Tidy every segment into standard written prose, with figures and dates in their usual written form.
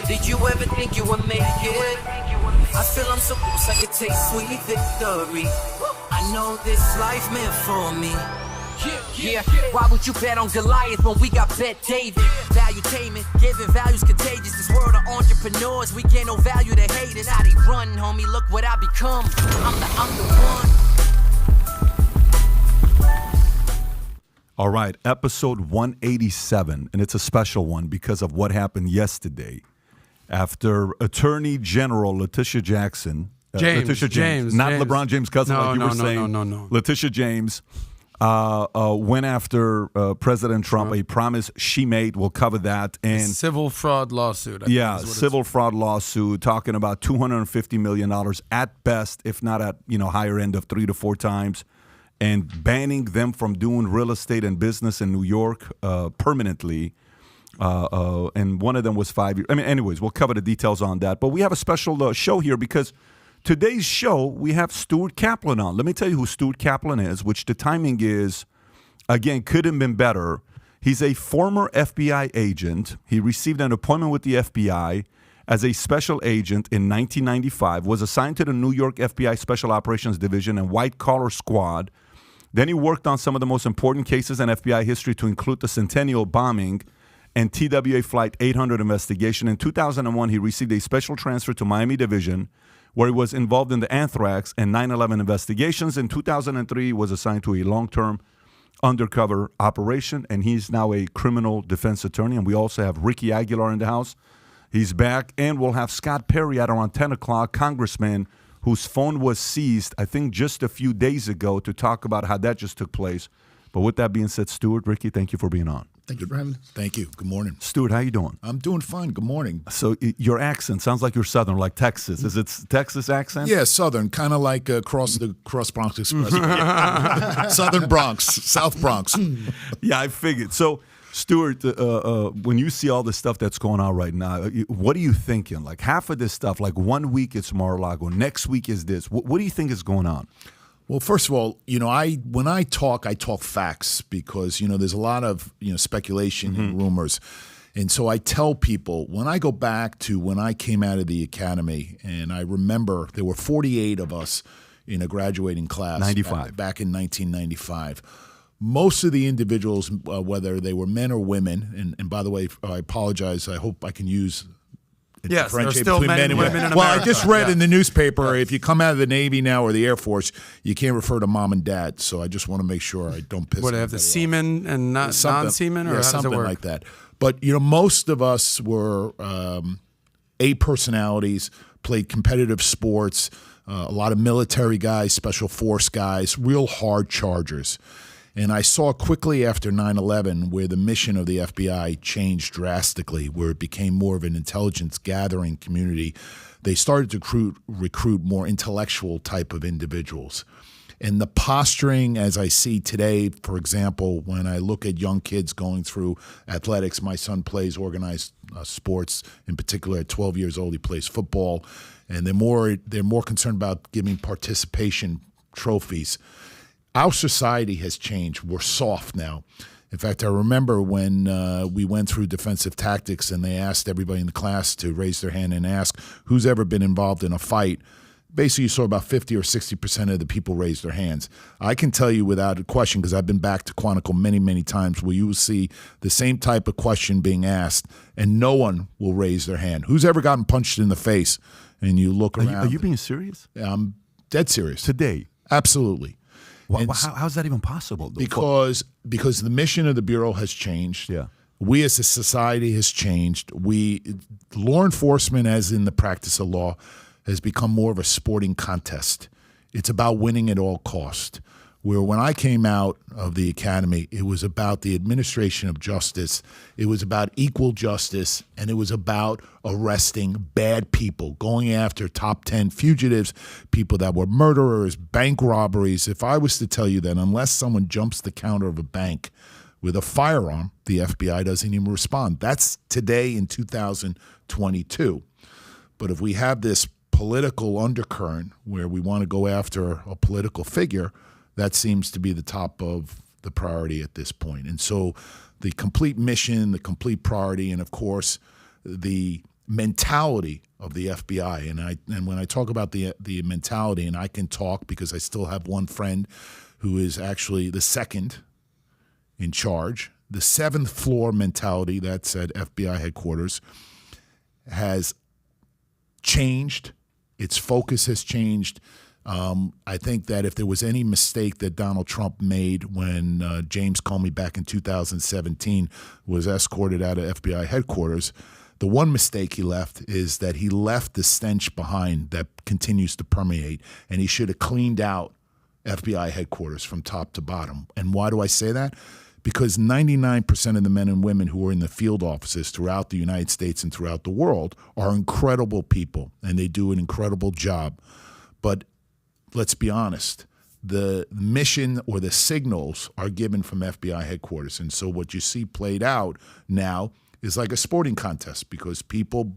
Did you ever think you would make it? I feel I'm so close I could taste sweet victory. I know this life meant for me. Yeah, why would you bet on Goliath when we got Bet David? Valuetainment, giving value's contagious. This world of entrepreneurs, we get no value to haters. How they run, homie, look what I become. I'm the one. All right, episode 187, and it's a special one because of what happened yesterday after Attorney General Letitia Jackson, not LeBron James' cousin, like you were saying. No. Letitia James went after President Trump, a promise she made. We'll cover that. And civil fraud lawsuit. Civil fraud lawsuit, talking about $250 million at best, if not at higher end of 3 to 4 times, and banning them from doing real estate and business in New York permanently. And one of them was 5 years. Anyways, we'll cover the details on that. But we have a special show here because today's show, we have Stuart Kaplan on. Let me tell you who Stuart Kaplan is, which the timing is, again, couldn't have been better. He's a former FBI agent. He received an appointment with the FBI as a special agent in 1995, was assigned to the New York FBI Special Operations Division and White Collar Squad. Then he worked on some of the most important cases in FBI history, to include the Centennial bombing and TWA Flight 800 investigation. In 2001, he received a special transfer to Miami Division, where he was involved in the anthrax and 9/11 investigations. In 2003, he was assigned to a long-term undercover operation, and he's now a criminal defense attorney. And we also have Ricky Aguilar in the house. He's back, and we'll have Scott Perry at around 10 o'clock, congressman whose phone was seized, I think, just a few days ago, to talk about how that just took place. But with that being said, Stuart, Ricky, thank you for being on. Thank you for having me. Thank you. Good morning. Stuart, how you doing? I'm doing fine. Good morning. So your accent sounds like you're Southern, like Texas. Is it Texas accent? Yeah, Southern, kind of like cross Bronx Express. Southern Bronx, South Bronx. Yeah, I figured. So, Stuart, when you see all the stuff that's going on right now, what are you thinking? Like half of this stuff, like 1 week it's Mar-A-Lago, next week is this. What do you think is going on? Well, first of all, when I talk facts because, there's a lot of, speculation and rumors. And so I tell people, when I go back to when I came out of the academy, and I remember there were 48 of us in a graduating class 95. Back in 1995. Most of the individuals, whether they were men or women, and by the way, I apologize, I hope I can use yes, there's still men and women in America. Well, I just read in the newspaper, if you come out of the Navy now or the Air Force, you can't refer to mom and dad. So I just want to make sure I don't piss. What, they have the seamen and not non-seamen, or how does it something work? like that. But most of us were A personalities, played competitive sports, a lot of military guys, special force guys, real hard chargers. And I saw quickly after 9/11 where the mission of the FBI changed drastically, where it became more of an intelligence gathering community. They started to recruit more intellectual type of individuals. And the posturing, as I see today, for example, when I look at young kids going through athletics, my son plays organized sports, in particular at 12 years old, he plays football, and they're more concerned about giving participation trophies. Our society has changed. We're soft now. In fact, I remember when we went through defensive tactics and they asked everybody in the class to raise their hand and ask who's ever been involved in a fight. Basically, you saw about 50 or 60% of the people raise their hands. I can tell you without a question, because I've been back to Quantico many, many times, where you will see the same type of question being asked and no one will raise their hand. Who's ever gotten punched in the face? And you look around. Are you being serious? I'm dead serious. Today? Absolutely. How's that even possible? Because the mission of the Bureau has changed. Yeah. We as a society has changed. Law enforcement, as in the practice of law, has become more of a sporting contest. It's about winning at all cost. Where when I came out of the academy, it was about the administration of justice. It was about equal justice, and it was about arresting bad people, going after top 10 fugitives, people that were murderers, bank robberies. If I was to tell you that unless someone jumps the counter of a bank with a firearm, the FBI doesn't even respond. That's today in 2022. But if we have this political undercurrent where we want to go after a political figure, that seems to be the top of the priority at this point. And so the complete mission, the complete priority, and of course, the mentality of the FBI. And when I talk about the mentality, and I can talk because I still have one friend who is actually the second in charge, the seventh floor mentality that's at FBI headquarters has changed. Its focus has changed. I think that if there was any mistake that Donald Trump made when James Comey back in 2017 was escorted out of FBI headquarters, the one mistake he left is that he left the stench behind that continues to permeate, and he should have cleaned out FBI headquarters from top to bottom. And why do I say that? Because 99% of the men and women who are in the field offices throughout the United States and throughout the world are incredible people, and they do an incredible job. But let's be honest, the mission or the signals are given from FBI headquarters. And so what you see played out now is like a sporting contest, because people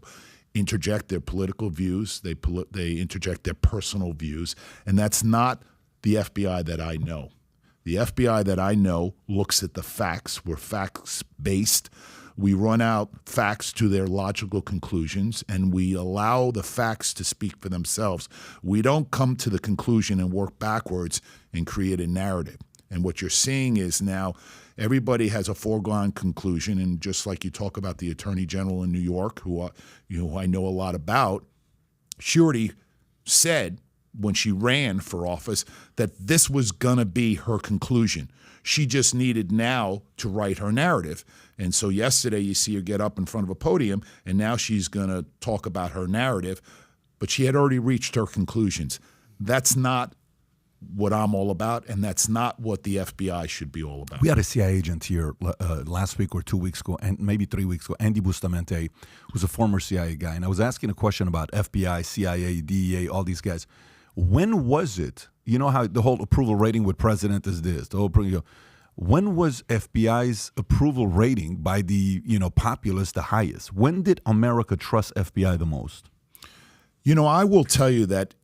interject their political views, they interject their personal views, and that's not the FBI that I know. The FBI that I know looks at the facts. We're facts-based. We run out facts to their logical conclusions, and we allow the facts to speak for themselves. We don't come to the conclusion and work backwards and create a narrative. And what you're seeing is now everybody has a foregone conclusion, and just like you talk about the Attorney General in New York, who I know a lot about, she already said when she ran for office that this was going to be her conclusion. She just needed now to write her narrative. And so yesterday you see her get up in front of a podium, and now she's going to talk about her narrative, but she had already reached her conclusions. That's not what I'm all about, and that's not what the FBI should be all about. We had a CIA agent here last week or 2 weeks ago, and maybe 3 weeks ago, Andy Bustamante, who's a former CIA guy, and I was asking a question about FBI, CIA, DEA, all these guys. When was it? You know how the whole approval rating with president is this. When was FBI's approval rating by the populace the highest? When did America trust FBI the most? I will tell you that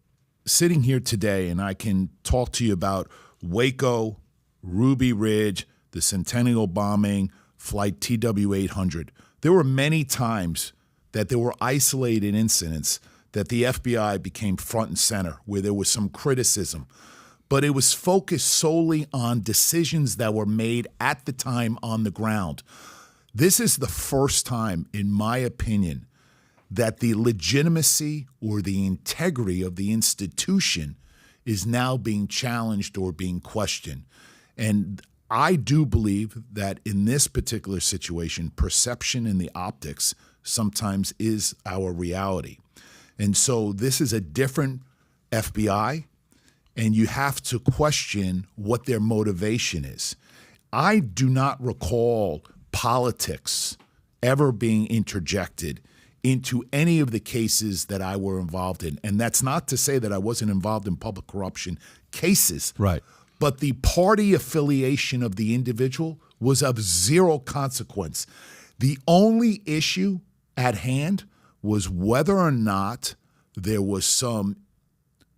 sitting here today, and I can talk to you about Waco, Ruby Ridge, the Centennial bombing, Flight TW-800. There were many times that there were isolated incidents that the FBI became front and center, where there was some criticism. But it was focused solely on decisions that were made at the time on the ground. This is the first time, in my opinion, that the legitimacy or the integrity of the institution is now being challenged or being questioned. And I do believe that in this particular situation, perception and the optics sometimes is our reality. And so this is a different FBI, and you have to question what their motivation is. I do not recall politics ever being interjected into any of the cases that I were involved in. And that's not to say that I wasn't involved in public corruption cases. Right. But the party affiliation of the individual was of zero consequence. The only issue at hand was whether or not there was some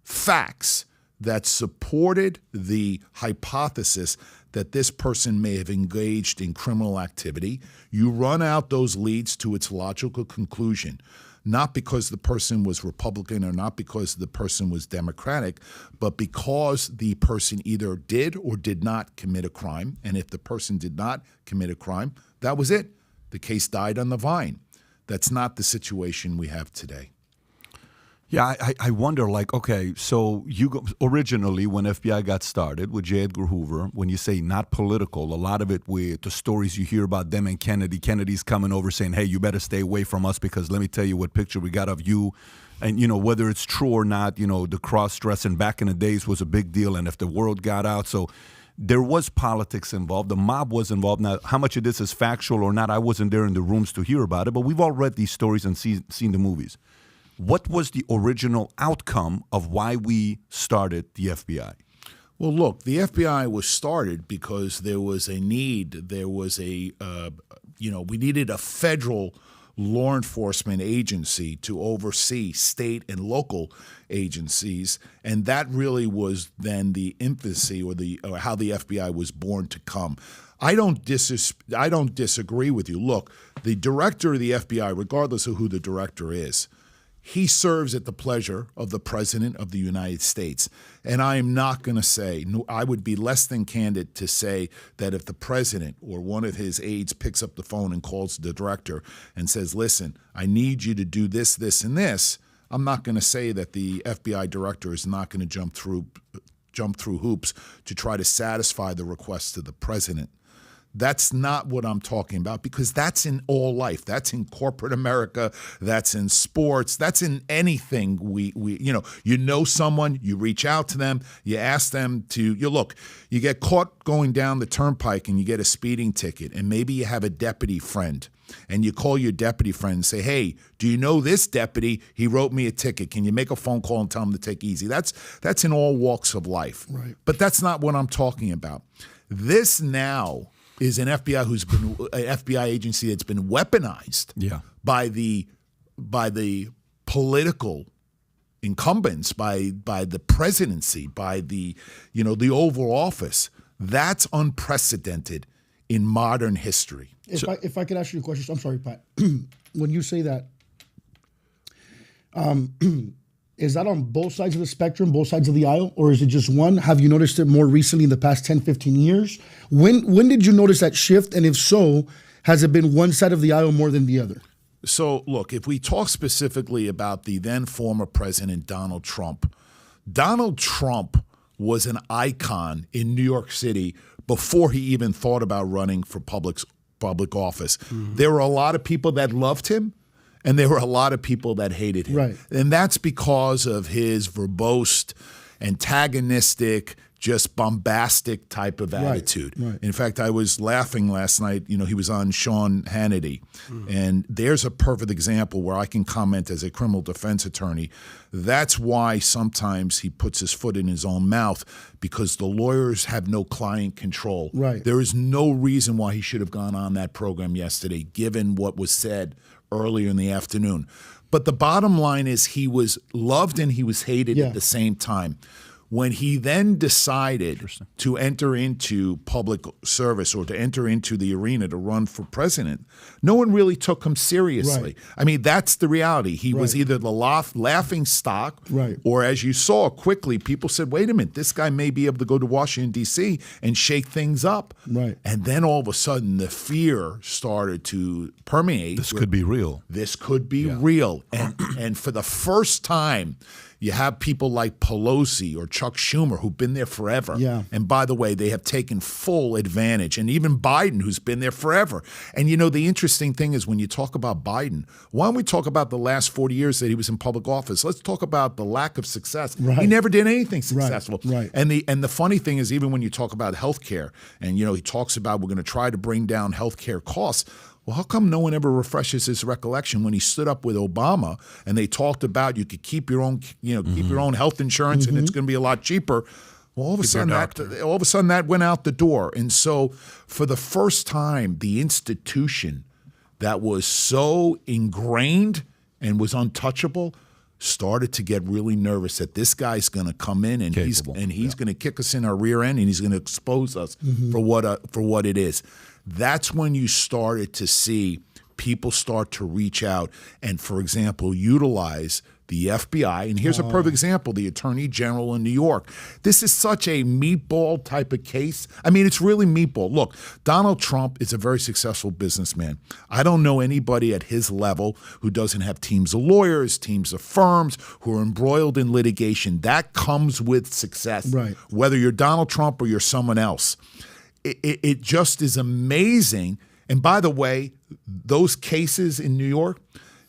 facts that supported the hypothesis that this person may have engaged in criminal activity. You run out those leads to its logical conclusion, not because the person was Republican or not because the person was Democratic, but because the person either did or did not commit a crime. And if the person did not commit a crime, that was it. The case died on the vine. That's not the situation we have today. Yeah, I wonder, okay, so originally when FBI got started with J. Edgar Hoover, when you say not political, a lot of it with the stories you hear about them and Kennedy. Kennedy's coming over saying, hey, you better stay away from us because let me tell you what picture we got of you. And, whether it's true or not, the cross-dressing back in the days was a big deal. And if the word got out, so there was politics involved. The mob was involved. Now, how much of this is factual or not, I wasn't there in the rooms to hear about it, but we've all read these stories and seen the movies. What was the original outcome of why we started the FBI? Well, look, the FBI was started because there was a need. There was we needed a federal law enforcement agency to oversee state and local agencies, and that really was then the infancy or how the FBI was born to come. I don't disagree with you. Look, the director of the FBI, regardless of who the director is, he serves at the pleasure of the President of the United States. And I am not going to say, I would be less than candid to say that if the President or one of his aides picks up the phone and calls the director and says, listen, I need you to do this, this, and this, I'm not going to say that the FBI director is not going to jump through hoops to try to satisfy the requests of the President. That's not what I'm talking about, because that's in all life. That's in corporate America. That's in sports. That's in anything. You know someone, you reach out to them, you ask them to, you get caught going down the turnpike and you get a speeding ticket, and maybe you have a deputy friend, and you call your deputy friend and say, hey, do you know this deputy? He wrote me a ticket. Can you make a phone call and tell him to take it easy? That's in all walks of life. Right. But that's not what I'm talking about. This now is an FBI agency that's been weaponized by the political incumbents, by the presidency, by the Oval Office. That's unprecedented in modern history. If I could ask you a question, I'm sorry, Pat. When you say that, is that on both sides of the spectrum, both sides of the aisle, or is it just one? Have you noticed it more recently in the past 10, 15 years? When did you notice that shift? And if so, has it been one side of the aisle more than the other? So, look, if we talk specifically about the then former president, Donald Trump was an icon in New York City before he even thought about running for public office. Mm-hmm. There were a lot of people that loved him, and there were a lot of people that hated him. Right. And that's because of his verbose, antagonistic, just bombastic type of attitude. Right. In fact, I was laughing last night. He was on Sean Hannity. And there's a perfect example where I can comment as a criminal defense attorney. That's why sometimes he puts his foot in his own mouth, because the lawyers have no client control. Right. There is no reason why he should have gone on that program yesterday, given what was said earlier in the afternoon. But the bottom line is he was loved and he was hated at the same time. When he then decided to enter into public service or to enter into the arena to run for president, no one really took him seriously. Right. I mean, that's the reality. He was either the laughing stock, or as you saw quickly, people said, wait a minute, this guy may be able to go to Washington, D.C. and shake things up. Right. And then all of a sudden, the fear started to permeate. This could be real. This could be real. And for the first time, you have people like Pelosi or Chuck Schumer who've been there forever. Yeah. And by the way, they have taken full advantage. And even Biden, who's been there forever. And the interesting thing is when you talk about Biden, why don't we talk about the last 40 years that he was in public office? Let's talk about the lack of success. Right. He never did anything successful. Right. And the funny thing is, even when you talk about healthcare, and he talks about we're going to try to bring down healthcare costs. Well, how come no one ever refreshes his recollection when he stood up with Obama and they talked about you could keep your own, keep your own health insurance and it's going to be a lot cheaper? Well, all of a sudden that went out the door. And so for the first time, the institution that was so ingrained and was untouchable started to get really nervous that this guy's going to come in and he's going to kick us in our rear end and he's going to expose us for what it is. That's when you started to see people start to reach out and, for example, utilize the FBI. And here's a perfect example, the Attorney General in New York. This is such a meatball type of case. I mean, it's really meatball. Look, Donald Trump is a very successful businessman. I don't know anybody at his level who doesn't have teams of lawyers, teams of firms who are embroiled in litigation. That comes with success, right? Whether you're Donald Trump or you're someone else. It just is amazing. And by the way, those cases in New York,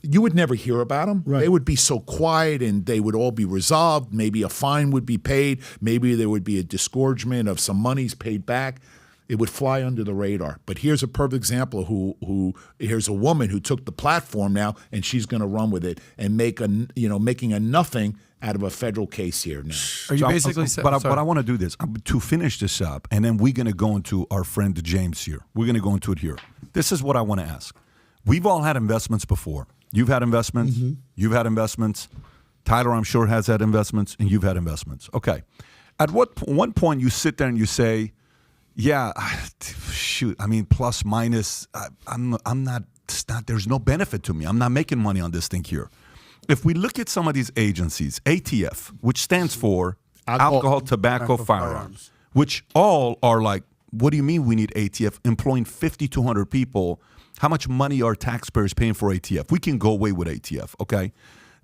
you would never hear about them. Right. They would be so quiet and they would all be resolved. Maybe a fine would be paid. Maybe there would be a disgorgement of some monies paid back. It would fly under the radar. But here's a perfect example who here's a woman who took the platform now and she's going to run with it and making a nothing out of a federal case here now. Are you basically saying? But I want to do this to finish this up, and then we're going to go into our friend James here. We're going to go into it here. This is what I want to ask. We've all had investments before. You've had investments. Mm-hmm. You've had investments. Tyler, I'm sure, has had investments, and you've had investments. Okay. At one point you sit there and you say, Yeah, shoot. I mean, plus minus. I'm not. It's not. There's no benefit to me. I'm not making money on this thing here. If we look at some of these agencies, ATF, which stands for Alcohol, Tobacco, Firearms, which all are like, what do you mean we need ATF employing 5,200 people? How much money are taxpayers paying for ATF? We can go away with ATF, okay?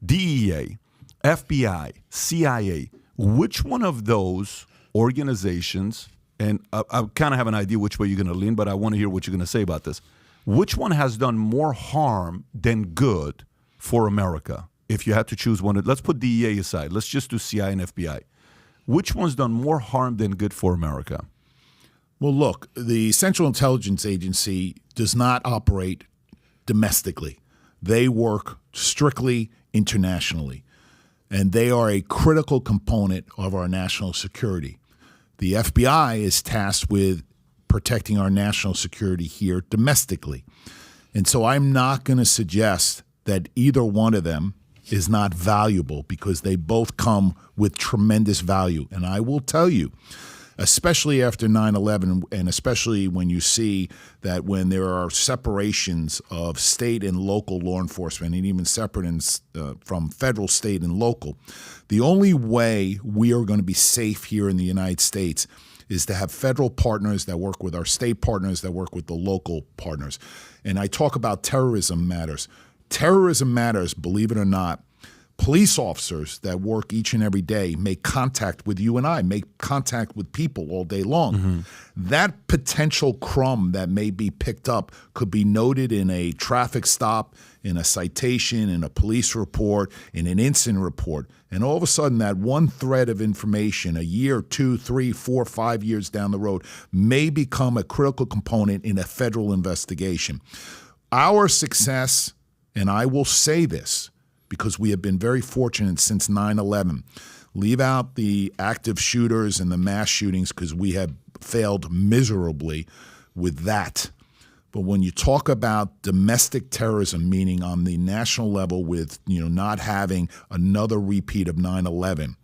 DEA, FBI, CIA. Which one of those organizations, and I kind of have an idea which way you're going to lean, but I want to hear what you're going to say about this. Which one has done more harm than good for America? If you had to choose one, let's put DEA aside. Let's just do CIA and FBI. Which one's done more harm than good for America? Well, look, the Central Intelligence Agency does not operate domestically. They work strictly internationally, and they are a critical component of our national security. The FBI is tasked with protecting our national security here domestically. And so I'm not going to suggest that either one of them is not valuable, because they both come with tremendous value. And I will tell you, especially after 9/11, and especially when you see that when there are separations of state and local law enforcement, and even separate from federal, state, and local, the only way we are going to be safe here in the United States is to have federal partners that work with our state partners that work with the local partners. And I talk about terrorism matters. Terrorism matters, believe it or not. Police officers that work each and every day make contact with you and I, make contact with people all day long. Mm-hmm. That potential crumb that may be picked up could be noted in a traffic stop, in a citation, in a police report, in an incident report. And all of a sudden, that one thread of information, a year, 2, 3, 4, 5 years down the road, may become a critical component in a federal investigation. Our success, and I will say this, because we have been very fortunate since 9/11. Leave out the active shooters and the mass shootings, because we have failed miserably with that. But when you talk about domestic terrorism, meaning on the national level with not having another repeat of 9/11,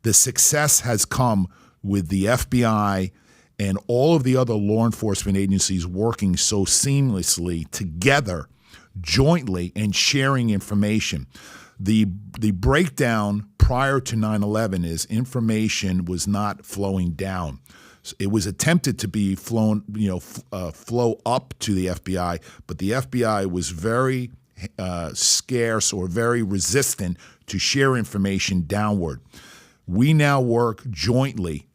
the success has come with the FBI and all of the other law enforcement agencies working so seamlessly together, jointly, and sharing information. The breakdown prior to 9/11 is information was not flowing down. It was attempted to be flow up to the FBI, but the FBI was very scarce or very resistant to share information downward. We now work jointly.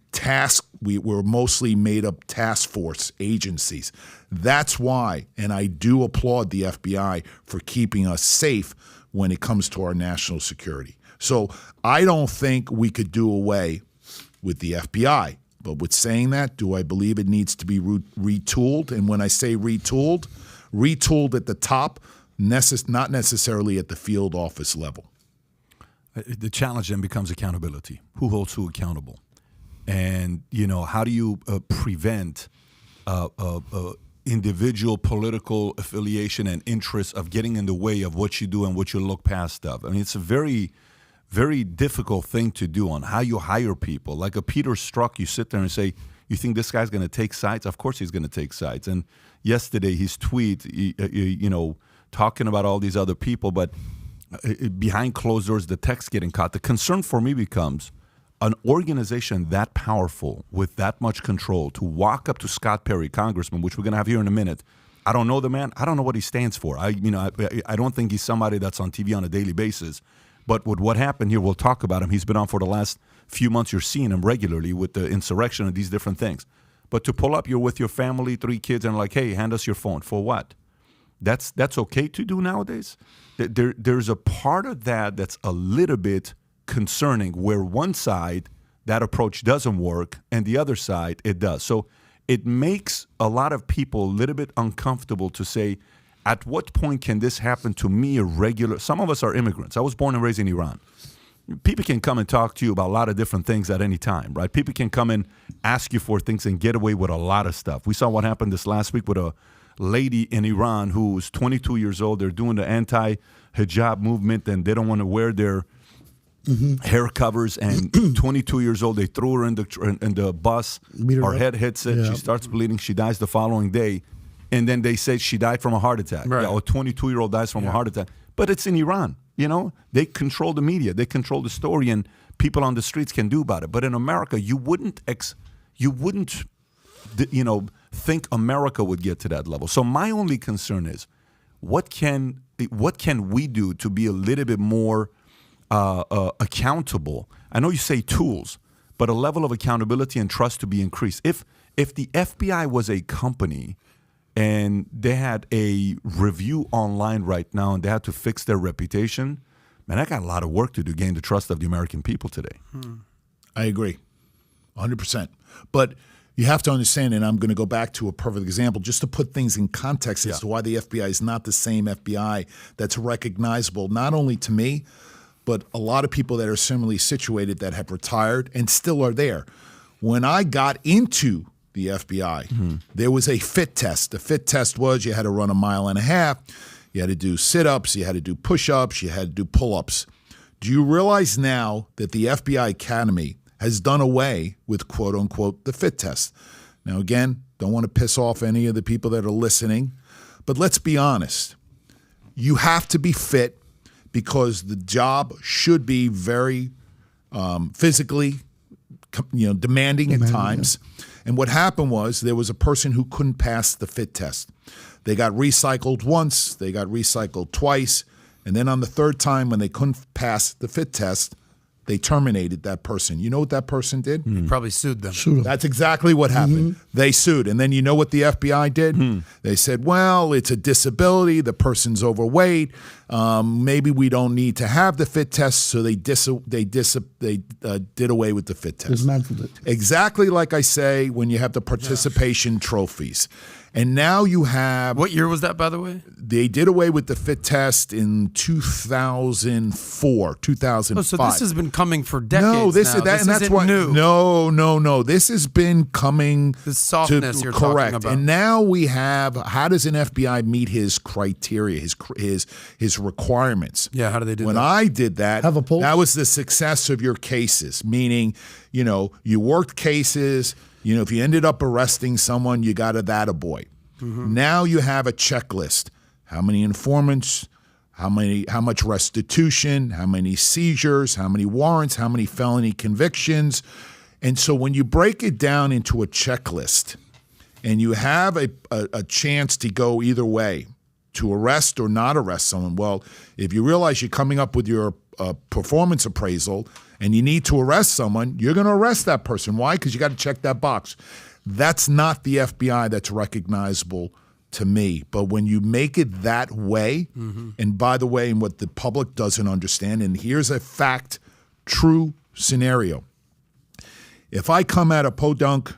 We're mostly made up task force agencies. That's why, and I do applaud the FBI for keeping us safe when it comes to our national security. So I don't think we could do away with the FBI. But with saying that, do I believe it needs to be retooled? And when I say retooled at the top, not necessarily at the field office level. The challenge then becomes accountability. Who holds who accountable? And, how do you prevent individual political affiliation and interest of getting in the way of what you do and what you look past of? I mean, it's a very, very difficult thing to do on how you hire people. Like a Peter Strzok, you sit there and say, you think this guy's going to take sides? Of course he's going to take sides. And yesterday, his tweet, talking about all these other people, but behind closed doors, the text getting caught. The concern for me becomes an organization that powerful with that much control to walk up to Scott Perry, congressman, which we're going to have here in a minute. I don't know the man. I don't know what he stands for. I don't think he's somebody that's on TV on a daily basis. But with what happened here, we'll talk about him. He's been on for the last few months. You're seeing him regularly with the insurrection and these different things. But to pull up, you're with your family, 3 kids, and like, hey, hand us your phone. For what? That's okay to do nowadays? There's a part of that that's a little bit concerning, where one side, that approach doesn't work, and the other side, it does. So it makes a lot of people a little bit uncomfortable to say, at what point can this happen to me, a regular? Some of us are immigrants. I was born and raised in Iran. People can come and talk to you about a lot of different things at any time, right? People can come and ask you for things and get away with a lot of stuff. We saw what happened this last week with a lady in Iran who was 22 years old. They're doing the anti-hijab movement, and they don't want to wear their hair covers, and 22 years old. They threw her in the bus. Her head hits it. She starts bleeding. She dies the following day. And then they say she died from a heart attack. Right. Yeah, a 22-year-old dies from a heart attack. But it's in Iran. They control the media. They control the story, and people on the streets can do about it. But in America, you wouldn't think America would get to that level. So my only concern is, what can we do to be a little bit more accountable? I know you say tools, but a level of accountability and trust to be increased. If the FBI was a company and they had a review online right now and they had to fix their reputation, man, I got a lot of work to do to gain the trust of the American people today. I agree, 100%. But you have to understand, and I'm going to go back to a perfect example just to put things in context as to why the FBI is not the same FBI that's recognizable, not only to me, but a lot of people that are similarly situated that have retired and still are there. When I got into the FBI, there was a fit test. The fit test was you had to run a mile and a half, you had to do sit-ups, you had to do push-ups, you had to do pull-ups. Do you realize now that the FBI Academy has done away with, quote-unquote, the fit test? Now, again, don't want to piss off any of the people that are listening, but let's be honest. You have to be fit because the job should be very physically demanding at times. Yeah. And what happened was there was a person who couldn't pass the fit test. They got recycled once, they got recycled twice, and then on the third time when they couldn't pass the fit test, they terminated that person. You know what that person did? Probably sued them. That's exactly what happened. They sued. And then you know what the FBI did? They said, well, it's a disability. The person's overweight. Maybe we don't need to have the fit test. So they did away with the fit test. Dismantled it. Exactly like I say when you have the participation trophies. And now you have... What year was that, by the way? They did away with the fit test in 2004, 2005. Oh, so this has been coming for decades now. This isn't why, new. No. This has been coming... The softness you're correct. talking about. And now we have... How does an FBI meet his criteria, his requirements? Yeah, how do they do when that? When I did that, have a poll? That was the success of your cases, meaning, you worked cases... if you ended up arresting someone, you got that a boy. Now you have a checklist. How many informants, how much restitution, how many seizures, how many warrants, how many felony convictions. And so when you break it down into a checklist and you have a chance to go either way, to arrest or not arrest someone, well, if you realize you're coming up with your performance appraisal and you need to arrest someone, you're going to arrest that person. Why? Because you got to check that box. That's not the FBI that's recognizable to me. But when you make it that way, and by the way, and what the public doesn't understand, and here's a fact, true scenario. If I come out of Podunk,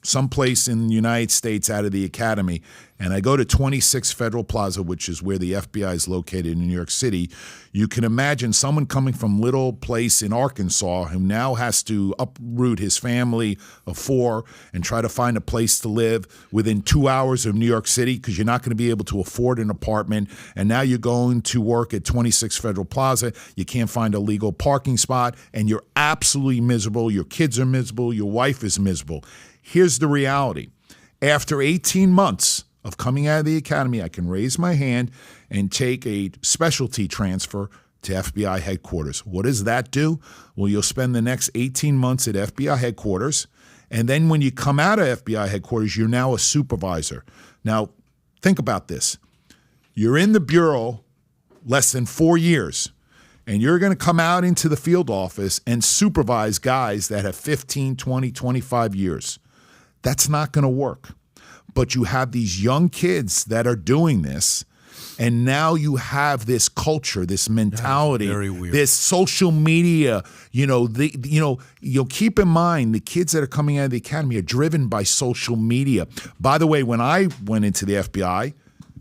someplace in the United States out of the academy, and I go to 26 Federal Plaza, which is where the FBI is located in New York City, you can imagine someone coming from little place in Arkansas who now has to uproot his family of 4 and try to find a place to live within 2 hours of New York City because you're not going to be able to afford an apartment. And now you're going to work at 26 Federal Plaza. You can't find a legal parking spot, and you're absolutely miserable. Your kids are miserable. Your wife is miserable. Here's the reality. After 18 months of coming out of the academy, I can raise my hand and take a specialty transfer to FBI headquarters. What does that do? Well, you'll spend the next 18 months at FBI headquarters, and then when you come out of FBI headquarters, you're now a supervisor. Now, think about this. You're in the bureau less than 4 years, and you're going to come out into the field office and supervise guys that have 15, 20, 25 years. That's not going to work. But you have these young kids that are doing this, and now you have this culture, this mentality, this social media. You'll keep in mind the kids that are coming out of the academy are driven by social media. By the way, when I went into the FBI,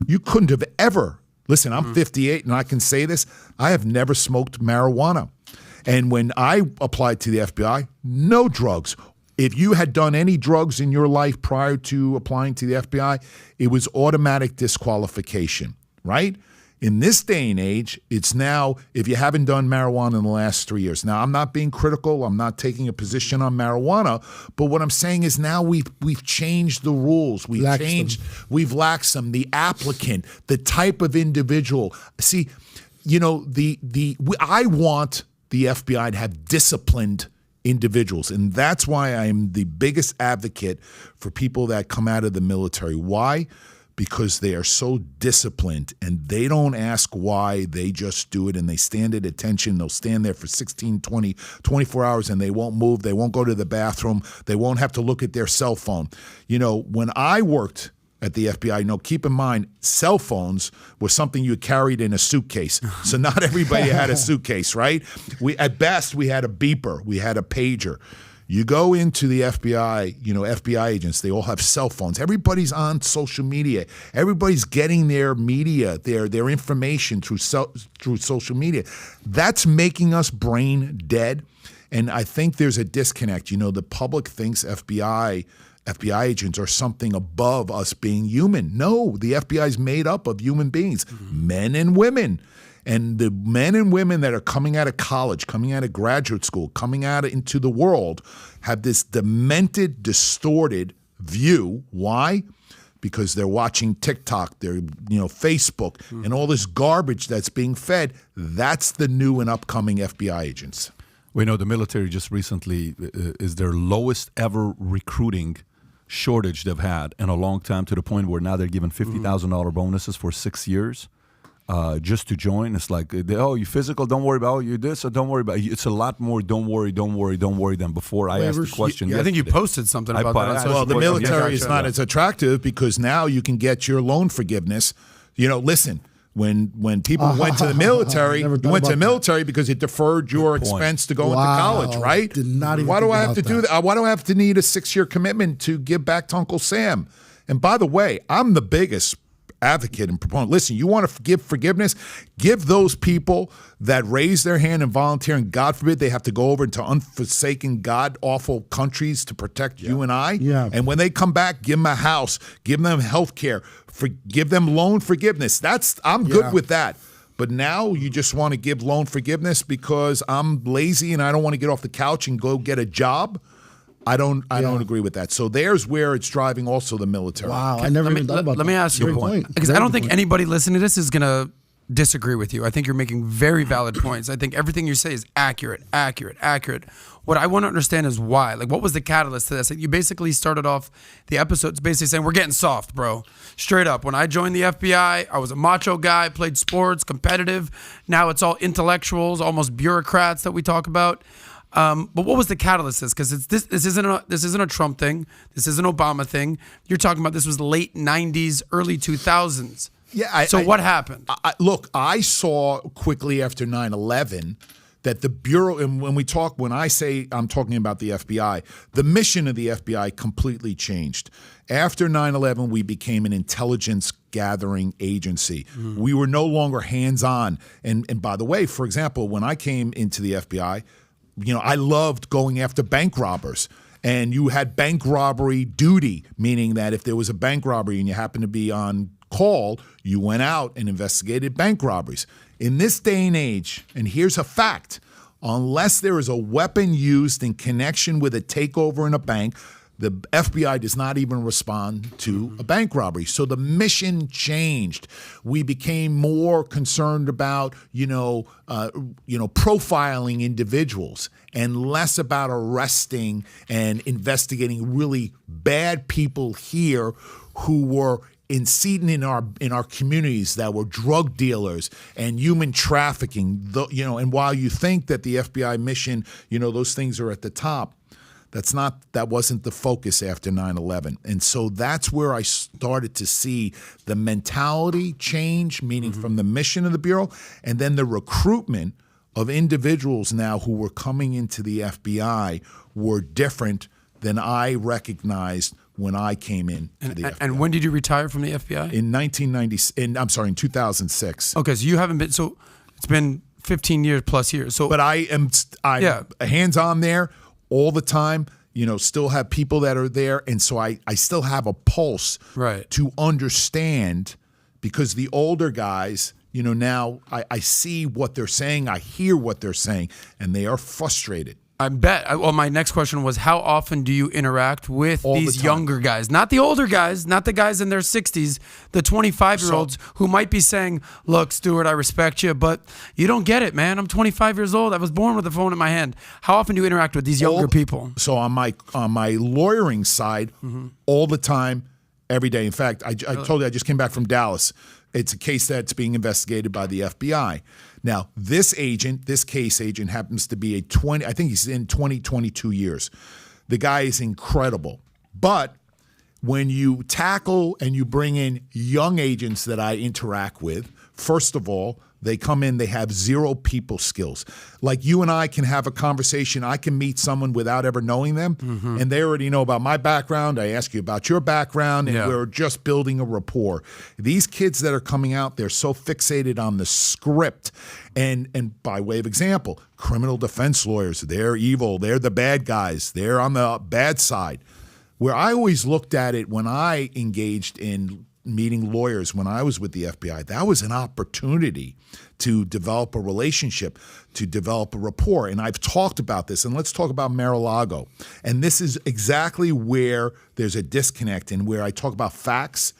you couldn't have ever. Listen, I'm 58, and I can say this. I have never smoked marijuana. And when I applied to the FBI, no drugs. If you had done any drugs in your life prior to applying to the FBI, it was automatic disqualification, right? In this day and age, it's now, if you haven't done marijuana in the last 3 years. Now, I'm not being critical. I'm not taking a position on marijuana. But what I'm saying is now we've changed the rules. We've laxed them. The applicant, the type of individual. See, you know, I want the FBI to have disciplined individuals. And that's why I'm the biggest advocate for people that come out of the military. Why? Because they are so disciplined and they don't ask why, they just do it and they stand at attention. They'll stand there for 16, 20, 24 hours and they won't move. They won't go to the bathroom. They won't have to look at their cell phone. You know, when I worked at the FBI, keep in mind, cell phones was something you carried in a suitcase. So not everybody had a suitcase, right? At best, we had a beeper. We had a pager. You go into the FBI, FBI agents, they all have cell phones. Everybody's on social media. Everybody's getting their media, their information through social media. That's making us brain dead. And I think there's a disconnect. The public thinks FBI agents are something above us being human. No, the FBI is made up of human beings, men and women. And the men and women that are coming out of college, coming out of graduate school, coming out into the world have this demented, distorted view. Why? Because they're watching TikTok, they're Facebook, and all this garbage that's being fed. That's the new and upcoming FBI agents. We know the military just recently is their lowest ever recruiting shortage they've had in a long time, to the point where now they're giving $50,000 bonuses for 6 years just to join. It's like, you physical, don't worry about you this, or don't worry about it. It's a lot more don't worry than before. I asked the question. I think you posted something about that on social Well, the media. military is not as attractive because now you can get your loan forgiveness. Listen, when people went to the military, you went to the military because it deferred your expense to go into college, right? Did not even Why do think I have about to do that? Why do I have to need a 6-year commitment to give back to Uncle Sam? And by the way, I'm the biggest advocate and proponent. Listen, you want to give forgiveness? Give those people that raise their hand and volunteer, and God forbid they have to go over into unforsaken, God-awful countries to protect you and I. Yeah. And when they come back, give them a house, give them health care, give them loan forgiveness. I'm good with that. But now you just want to give loan forgiveness because I'm lazy and I don't want to get off the couch and go get a job. I don't agree with that. So there's where it's driving also the military. Wow, I never even thought about that. Let me ask you a point. Because I don't think anybody listening to this is going to disagree with you. I think you're making very valid points. I think everything you say is accurate. What I want to understand is why. Like, what was the catalyst to this? Like, you basically started off the episodes basically saying, we're getting soft, bro. Straight up. When I joined the FBI, I was a macho guy, played sports, competitive. Now it's all intellectuals, almost bureaucrats that we talk about. But what was the catalyst? Because this isn't a Trump thing. This isn't an Obama thing. You're talking about this was late 90s, early 2000s. Yeah. So what happened? Look, I saw quickly after 9/11 that the Bureau, and when I say I'm talking about the FBI, the mission of the FBI completely changed. After 9/11, we became an intelligence gathering agency. We were no longer hands-on. And by the way, for example, when I came into the FBI, I loved going after bank robbers. And you had bank robbery duty, meaning that if there was a bank robbery and you happened to be on call, you went out and investigated bank robberies. In this day and age, and here's a fact, unless there is a weapon used in connection with a takeover in a bank, the FBI does not even respond to a bank robbery. So the mission changed. We became more concerned about, profiling individuals and less about arresting and investigating really bad people here who were seated in our communities that were drug dealers and human trafficking. And while you think that the FBI mission, those things are at the top, that wasn't the focus after 9/11. And so that's where I started to see the mentality change, meaning from the mission of the Bureau, and then the recruitment of individuals now who were coming into the FBI were different than I recognized when I came in to the FBI. And when did you retire from the FBI? In 2006. Okay, so you haven't been, so it's been 15 years plus years. So, but I'm hands-on there all the time, still have people that are there. And so I still have a pulse to understand, because the older guys, now I see what they're saying, I hear what they're saying, and they are frustrated. I bet. Well, my next question was, how often do you interact with All the these time. younger guys? Not the older guys, not the guys in their 60s, the 25-year-olds who might be saying, look, Stuart, I respect you, but you don't get it, man. I'm 25 years old. I was born with a phone in my hand. How often do you interact with these younger people? So on my lawyering side, all the time, every day. In fact, I told you I just came back from Dallas. It's a case that's being investigated by the FBI. Now, this case agent happens to be I think he's in 22 years. The guy is incredible. But when you tackle and you bring in young agents that I interact with, first of all, they come in, they have zero people skills. Like you and I can have a conversation. I can meet someone without ever knowing them, and they already know about my background. I ask you about your background, and we're just building a rapport. These kids that are coming out, they're so fixated on the script. And by way of example, criminal defense lawyers, they're evil. They're the bad guys. They're on the bad side. Where I always looked at it when I engaged in meeting lawyers when I was with the FBI, that was an opportunity to develop a relationship, to develop a rapport. And I've talked about this, and let's talk about Mar-A-Lago. And this is exactly where there's a disconnect and where I talk about facts.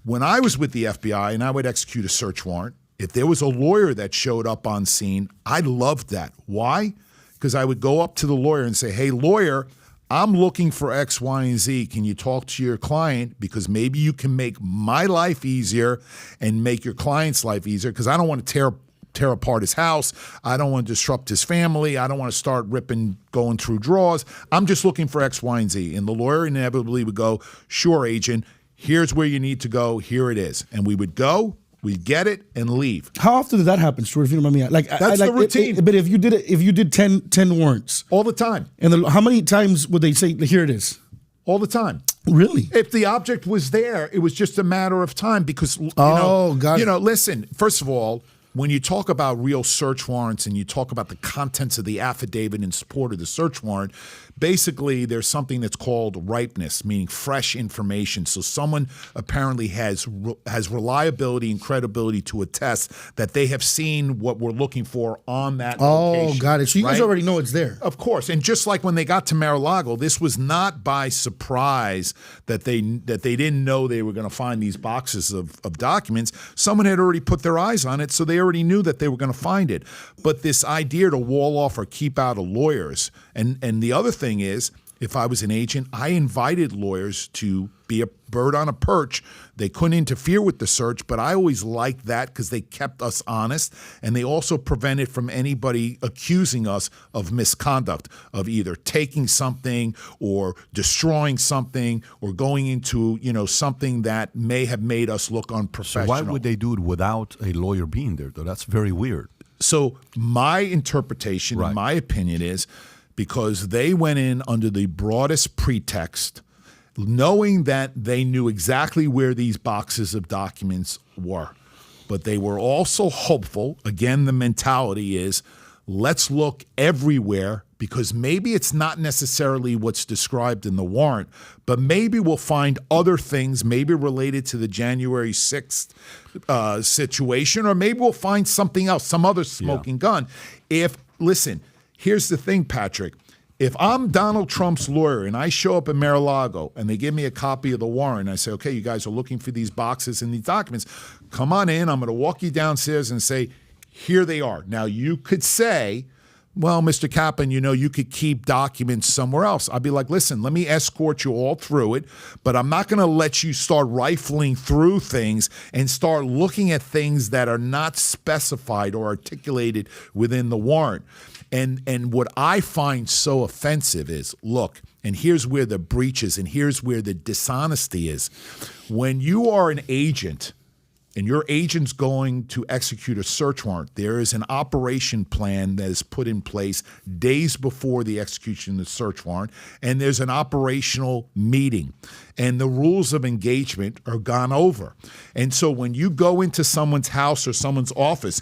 When I was with the FBI and I would execute a search warrant, if there was a lawyer that showed up on scene, I loved that. Why? Because I would go up to the lawyer and say, hey, lawyer, I'm looking for X, Y, and Z. Can you talk to your client? Because maybe you can make my life easier and make your client's life easier, because I don't want to tear apart his house. I don't want to disrupt his family. I don't want to start going through drawers. I'm just looking for X, Y, and Z. And the lawyer inevitably would go, sure, agent, here's where you need to go. Here it is. And we would go. We get it and leave. How often did that happen, Stuart? If you don't mind me, That's the routine. But if you did 10 warrants All the time. and how many times would they say, here it is? All the time. Really? If the object was there, it was just a matter of time because, got it. Listen, first of all, when you talk about real search warrants and you talk about the contents of the affidavit in support of the search warrant, basically there's something that's called ripeness, meaning fresh information. So someone apparently has reliability and credibility to attest that they have seen what we're looking for on that location. Oh, got it. So you guys already know it's there. Of course. And just like when they got to Mar-A-Lago, this was not by surprise that they didn't know they were going to find these boxes of documents. Someone had already put their eyes on it, so they already knew that they were going to find it. But this idea to wall off or keep out of lawyers, and the other thing is, if I was an agent, I invited lawyers to be a bird on a perch. They couldn't interfere with the search, but I always liked that because they kept us honest, and they also prevented from anybody accusing us of misconduct, of either taking something or destroying something or going into, something that may have made us look unprofessional. So why would they do it without a lawyer being there, though? That's very weird. So my interpretation, Right. my opinion is, because they went in under the broadest pretext, knowing that they knew exactly where these boxes of documents were. But they were also hopeful. Again, the mentality is, let's look everywhere, because maybe it's not necessarily what's described in the warrant, but maybe we'll find other things, maybe related to the January 6th situation, or maybe we'll find something else, some other smoking gun. Listen, here's the thing, Patrick. If I'm Donald Trump's lawyer and I show up at Mar-A-Lago and they give me a copy of the warrant, I say, okay, you guys are looking for these boxes and these documents. Come on in. I'm going to walk you downstairs and say, here they are. Now, you could say, well, Mr. Kaplan, you could keep documents somewhere else. I'd be like, listen, let me escort you all through it, but I'm not going to let you start rifling through things and start looking at things that are not specified or articulated within the warrant. And what I find so offensive is, look, and here's where the breach is, and here's where the dishonesty is. When you are an agent and your agent's going to execute a search warrant, there is an operation plan that is put in place days before the execution of the search warrant, and there's an operational meeting, and the rules of engagement are gone over. And so when you go into someone's house or someone's office,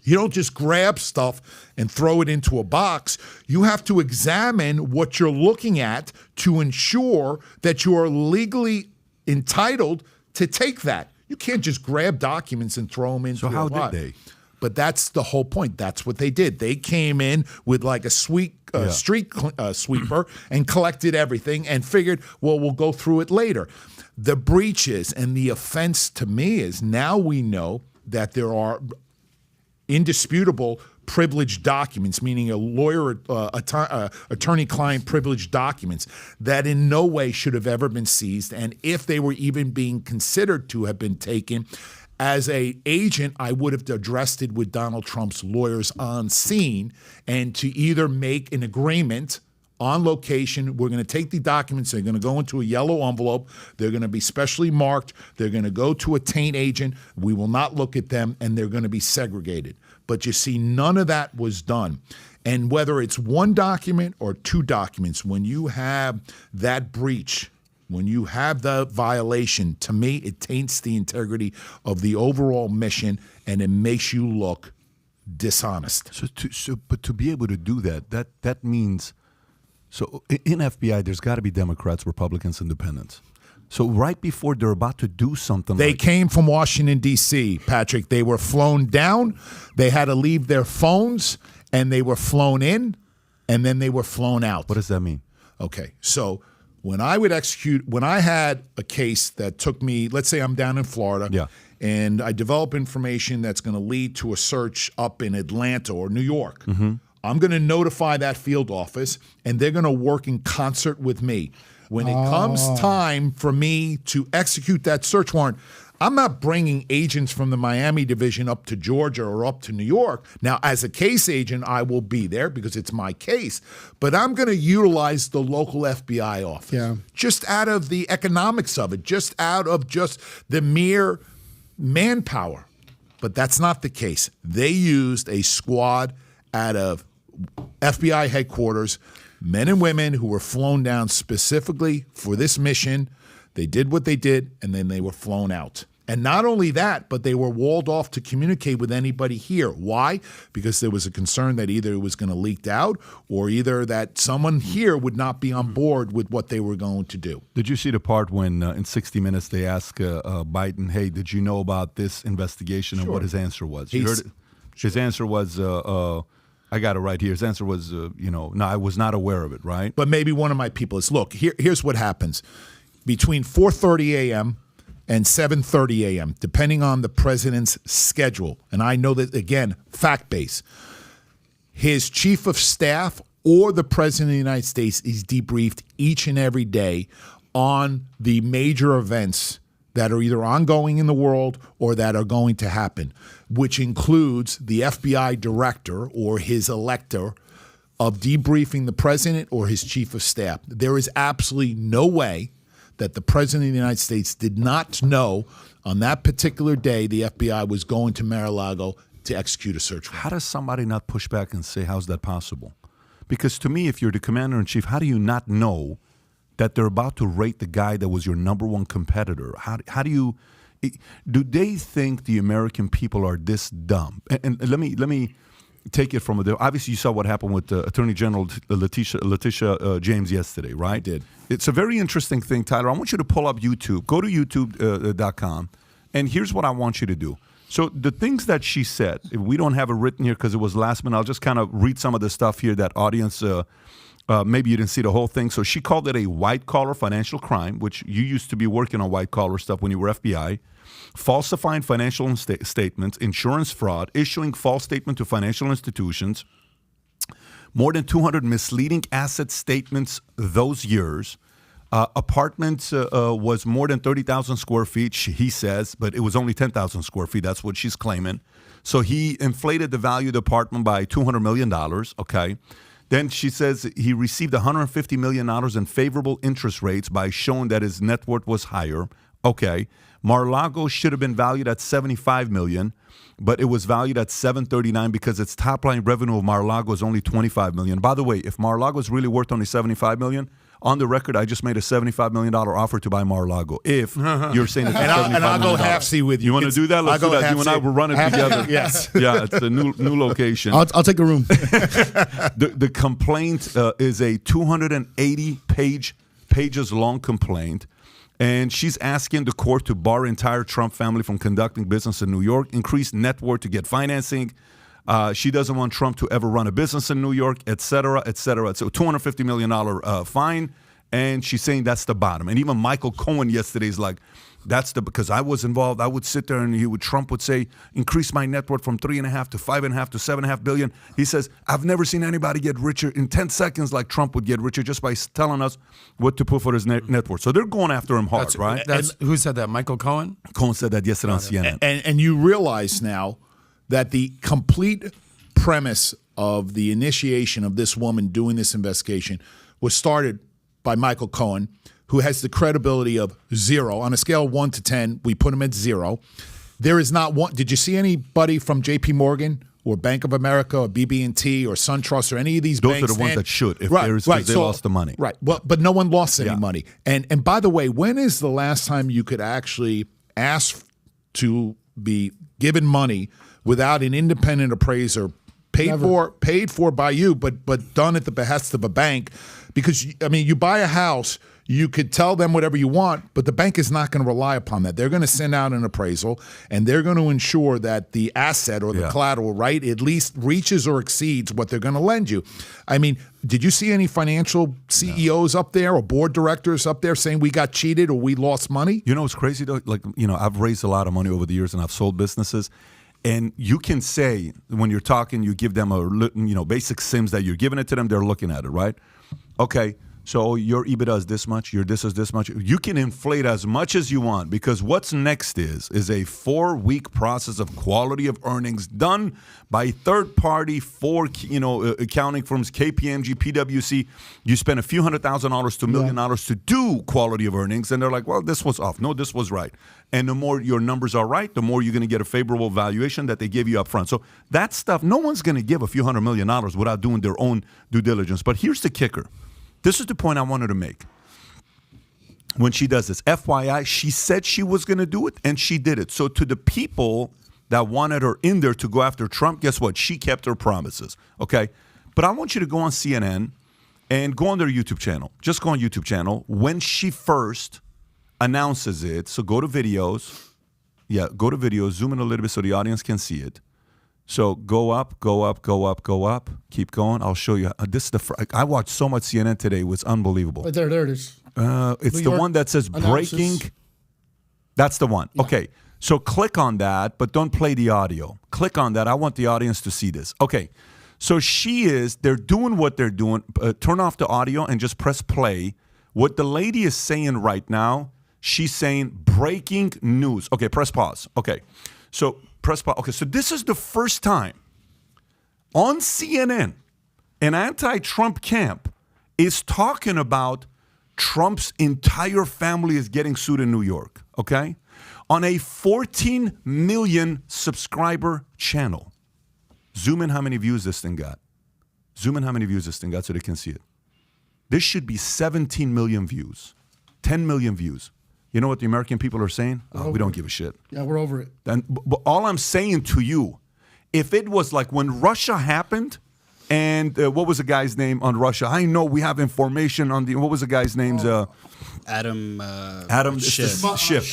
you don't just grab stuff and throw it into a box. You have to examine what you're looking at to ensure that you are legally entitled to take that. You can't just grab documents and throw them into So how a lot. did they? But that's the whole point. That's what they did. They came in with like a street sweeper and collected everything and figured, well, we'll go through it later. The breaches and the offense to me is now we know that there are indisputable privileged documents, meaning a lawyer, attorney-client privileged documents that in no way should have ever been seized. And if they were even being considered to have been taken, as an agent, I would have addressed it with Donald Trump's lawyers on scene and to either make an agreement on location. We're going to take the documents. They're going to go into a yellow envelope. They're going to be specially marked. They're going to go to a taint agent. We will not look at them, and they're going to be segregated. But you see, none of that was done. And whether it's one document or two documents, when you have that breach, when you have the violation, to me, it taints the integrity of the overall mission, and it makes you look dishonest. But to be able to do that means, so in FBI, there's got to be Democrats, Republicans, Independents. So right before they're about to do something, they came from Washington, D.C., Patrick. They were flown down. They had to leave their phones, and they were flown in, and then they were flown out. What does that mean? Okay, so when I had a case that took me, let's say I'm down in Florida, and I develop information that's going to lead to a search up in Atlanta or New York, I'm going to notify that field office, and they're going to work in concert with me. When it comes time for me to execute that search warrant, I'm not bringing agents from the Miami division up to Georgia or up to New York. Now, as a case agent, I will be there because it's my case, but I'm going to utilize the local FBI office just out of the economics of it, just out of just the mere manpower. But that's not the case. They used a squad out of FBI headquarters, men and women who were flown down specifically for this mission. They did what they did, and then they were flown out. And not only that, but they were walled off to communicate with anybody here. Why? Because there was a concern that either it was going to leak out or either that someone here would not be on board with what they were going to do. Did you see the part when in 60 Minutes they asked Biden, hey, did you know about this investigation, and what his answer was? You heard it? His answer was, I got it right here. His answer was, no, I was not aware of it, right? But maybe one of my people is, look, here's what happens. Between 4:30 a.m. and 7:30 a.m., depending on the president's schedule, and I know that, again, fact-based, his chief of staff or the president of the United States is debriefed each and every day on the major events that are either ongoing in the world or that are going to happen, which includes the FBI director or his elector of debriefing the president or his chief of staff. There is absolutely no way that the president of the United States did not know on that particular day the FBI was going to Mar-A-Lago to execute a search warrant. How does somebody not push back and say, how's that possible? Because to me, if you're the commander-in-chief, how do you not know that they're about to rate the guy that was your number one competitor? How do they think the American people are this dumb? And let me take it from there. Obviously, you saw what happened with Attorney General Letitia James yesterday, right? I did. It's a very interesting thing, Tyler. I want you to pull up YouTube. Go to YouTube.com, and here's what I want you to do. So the things that she said, if we don't have it written here because it was last minute, I'll just kind of read some of the stuff here that audience, maybe you didn't see the whole thing. So she called it a white-collar financial crime, which you used to be working on white-collar stuff when you were FBI. Falsifying financial statements, insurance fraud, issuing false statement to financial institutions, more than 200 misleading asset statements those years. Apartments was more than 30,000 square feet, he says, but it was only 10,000 square feet. That's what she's claiming. So he inflated the value of the apartment by $200 million, okay? Then she says he received $150 million in favorable interest rates by showing that his net worth was higher. Okay. Mar-a-Lago should have been valued at $75 million, but it was valued at $739 because its top-line revenue of Mar-a-Lago is only $25 million. By the way, if Mar-a-Lago is really worth only $75 million, on the record, I just made a $75 million offer to buy Mar-a-Lago. If you're saying it's $75 million. And I'll go half-see with you. You want to do that? Let's do that. You and I will run it together. Yes. Yeah, it's a new location. I'll take a room. The complaint is a 280 pages long complaint. And she's asking the court to bar entire Trump family from conducting business in New York, increase net worth to get financing. She doesn't want Trump to ever run a business in New York, et cetera, et cetera. So $250 million fine. And she's saying that's the bottom. And even Michael Cohen yesterday is like, because I was involved, I would sit there and Trump would say, increase my net worth from 3.5 to 5.5 to 7.5 billion. He says, I've never seen anybody get richer in 10 seconds like Trump would get richer just by telling us what to put for his net worth. So they're going after him hard, right? Who said that? Michael Cohen? Cohen said that yesterday on CNN. And you realize now that the complete premise of the initiation of this woman doing this investigation was started by Michael Cohen, who has the credibility of 0. On a scale of 1 to 10, we put him at 0. There is not one. Did you see anybody from J.P. Morgan or Bank of America or BB&T or SunTrust or any of these banks? Those are the ones that should, if they lost the money. Right. Well, but no one lost any money. And by the way, when is the last time you could actually ask to be given money without an independent appraiser paid for by you, but done at the behest of a bank? Because, I mean, you buy a house, you could tell them whatever you want, but the bank is not going to rely upon that. They're going to send out an appraisal, and they're going to ensure that the asset or the collateral, right, at least reaches or exceeds what they're going to lend you. I mean, did you see any financial CEOs up there or board directors up there saying we got cheated or we lost money? You know what's crazy, though? Like, I've raised a lot of money over the years, and I've sold businesses. And you can say, when you're talking, you give them basic SIMs that you're giving it to them, they're looking at it, right? Okay, so your EBITDA is this much, your this is this much. You can inflate as much as you want, because what's next is a 4-week process of quality of earnings done by third-party accounting firms, KPMG, PwC. You spend a few $100,000 to $1 million to do quality of earnings, and they're like, well, this was off. No, this was right. And the more your numbers are right, the more you're going to get a favorable valuation that they give you up front. So that stuff, no one's going to give a few $100 million without doing their own due diligence. But here's the kicker. This is the point I wanted to make. When she does this, FYI, she said she was going to do it, and she did it. So to the people that wanted her in there to go after Trump, guess what? She kept her promises, okay? But I want you to go on CNN and go on their YouTube channel. Just go on YouTube channel. When she first announces it, so go to videos. Yeah, go to videos. Zoom in a little bit so the audience can see it. So go up, go up, go up, go up. Keep going. I'll show you. This is I watched so much CNN today. It was unbelievable. Right there it is. It's the one that says breaking. That's the one. Yeah. Okay. So click on that, but don't play the audio. Click on that. I want the audience to see this. Okay. So they're doing what they're doing. Turn off the audio and just press play. What the lady is saying right now, she's saying breaking news. Okay, press pause. Okay. So press pause. Okay, so this is the first time on CNN an anti-Trump camp is talking about Trump's entire family is getting sued in New York, okay? On a 14 million subscriber channel. Zoom in how many views this thing got. Zoom in how many views this thing got so they can see it. This should be 17 million views, 10 million views. You know what the American people are saying? Oh, we don't give a shit. Yeah, we're over it. But all I'm saying to you, if it was like when Russia happened, and what was the guy's name on Russia? I know we have information on what was the guy's name's? Adam Schiff.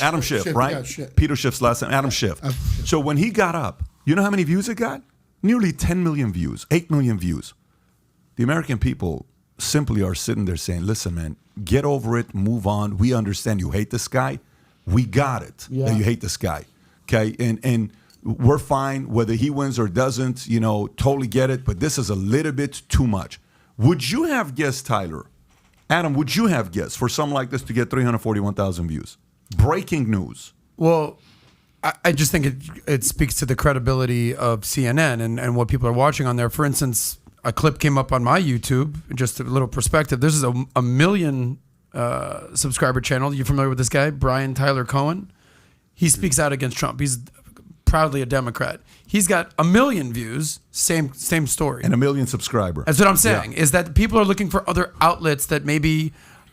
Adam Schiff, right? Yeah, Schiff. Peter Schiff's last name, Adam Schiff. So when he got up, you know how many views it got? Nearly 10 million views, 8 million views. The American people simply are sitting there saying, listen, man, get over it, move on. We understand you hate this guy. We got it that you hate this guy, okay? And we're fine whether he wins or doesn't, totally get it, but this is a little bit too much. Would you have guessed, Tyler? Adam, would you have guessed for something like this to get 341,000 views? Breaking news. Well, I just think it speaks to the credibility of CNN and what people are watching on there. For instance, a clip came up on my YouTube, just a little perspective. This is a 1 million subscriber channel. You familiar with this guy, Brian Tyler Cohen? He speaks out against Trump. He's proudly a Democrat. He's got 1 million views, same story. And 1 million subscribers. That's what I'm saying, is that people are looking for other outlets that maybe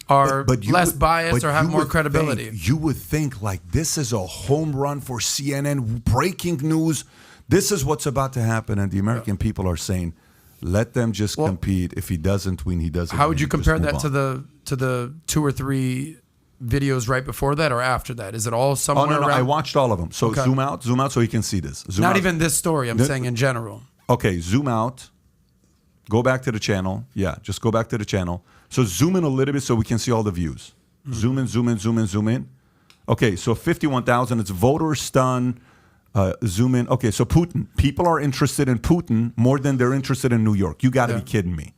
are less biased or have more credibility. You would think like this is a home run for CNN, breaking news. This is what's about to happen. And the American people are saying, let them just compete. If he doesn't win, he doesn't win. How would you compare that to the 2 or 3 videos right before that or after that? Is it all somewhere no, around? I watched all of them. So Okay. zoom out so you can see this. Zoom Not out. even this story. I'm saying in general. Okay, zoom out. Go back to the channel. Yeah, just go back to the channel. So zoom in a little bit so we can see all the views. Zoom in, zoom in, zoom in, zoom in. Okay, so 51,000. It's voter stun. Zoom in. Okay, so Putin. People are interested in Putin more than they're interested in New York. You got to be kidding me.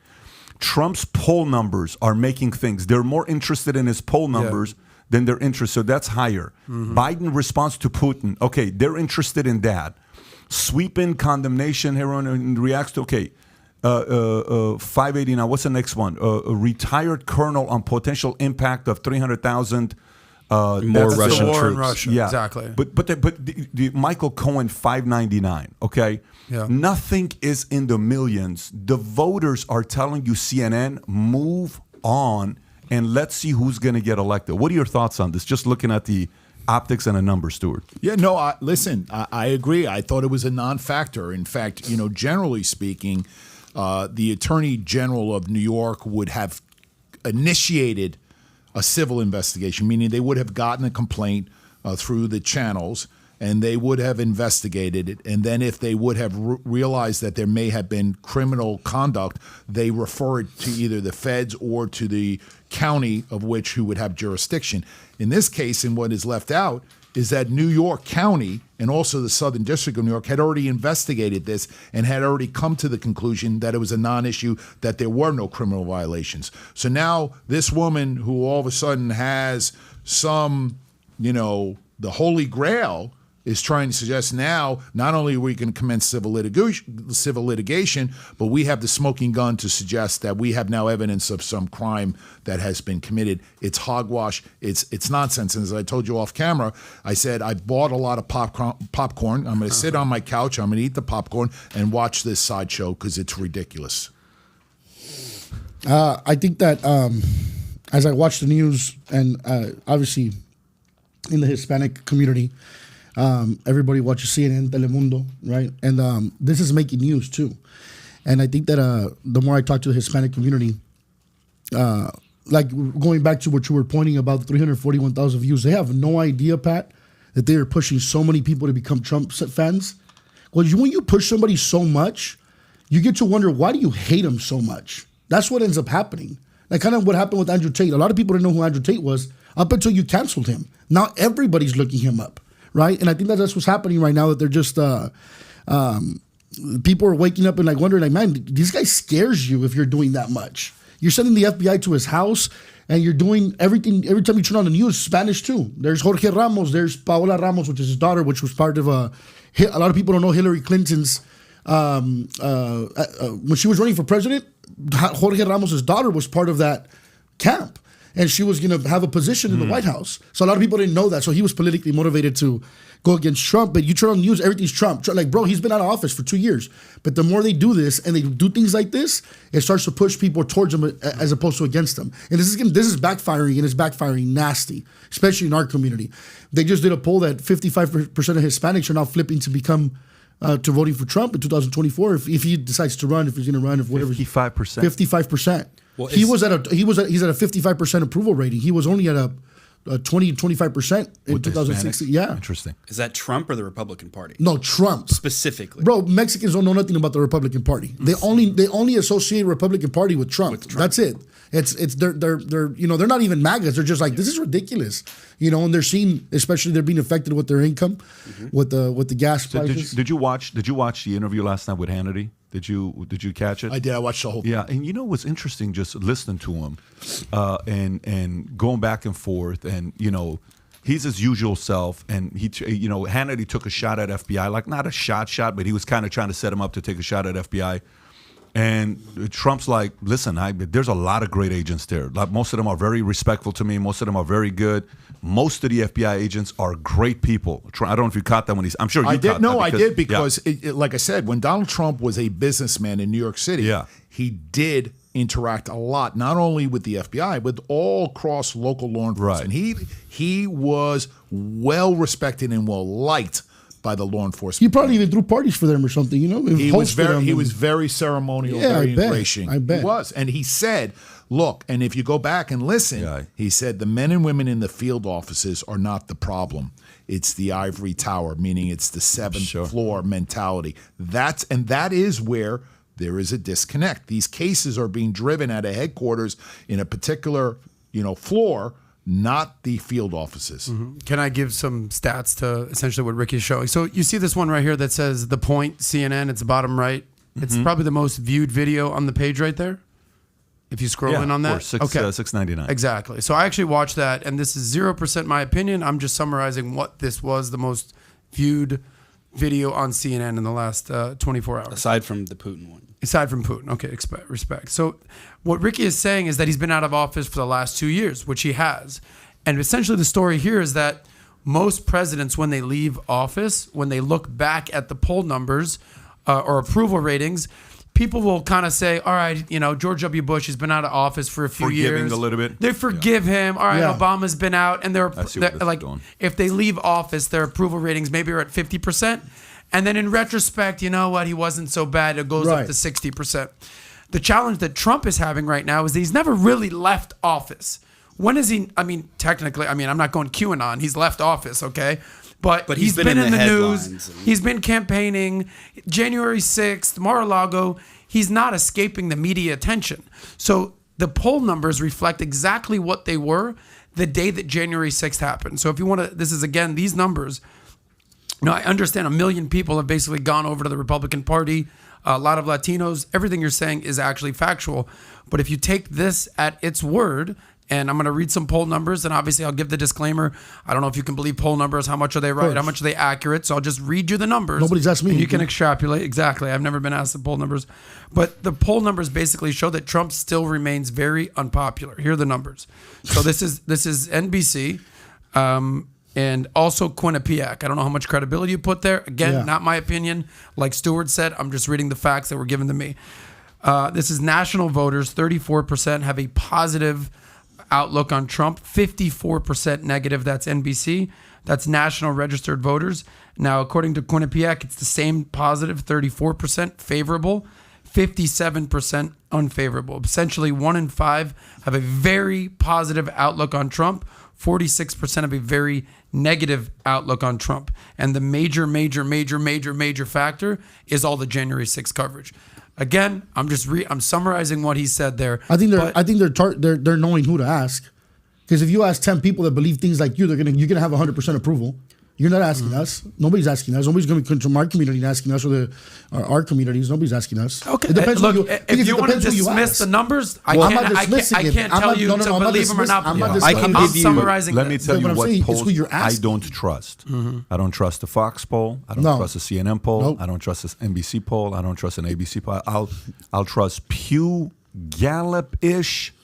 Trump's poll numbers are making things. They're more interested in his poll numbers than they're interested. So that's higher. Biden response to Putin. Okay, they're interested in that. Sweeping condemnation here and reacts to, 589. What's the next one? A retired colonel on potential impact of 300,000. More That's Russian the war in troops. Russia. Yeah, Exactly. But the Michael Cohen 599. Okay, nothing is in the millions. The voters are telling you, CNN, move on and let's see who's going to get elected. What are your thoughts on this? Just looking at the optics and the numbers, Stuart. Yeah, no, listen, I agree. I thought it was a non-factor. In fact, generally speaking, the Attorney General of New York would have initiated a civil investigation, meaning they would have gotten a complaint through the channels and they would have investigated it. And then if they would have realized that there may have been criminal conduct, they refer it to either the feds or to the county of which who would have jurisdiction. In this case, and what is left out is that New York County and also the Southern District of New York had already investigated this and had already come to the conclusion that it was a non-issue, that there were no criminal violations. So now this woman who all of a sudden has some, the Holy Grail is trying to suggest now not only are we going to commence civil litigation, but we have the smoking gun to suggest that we have now evidence of some crime that has been committed. It's hogwash. It's nonsense. And as I told you off camera, I said I bought a lot of popcorn. I'm going to sit on my couch. I'm going to eat the popcorn and watch this sideshow because it's ridiculous. I think that as I watch the news and obviously in the Hispanic community, everybody watches CNN, Telemundo, right? And this is making news too. And I think that the more I talk to the Hispanic community, like going back to what you were pointing about, the 341,000 views, they have no idea, Pat, that they are pushing so many people to become Trump fans. Well, when you push somebody so much, you get to wonder, why do you hate them so much? That's what ends up happening. Like kind of what happened with Andrew Tate. A lot of people didn't know who Andrew Tate was up until you canceled him. Now everybody's looking him up. Right, and I think that's what's happening right now. That they're just people are waking up and like wondering, like, man, this guy scares you if you're doing that much. You're sending the FBI to his house, and you're doing everything. Every time you turn on the news, Spanish too. There's Jorge Ramos. There's Paola Ramos, which is his daughter, which was part of a lot of people don't know Hillary Clinton's when she was running for president. Jorge Ramos' daughter was part of that camp. And she was going to have a position in the White House. So a lot of people didn't know that. So he was politically motivated to go against Trump. But you turn on the news, everything's Trump. Like, bro, he's been out of office for 2 years. But the more they do this and they do things like this, it starts to push people towards him as opposed to against them. And this is backfiring, and it's backfiring nasty, especially in our community. They just did a poll that 55% of Hispanics are now flipping to become to voting for Trump in 2024 if he decides to run, if he's going to run, if whatever. 55%. 55%. Well, he's at a 55% approval rating. He was only at a 20-25% in 2016. Yeah, Interesting. Is that Trump or the Republican Party? no, Trump. Specifically. Bro, Mexicans don't know nothing about the Republican Party. They only associate Republican Party with Trump. That's it. It's they're they're not even MAGAs. They're just like, this is ridiculous. And they're seeing, especially they're being affected with their income, with the gas So prices. did you watch the interview last night with Hannity? Did you catch it? I did. I watched the whole thing. Yeah, and what's interesting, just listening to him and going back and forth, and he's his usual self, and Hannity took a shot at FBI, like not a shot, but he was kind of trying to set him up to take a shot at FBI. And Trump's like, listen, there's a lot of great agents there. Like, most of them are very respectful to me. Most of them are very good. Most of the FBI agents are great people. I don't know if you caught that when I'm sure you I did. caught No, that I did because, like I said, when Donald Trump was a businessman in New York City, he did interact a lot, not only with the FBI, but all across local law enforcement. Right. He was well respected and well liked by the law enforcement. He probably even threw parties for them or something, you know? He was Hosted them. very ceremonial, Yeah, very I bet. ingratiating. I bet. He was. And he said, look, and if you go back and listen, Yeah. he said the men and women in the field offices are not the problem. It's the ivory tower, meaning it's the seventh floor mentality. That is where there is a disconnect. These cases are being driven at a headquarters in a particular, floor, not the field offices. Can I give some stats to essentially what Ricky is showing? So you see this one right here that says The Point, CNN. It's bottom right. It's probably the most viewed video on the page right there. If you scroll in on that. $6.99. Exactly. So I actually watched that, and this is 0% my opinion. I'm just summarizing what this was, the most viewed video on CNN in the last 24 hours. Aside from the Putin one. Aside from Putin. Okay, respect. So what Ricky is saying is that he's been out of office for the last 2 years, which he has. And essentially the story here is that most presidents, when they leave office, when they look back at the poll numbers or approval ratings, people will kind of say, all right, George W. Bush has been out of office for a few years. Forgiving a little bit. They forgive him. All right, Yeah. Obama's been out. And they're I see where this is like, going. if they leave office, their approval ratings maybe are at 50%. And then in retrospect, you know what? He wasn't so bad. It goes up to 60%. The challenge that Trump is having right now is that he's never really left office. When is he? I mean, technically, I'm not going QAnon. He's left office, okay? But he's been in the news. He's been campaigning. January 6th, Mar-a-Lago. He's not escaping the media attention. So the poll numbers reflect exactly what they were the day that January 6th happened. So if you want to, this is again, these numbers. I understand 1 million people have basically gone over to the Republican Party, a lot of Latinos. Everything you're saying is actually factual. But if you take this at its word, and I'm going to read some poll numbers, and obviously I'll give the disclaimer. I don't know if you can believe poll numbers. How much are they right? How much are they accurate? So I'll just read you the numbers. Nobody's asked me. And you can extrapolate. Exactly. I've never been asked the poll numbers. But the poll numbers basically show that Trump still remains very unpopular. Here are the numbers. So this is NBC. And also Quinnipiac. I don't know how much credibility you put there. Again, not my opinion. Like Stuart said, I'm just reading the facts that were given to me. This is national voters. 34% have a positive outlook on Trump. 54% negative. That's NBC. That's national registered voters. Now, according to Quinnipiac, it's the same positive, 34% favorable, 57% unfavorable. Essentially, 1 in 5 have a very positive outlook on Trump. 46% have a very negative outlook on Trump. And the major factor is all the January 6th coverage. Again, I'm summarizing what he said there. I think they're knowing who to ask. Because if you ask 10 people that believe things like you, you're gonna have 100% approval. You're not asking us. Nobody's asking us. Nobody's going to come from our community and asking us, or our communities. Nobody's asking us. Okay. It depends. Look, if you want to dismiss the numbers, I can't tell you to believe them or not believe them. I can I'm give you. summarizing. Let me tell you what polls who you're I asking. don't trust. I don't trust the Fox poll. I don't trust the CNN poll. Nope. I don't trust the NBC poll. I don't trust an ABC poll. I'll trust Pew, Gallup-ish,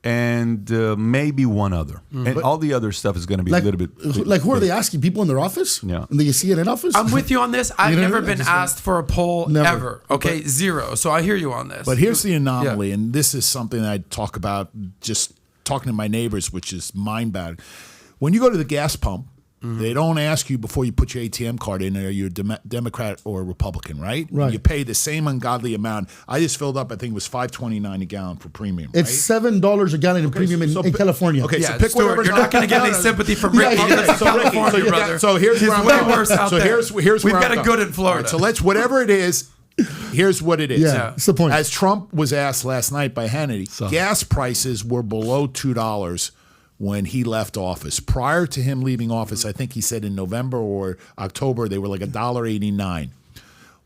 and maybe one other. And all the other stuff is going to be a little bit. Like, who are they asking? People in their office? Yeah. In the CNN office? I'm with you on this. I've You know, never I been just- asked for a poll Never. ever. Okay, zero. So I hear you on this. But here's the anomaly, and this is something I talk about just talking to my neighbors, which is mind-boggling. When you go to the gas pump, they don't ask you before you put your ATM card in, are you a Democrat or a Republican, right? Right. You pay the same ungodly amount. I just filled up, I think it was $5.29 a gallon for premium, right? It's $7 a gallon in premium in California. Okay, yeah, so pick Stuart, whatever. you're not going to get any sympathy from Yeah, Ricky. okay, That's so Ricky, California, so you brother. got- so here's It's where I'm way going. worse out So there. here's We've where got I'm it going. good in Florida. All right, so let's, whatever it is, here's what it is. Yeah, that's the point. As Trump was asked last night by Hannity, gas prices were below $2 when he left office. Prior to him leaving office, I think he said in November or October, they were like $1.89.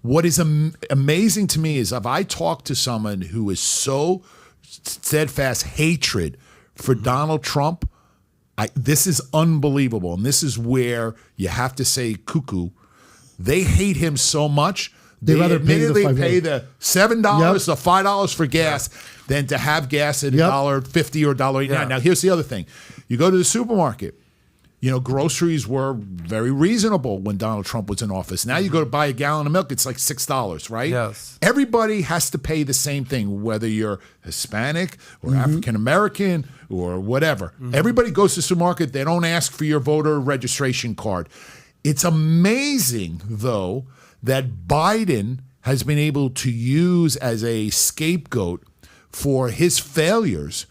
What is amazing to me is if I talk to someone who is so steadfast hatred for Donald Trump, this is unbelievable. And this is where you have to say cuckoo. They hate him so much, they rather pay the $5. pay the $7 to $5 for gas than to have gas at $1.50 or $1.89. Yeah. Now, here's the other thing. You go to the supermarket, groceries were very reasonable when Donald Trump was in office. Now you go to buy a gallon of milk, it's like $6, right? Yes. Everybody has to pay the same thing, whether you're Hispanic or African-American or whatever. Everybody goes to the supermarket. They don't ask for your voter registration card. It's amazing, though, that Biden has been able to use as a scapegoat for his failures,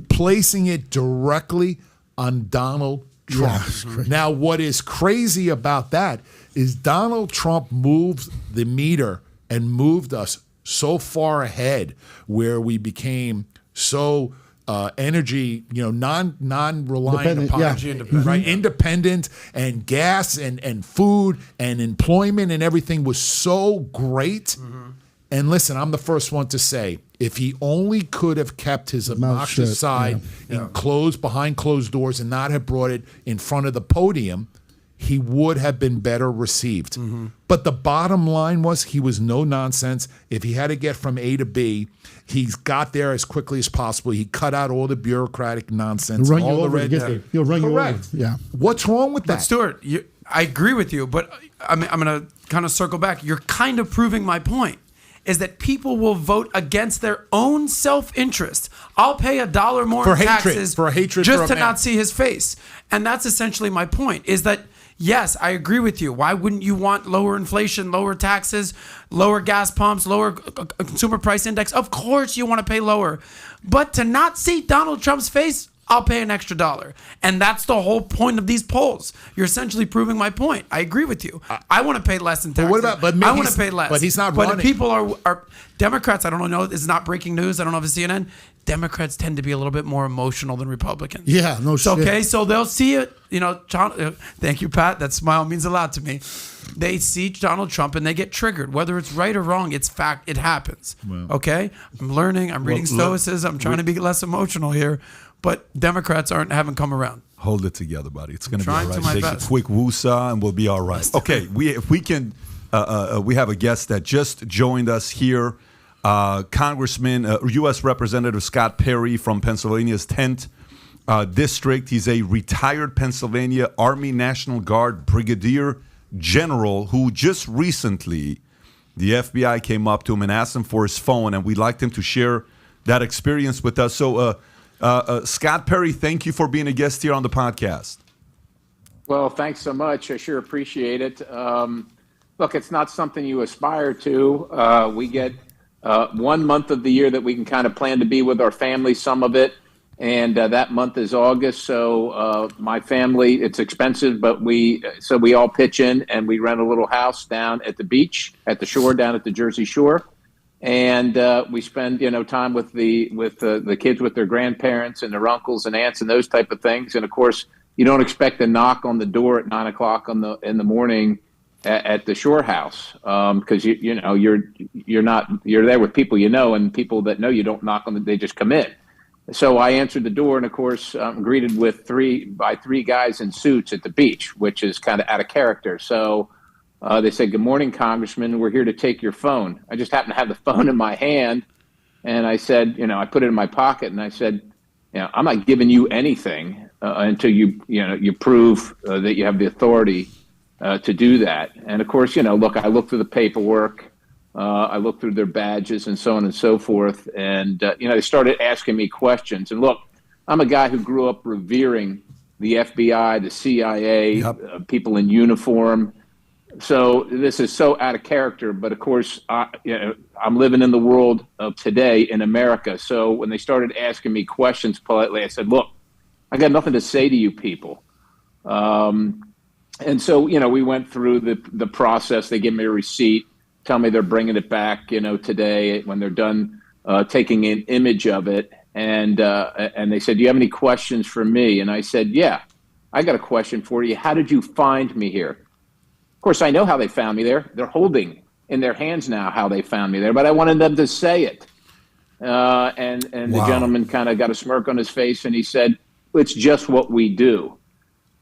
placing it directly on Donald Trump. Now, what is crazy about that is Donald Trump moved the meter and moved us so far ahead where we became so energy, non-reliant upon energy, right? Independent, and gas and food and employment and everything was so great. And listen, I'm the first one to say, if he only could have kept his obnoxious side behind closed doors and not have brought it in front of the podium, he would have been better received. But the bottom line was he was no nonsense. If he had to get from A to B, he's got there as quickly as possible. He cut out all the bureaucratic nonsense. He'll run you over to get there. He'll run you over. Yeah. What's wrong with that? But Stuart, I agree with you, but I'm going to kind of circle back. You're kind of proving my point, is that people will vote against their own self-interest. I'll pay $1 more For in hatred, taxes for hatred just for a to man. not see his face. And that's essentially my point, is that yes, I agree with you. Why wouldn't you want lower inflation, lower taxes, lower gas pumps, lower consumer price index? Of course you want to pay lower. But to not see Donald Trump's face, I'll pay an extra $1. And that's the whole point of these polls. You're essentially proving my point. I agree with you. I want to pay less in taxes. But what about? But I want to pay less. But he's not But running. if people are Democrats, I don't know. It's not breaking news. I don't know if it's CNN. Democrats tend to be a little bit more emotional than Republicans. Yeah, no shit. Okay, so they'll see it. Thank you, Pat. That smile means a lot to me. They see Donald Trump and they get triggered. Whether it's right or wrong, it's fact. It happens. Okay, I'm learning. I'm reading Stoicism. I'm trying to be less emotional here. But Democrats haven't come around. Hold it together, buddy. It's going to be Trying all to right. my Take best. a quick woosah and we'll be all right. Okay, we have a guest that just joined us here. Congressman, U.S. Representative Scott Perry from Pennsylvania's 10th District. He's a retired Pennsylvania Army National Guard Brigadier General who just recently, the FBI came up to him and asked him for his phone, and we'd like him to share that experience with us. So, Scott Perry, thank you for being a guest here on the podcast. Well, thanks so much. I sure appreciate it. Look, it's not something you aspire to. We get 1 month of the year that we can kind of plan to be with our family, some of it, and that month is August. So my family, it's expensive, but we all pitch in and we rent a little house down at the beach, at the shore, down at the Jersey Shore. And we spend, time with the kids, with their grandparents and their uncles and aunts and those type of things. And of course, you don't expect a knock on the door at 9 o'clock in the morning at the shore house, because you're there with people and people that know you don't knock on they just come in. So I answered the door, and of course, I'm greeted with three guys in suits at the beach, which is kind of out of character. So. They said, "Good morning, Congressman. We're here to take your phone." I just happened to have the phone in my hand, and I said, I put it in my pocket, and I said, I'm not giving you anything until you prove that you have the authority to do that. And of course, look, I looked through the paperwork, I looked through their badges, and so on and so forth, and they started asking me questions. And look, I'm a guy who grew up revering the FBI, the CIA, people in uniform. So this is so out of character, but of course, I'm living in the world of today in America. So when they started asking me questions politely, I said, "Look, I got nothing to say to you people." And so, we went through the process. They give me a receipt, tell me they're bringing it back, today when they're done taking an image of it. And they said, "Do you have any questions for me?" And I said, "Yeah, I got a question for you. How did you find me here?" Of course, I know how they found me there. They're holding in their hands now how they found me there, but I wanted them to say it. And the gentleman kind of got a smirk on his face, and he said, "It's just what we do."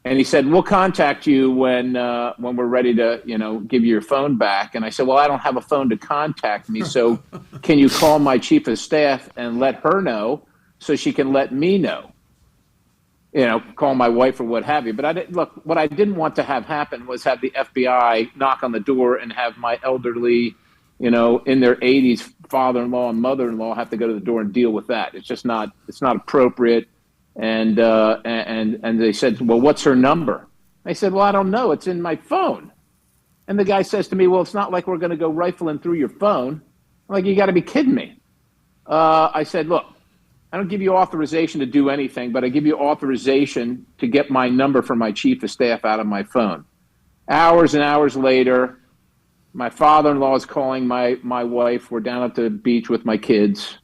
And he said, "We'll contact you when we're ready to, give you your phone back." And I said, "Well, I don't have a phone to contact me, so can you call my chief of staff and let her know so she can let me know? Call my wife or what have you." But what I didn't want to have happen was have the FBI knock on the door and have my elderly, in their 80s father-in-law and mother-in-law have to go to the door and deal with that. It's not appropriate. And they said, "Well, what's her number?" I said, well, I don't know. It's in my phone. And the guy says to me, well, it's not like we're going to go rifling through your phone. I'm like, you got to be kidding me. I said, look, I don't give you authorization to do anything, but I give you authorization to get my number from my chief of staff out of my phone. Hours and hours later, my father-in-law is calling my wife. We're down at the beach with my kids.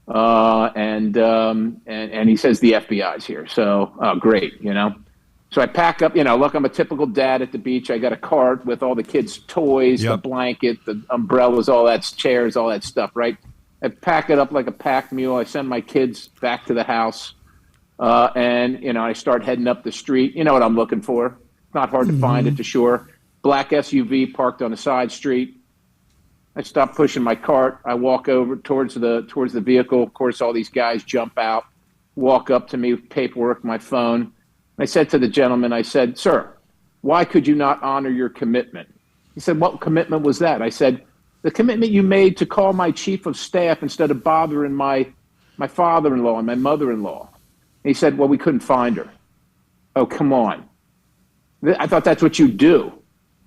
And he says the FBI's here. So, great, you know. So I pack up, you know, look, I'm a typical dad at the beach. I got a cart with all the kids' toys, the blanket, the umbrellas, all that, chairs, all that stuff, right? I pack it up like a packed mule. I send my kids back to the house. And, you know, I start heading up the street. You know what I'm looking for. Not hard to find at the shore. Black SUV parked on a side street. I stop pushing my cart. I walk over towards the vehicle. Of course, all these guys jump out, walk up to me with paperwork, my phone. I said to the gentleman, I said, sir, why could you not honor your commitment? He said, what commitment was that? I said, the commitment you made to call my chief of staff instead of bothering my father-in-law and my mother-in-law. He said, well, we couldn't find her. Oh, come on. I thought that's what you do.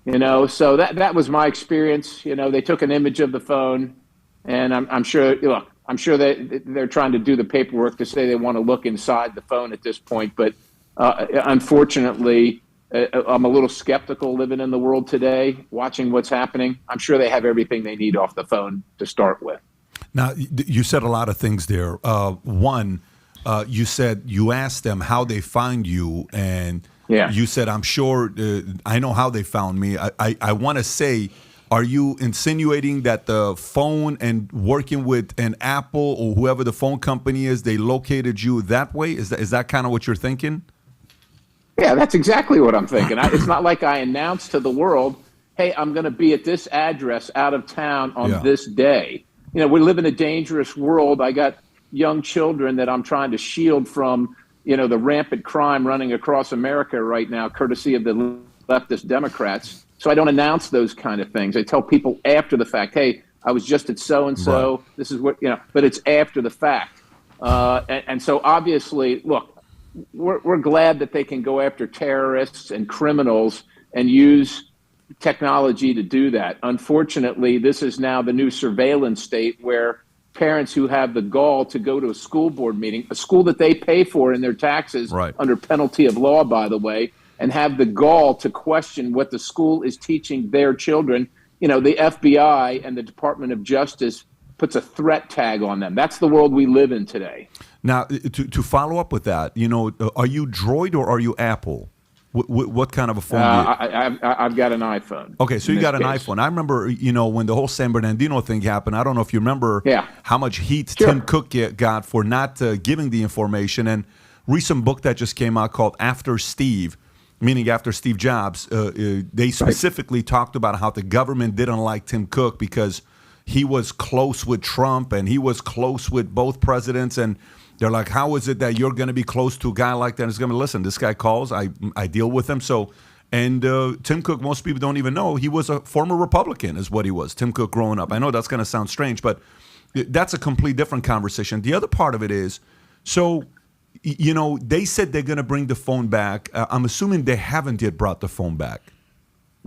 You know, so that was my experience. You know, they took an image of the phone, and I'm sure, look, I'm sure they're trying to do the paperwork to say they want to look inside the phone at this point. But unfortunately, I'm a little skeptical living in the world today, watching what's happening. I'm sure they have everything they need off the phone to start with. Now, you said a lot of things there. One, you said you asked them how they find you, and you said, I'm sure I know how they found me. I want to say, are you insinuating that the phone and working with an Apple or whoever the phone company is, they located you that way? Is that kind of what you're thinking? Yeah, that's exactly what I'm thinking. It's not like I announced to the world, hey, I'm going to be at this address out of town on this day. You know, we live in a dangerous world. I got young children that I'm trying to shield from, you know, the rampant crime running across America right now, courtesy of the leftist Democrats. So I don't announce those kind of things. I tell people after the fact, hey, I was just at so-and-so. Right. This is what, you know, but it's after the fact. And so obviously, look, we're glad that they can go after terrorists and criminals and use technology to do that. Unfortunately, this is now the new surveillance state where parents who have the gall to go to a school board meeting, a school that they pay for in their taxes under penalty of law, by the way, and have the gall to question what the school is teaching their children. You know, the FBI and the Department of Justice puts a threat tag on them. That's the world we live in today. Now, to follow up with that, you know, are you Droid or are you Apple? What kind of a phone do you? I've got an iPhone. Okay, so you got an iPhone. I remember, you know, when the whole San Bernardino thing happened, I don't know if you remember how much heat Tim Cook got for not giving the information. And recent book that just came out called After Steve, meaning after Steve Jobs, they specifically talked about how the government didn't like Tim Cook because he was close with Trump and he was close with both presidents. And they're like, how is it that you're going to be close to a guy like that? And it's going to listen, this guy calls, I deal with him. So, and Tim Cook, most people don't even know, he was a former Republican is what he was, Tim Cook growing up. I know that's going to sound strange, but that's a complete different conversation. The other part of it is, so, you know, they said they're going to bring the phone back. I'm assuming they haven't yet brought the phone back.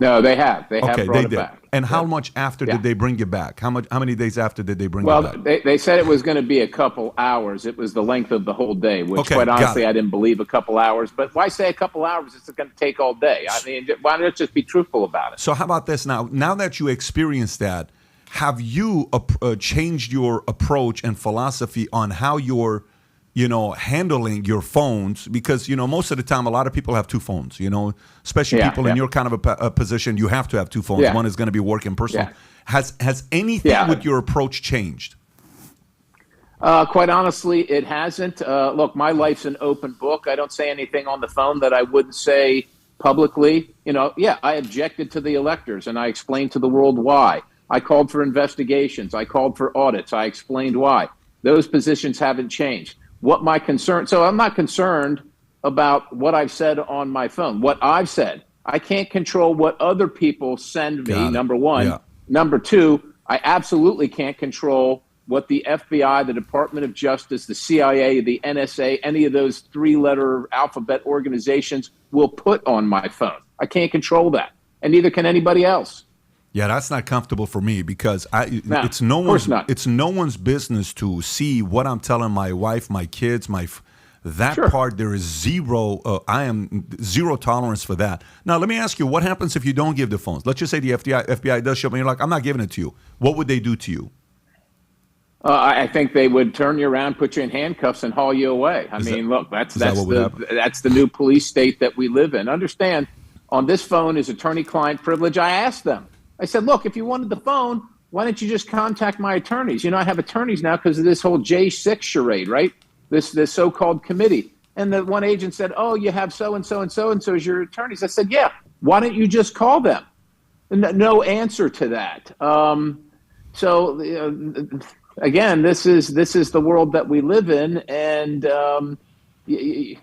No, they have. They have brought it back. And how much after did they bring it back? How many days after did they bring it back? Well, they said it was going to be a couple hours. It was the length of the whole day, which quite honestly I didn't believe a couple hours. But why say a couple hours? It's going to take all day. I mean, why not just be truthful about it? So how about this now? Now that you experienced that, have you changed your approach and philosophy on how you're, you know, handling your phones? Because, you know, most of the time, a lot of people have two phones, you know, especially people in your kind of a position, you have to have two phones. One is going to be work and personal. Has anything with your approach changed? Quite honestly, it hasn't. Look, my life's an open book. I don't say anything on the phone that I wouldn't say publicly. You know, I objected to the electors and I explained to the world why. I called for investigations. I called for audits. I explained why. Those positions haven't changed. What my concern, so I'm not concerned about what I've said on my phone. What I've said, I can't control what other people send me, number one. Number two, I absolutely can't control what the FBI, the Department of Justice, the CIA, the NSA, any of those three-letter alphabet organizations will put on my phone. I can't control that, and neither can anybody else. Yeah, that's not comfortable for me because No, it's no of course one's not. it's no one's business to see what I'm telling my wife, my kids, that Sure. part. There is zero. I am zero tolerance for that. Now, let me ask you, what happens if you don't give the phones? Let's just say the FBI does show up and you're like, I'm not giving it to you. What would they do to you? I think they would turn you around, put you in handcuffs, and haul you away. Look, that's that what would happen? that's the new police state that we live in. Understand, on this phone is attorney-client privilege. I asked them. I said, look, if you wanted the phone, why don't you just contact my attorneys? I have attorneys now because of this whole J6 charade, right? This so-called committee. And the one agent said, oh, you have so-and-so and so-and-so as your attorneys. I said, yeah, why don't you just call them? No answer to that. Again, this is the world that we live in, and you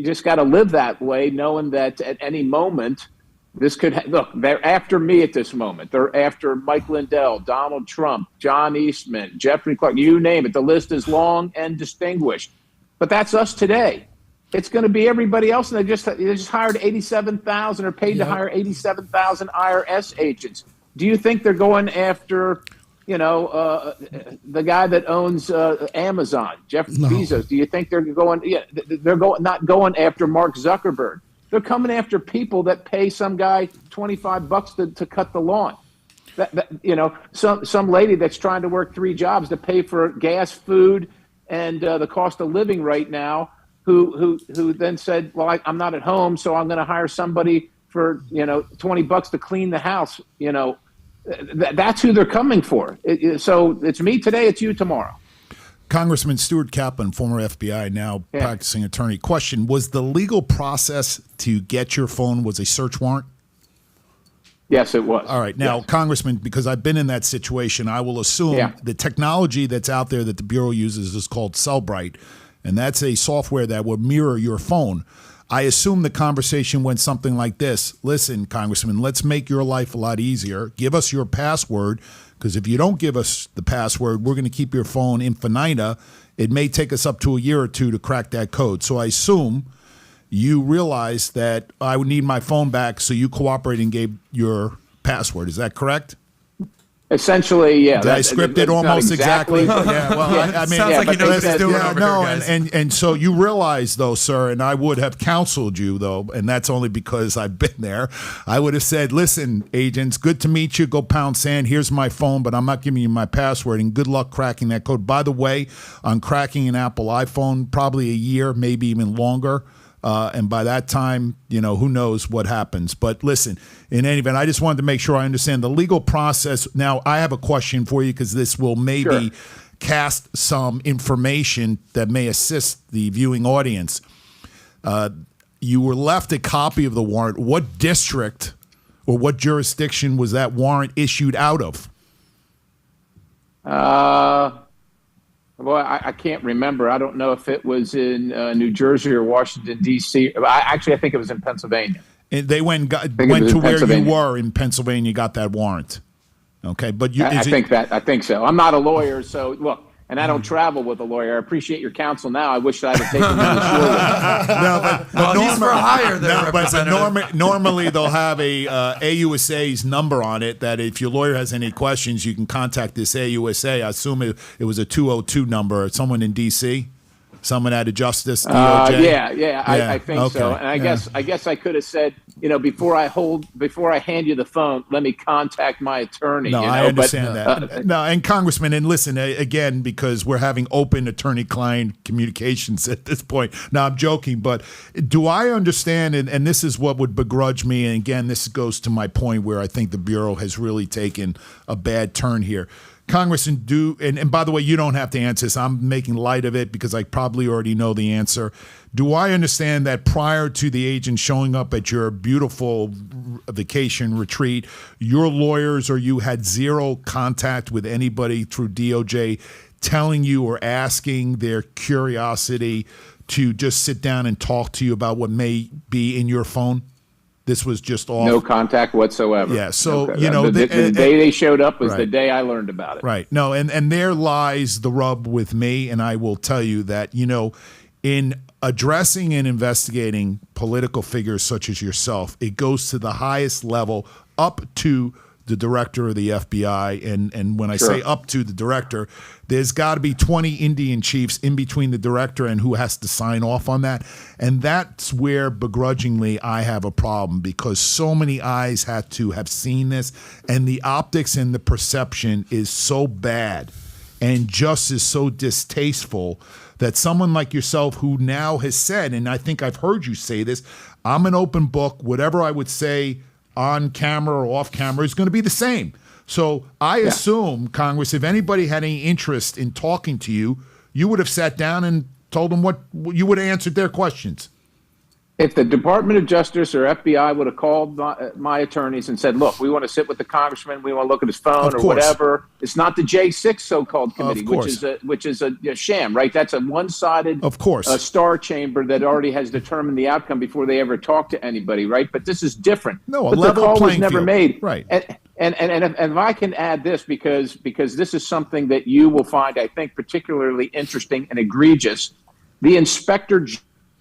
just got to live that way, knowing that at any moment this could look. They're after me at this moment. They're after Mike Lindell, Donald Trump, John Eastman, Jeffrey Clark. You name it. The list is long and distinguished. But that's us today. It's going to be everybody else, and they just hired 87,000 or paid to hire 87,000 IRS agents. Do you think they're going after the guy that owns Amazon, Jeff Bezos? Do you think they're going? Yeah, they're not going after Mark Zuckerberg. They're coming after people that pay some guy $25 to cut the lawn. Some lady that's trying to work 3 jobs to pay for gas, food, and the cost of living right now. Who then said, well, I'm not at home, so I'm going to hire somebody for $20 to clean the house. That's who they're coming for. So it's me today, it's you tomorrow. Congressman Stuart Kaplan, former FBI, now practicing attorney. Question, was the legal process to get your phone was a search warrant? Yes, it was. All right. Now, yes. Congressman, because I've been in that situation, I will assume the technology that's out there that the Bureau uses is called Cellbrite, and that's a software that will mirror your phone. I assume the conversation went something like this. Listen, Congressman, let's make your life a lot easier. Give us your password, because if you don't give us the password, we're going to keep your phone infinitum. It may take us up to a year or 2 to crack that code. So I assume you realized that I would need my phone back, so you cooperated and gave your password. Is that correct? Essentially, yeah. Did I script it almost exactly? Yeah, well, I mean, sounds like he knows what he's doing over no, here, guys. and so you realize, though, sir, and I would have counseled you, though, and that's only because I've been there. I would have said, listen, agents, good to meet you. Go pound sand. Here's my phone, but I'm not giving you my password, and good luck cracking that code. By the way, on cracking an Apple iPhone, probably a year, maybe even longer. And by that time, who knows what happens. But listen, in any event, I just wanted to make sure I understand the legal process. Now, I have a question for you because this will maybe cast some information that may assist the viewing audience. You were left a copy of the warrant. What district or what jurisdiction was that warrant issued out of? Well, I can't remember. I don't know if it was in New Jersey or Washington, D.C. I think it was in Pennsylvania. And they went to where you were in Pennsylvania, got that warrant. Okay, but I think so. I'm not a lawyer, so look, and I don't travel with a lawyer. I appreciate your counsel now. I wish I had taken you to the No, but he's for hire there, Representative. normally they'll have a AUSA's number on it that if your lawyer has any questions, you can contact this AUSA. I assume it was a 202 number. Someone in D.C., someone out of Justice, DOJ. I think so. And I guess I could have said, before I hand you the phone, let me contact my attorney. No, I understand that. No, and Congressman, and listen, again, because we're having open attorney-client communications at this point. Now, I'm joking, but do I understand, and this is what would begrudge me, and again, this goes to my point where I think the Bureau has really taken a bad turn here. Congressman, and by the way, you don't have to answer this. I'm making light of it because I probably already know the answer. Do I understand that prior to the agent showing up at your beautiful vacation retreat, your lawyers or you had zero contact with anybody through DOJ telling you or asking their curiosity to just sit down and talk to you about what may be in your phone? This was just off. No contact whatsoever. Yeah, so, Okay. you know, the day they showed up was right. the day I learned about it. Right. No, and there lies the rub with me, and I will tell you that, you know, in addressing and investigating political figures such as yourself, it goes to the highest level up to the director of the FBI. And when I Sure. say up to the director, there's got to be 20 Indian chiefs in between the director and who has to sign off on that. And that's where begrudgingly I have a problem, because so many eyes had to have seen this, and the optics and the perception is so bad and just is so distasteful that someone like yourself, who now has said, and I think I've heard you say this, I'm an open book, whatever I would say on camera or off camera is going to be the same. So I assume, Congress, if anybody had any interest in talking to you, you would have sat down and told them what you would have answered their questions. If the Department of Justice or FBI would have called my attorneys and said, look, we want to sit with the congressman, we want to look at his phone or whatever, it's not the J6 so-called committee, which is a sham, right? That's a one-sided star chamber that already has determined the outcome before they ever talk to anybody, right? But this is different. No, a but level the call playing was never field. made. Right. And if I can add this, because this is something that you will find, I think, particularly interesting and egregious, the Inspector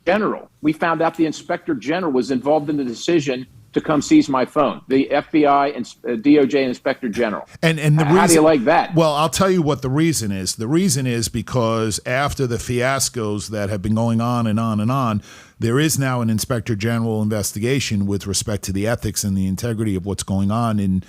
General. We found out the Inspector General was involved in the decision to come seize my phone. The FBI and DOJ Inspector General. And the how do you like that? Well, I'll tell you what the reason is. The reason is because after the fiascos that have been going on and on and on, there is now an Inspector General investigation with respect to the ethics and the integrity of what's going on in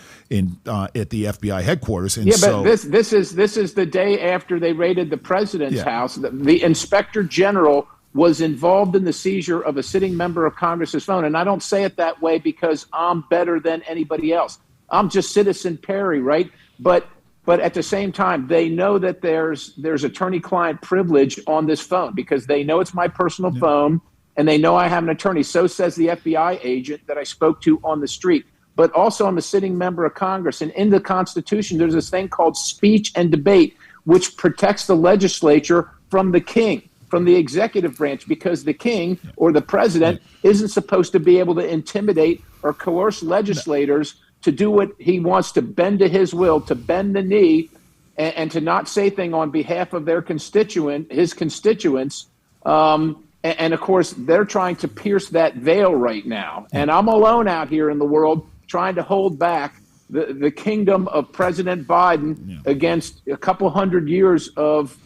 at the FBI headquarters. And but this is the day after they raided the president's house. The Inspector General was involved in the seizure of a sitting member of Congress's phone. And I don't say it that way because I'm better than anybody else. I'm just Citizen Perry, right? But at the same time, they know that there's attorney-client privilege on this phone because they know it's my personal phone, and they know I have an attorney. So says the FBI agent that I spoke to on the street. But also I'm a sitting member of Congress. And in the Constitution, there's this thing called speech and debate, which protects the legislature from the king, from the executive branch, because the king or the president isn't supposed to be able to intimidate or coerce legislators to do what he wants, to bend to his will, to bend the knee, and to not say things on behalf of his constituents. And of course, they're trying to pierce that veil right now. And I'm alone out here in the world trying to hold back the kingdom of President Biden against a couple hundred years of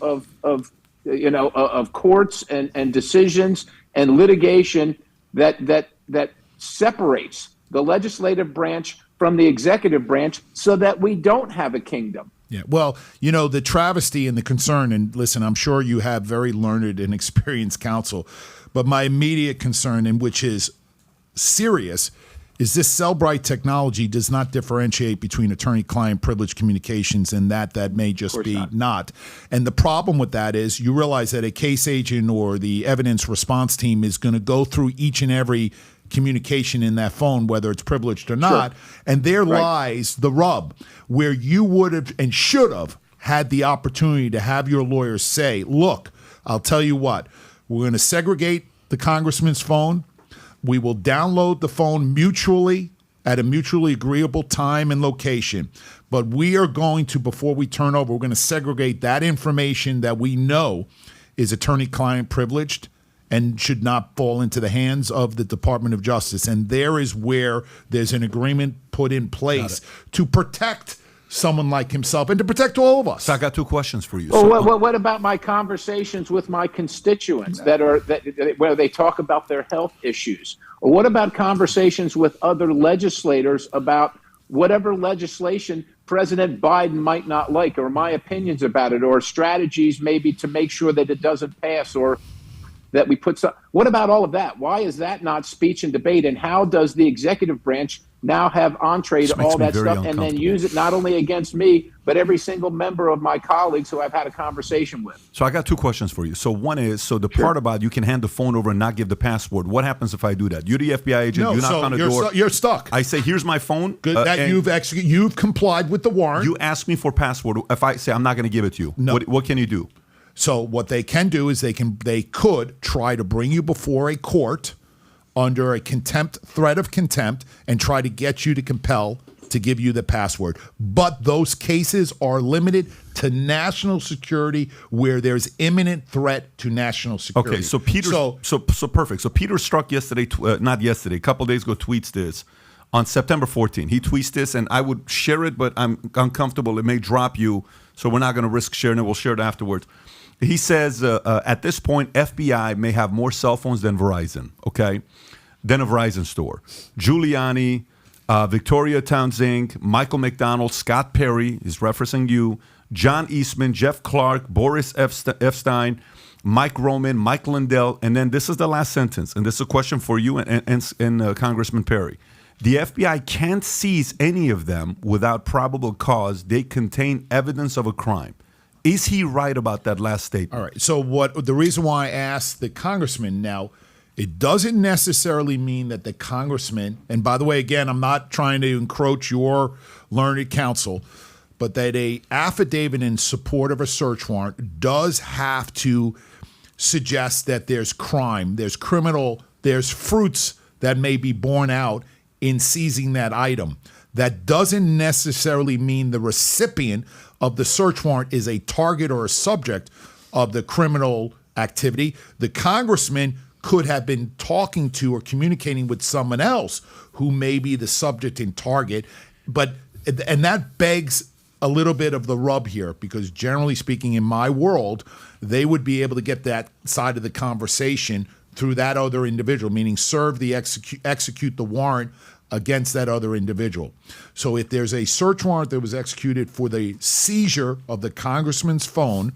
courts and decisions and litigation that separates the legislative branch from the executive branch so that we don't have a kingdom. Yeah, well, the travesty and the concern, and listen, I'm sure you have very learned and experienced counsel, but my immediate concern, and which is serious, is this Cellbrite technology does not differentiate between attorney-client privilege communications and that may just be not. And the problem with that is you realize that a case agent or the evidence response team is going to go through each and every communication in that phone, whether it's privileged or not. And there lies the rub, where you would have and should have had the opportunity to have your lawyers say, look, I'll tell you what, we're going to segregate the congressman's phone. We will download the phone mutually at a mutually agreeable time and location. But we are going to, before we turn over, we're going to segregate that information that we know is attorney-client privileged and should not fall into the hands of the Department of Justice. And there is where there's an agreement put in place to protect someone like himself and to protect all of us. So I got two questions for you. Well, what about my conversations with my constituents where they talk about their health issues? Or what about conversations with other legislators about whatever legislation President Biden might not like, or my opinions about it, or strategies maybe to make sure that it doesn't pass, or that we put some. What about all of that? Why is that not speech and debate? And how does the executive branch now have entree to all that stuff and then use it not only against me, but every single member of my colleagues who I've had a conversation with? So I got two questions for you. So one is, the part about you can hand the phone over and not give the password. What happens if I do that? You're the FBI agent. You knock on the door. You're stuck. I say, here's my phone. Good that you've complied with the warrant. You ask me for password. If I say I'm not going to give it to you, what can you do? So what they can do is they could try to bring you before a court under a threat of contempt and try to get you to compel to give you the password. But those cases are limited to national security where there's imminent threat to national security. Okay, so Peter, so perfect. So Peter Strzok yesterday, not yesterday, a couple days ago, tweets this on September 14th. He tweets this, and I would share it, but I'm uncomfortable. It may drop you, so we're not going to risk sharing it. We'll share it afterwards. He says, at this point, FBI may have more cell phones than Verizon, okay, than a Verizon store. Giuliani, Victoria Townsend, Michael McDonald, Scott Perry, is referencing you, John Eastman, Jeff Clark, Boris Epstein, Mike Roman, Mike Lindell, and then this is the last sentence, and this is a question for you and Congressman Perry. The FBI can't seize any of them without probable cause. They contain evidence of a crime. Is he right about that last statement? All right. So the reason why I asked the congressman now, it doesn't necessarily mean that the congressman, and by the way, again, I'm not trying to encroach your learned counsel, but that a affidavit in support of a search warrant does have to suggest that there's crime, there's criminal, there's fruits that may be borne out in seizing that item. That doesn't necessarily mean the recipient of the search warrant is a target or a subject of the criminal activity. The congressman could have been talking to or communicating with someone else who may be the subject and target. And that begs a little bit of the rub here, because generally speaking, in my world, they would be able to get that side of the conversation through that other individual, meaning execute the warrant against that other individual. So if there's a search warrant that was executed for the seizure of the congressman's phone,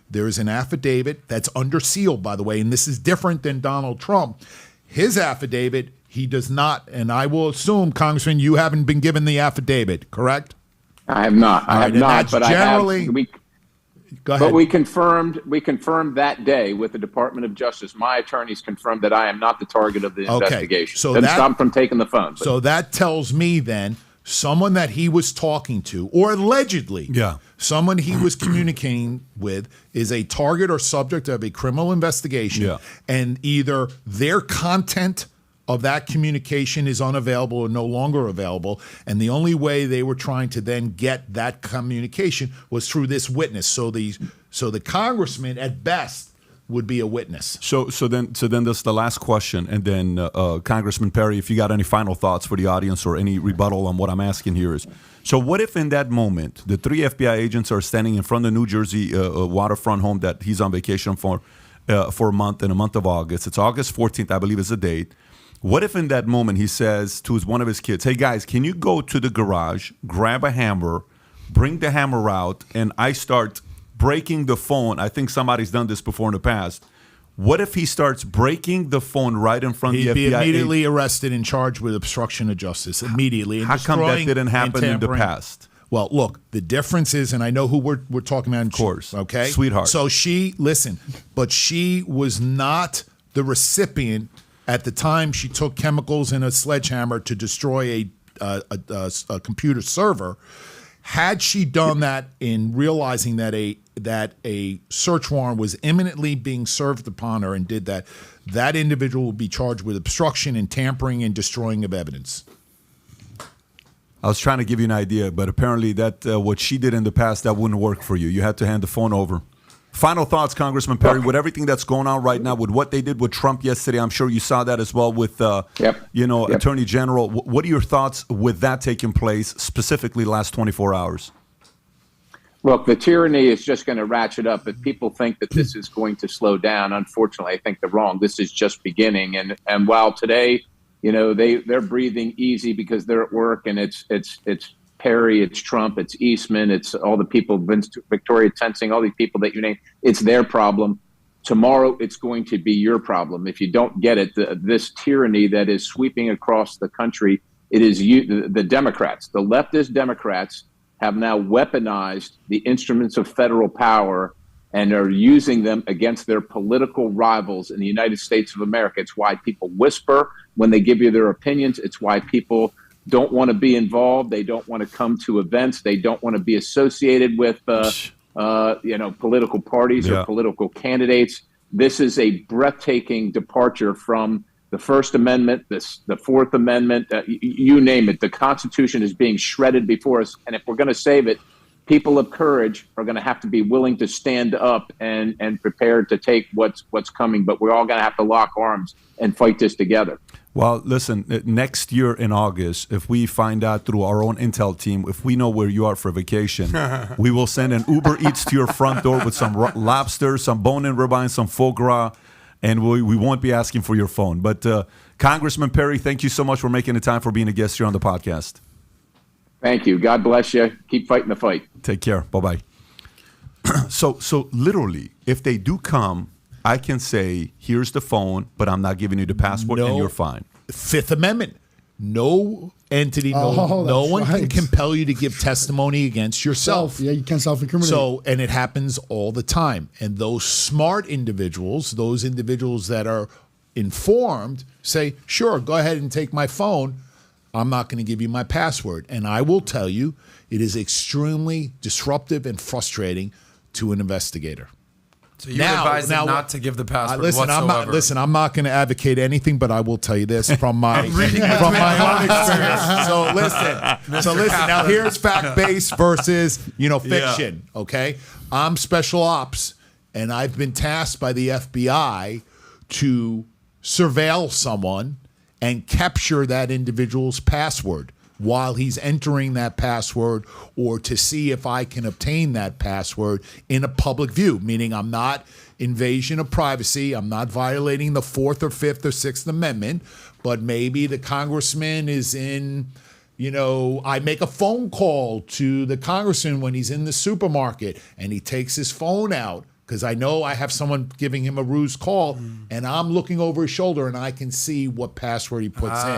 there is an affidavit that's under seal, by the way, and this is different than Donald Trump. His affidavit, he does not, and I will assume, Congressman, you haven't been given the affidavit, correct? I have not. I have not, but generally, I have. Go ahead. But we confirmed that day with the Department of Justice. My attorneys confirmed that I am not the target of the investigation. So didn't stop from taking the phone. So that tells me then someone that he was talking to, or allegedly, someone he was communicating with, is a target or subject of a criminal investigation, and either their content of that communication is unavailable or no longer available, and the only way they were trying to then get that communication was through this witness. So the congressman at best would be a witness. So then that's the last question, and then Congressman Perry, if you got any final thoughts for the audience or any rebuttal on what I'm asking here is, so what if in that moment the 3 FBI agents are standing in front of the New Jersey waterfront home that he's on vacation for a month, in the month of August? It's August 14th, I believe is the date. What if in that moment he says to one of his kids, hey guys, can you go to the garage, grab a hammer, bring the hammer out, and I start breaking the phone? I think somebody's done this before in the past. What if he starts breaking the phone right in front of the FBI? He'd be immediately arrested and charged with obstruction of justice immediately. How come that didn't happen in the past? Well, look, the difference is, and I know who we're talking about. Of course. Okay? Sweetheart. So she was not the recipient at the time she took chemicals in a sledgehammer to destroy a computer server. Had she done that in realizing that a search warrant was imminently being served upon her and did that, that individual will be charged with obstruction and tampering and destroying of evidence. I was trying to give you an idea, but apparently that what she did in the past, that wouldn't work for you. You had to hand the phone over. Final thoughts, Congressman Perry, with everything that's going on right now, with what they did with Trump yesterday. I'm sure you saw that as well with, Attorney General. What are your thoughts with that taking place, specifically last 24 hours? Look, the tyranny is just going to ratchet up. If people think that this is going to slow down, unfortunately, I think they're wrong. This is just beginning. And while today, they're breathing easy because they're at work, and it's Perry, it's Trump, it's Eastman, it's all the people, Victoria Tensing, all these people that you name, it's their problem. Tomorrow, it's going to be your problem. If you don't get it, this tyranny that is sweeping across the country, it is you, the Democrats, the leftist Democrats have now weaponized the instruments of federal power and are using them against their political rivals in the United States of America. It's why people whisper when they give you their opinions. It's why people don't want to be involved. They don't want to come to events. They don't want to be associated with, political parties or political candidates. This is a breathtaking departure from the First Amendment, the Fourth Amendment, you name it. The Constitution is being shredded before us. And if we're going to save it, people of courage are going to have to be willing to stand up and prepared to take what's coming. But we're all going to have to lock arms and fight this together. Well, listen, next year in August, if we find out through our own intel team, if we know where you are for vacation, we will send an Uber Eats to your front door with some lobster, some bone-in ribeye, some foie gras, and we won't be asking for your phone. But Congressman Perry, thank you so much for making the time for being a guest here on the podcast. Thank you. God bless you. Keep fighting the fight. Take care. Bye-bye. So literally, if they do come, I can say, here's the phone, but I'm not giving you the password, and you're fine. Fifth Amendment. No entity, no one can compel you to give testimony against yourself. Yeah, you can't self-incriminate. So, and it happens all the time. And those smart individuals, those individuals that are informed, say, sure, go ahead and take my phone. I'm not going to give you my password. And I will tell you, it is extremely disruptive and frustrating to an investigator. So you advise them not to give the password whatsoever. I'm not going to advocate anything, but I will tell you this from my own experience. So listen. Now here's fact-based versus fiction. Yeah. Okay, I'm special ops, and I've been tasked by the FBI to surveil someone and capture that individual's password while he's entering that password, or to see if I can obtain that password in a public view, meaning I'm not invasion of privacy, I'm not violating the Fourth or Fifth or Sixth Amendment, but maybe the congressman is in, I make a phone call to the congressman when he's in the supermarket and he takes his phone out because I know I have someone giving him a ruse call, and I'm looking over his shoulder and I can see what password he puts in.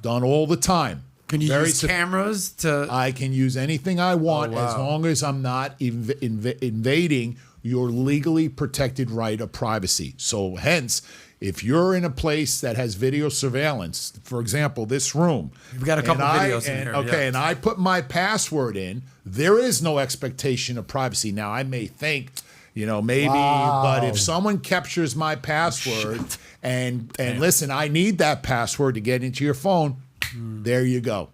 Done all the time. Can you use cameras to? I can use anything I want as long as I'm not invading your legally protected right of privacy. So hence, if you're in a place that has video surveillance, for example, this room. We've got a couple videos in here. Okay, and I put my password in, there is no expectation of privacy. Now, I may think, maybe, but if someone captures my password and listen, I need that password to get into your phone, there you go.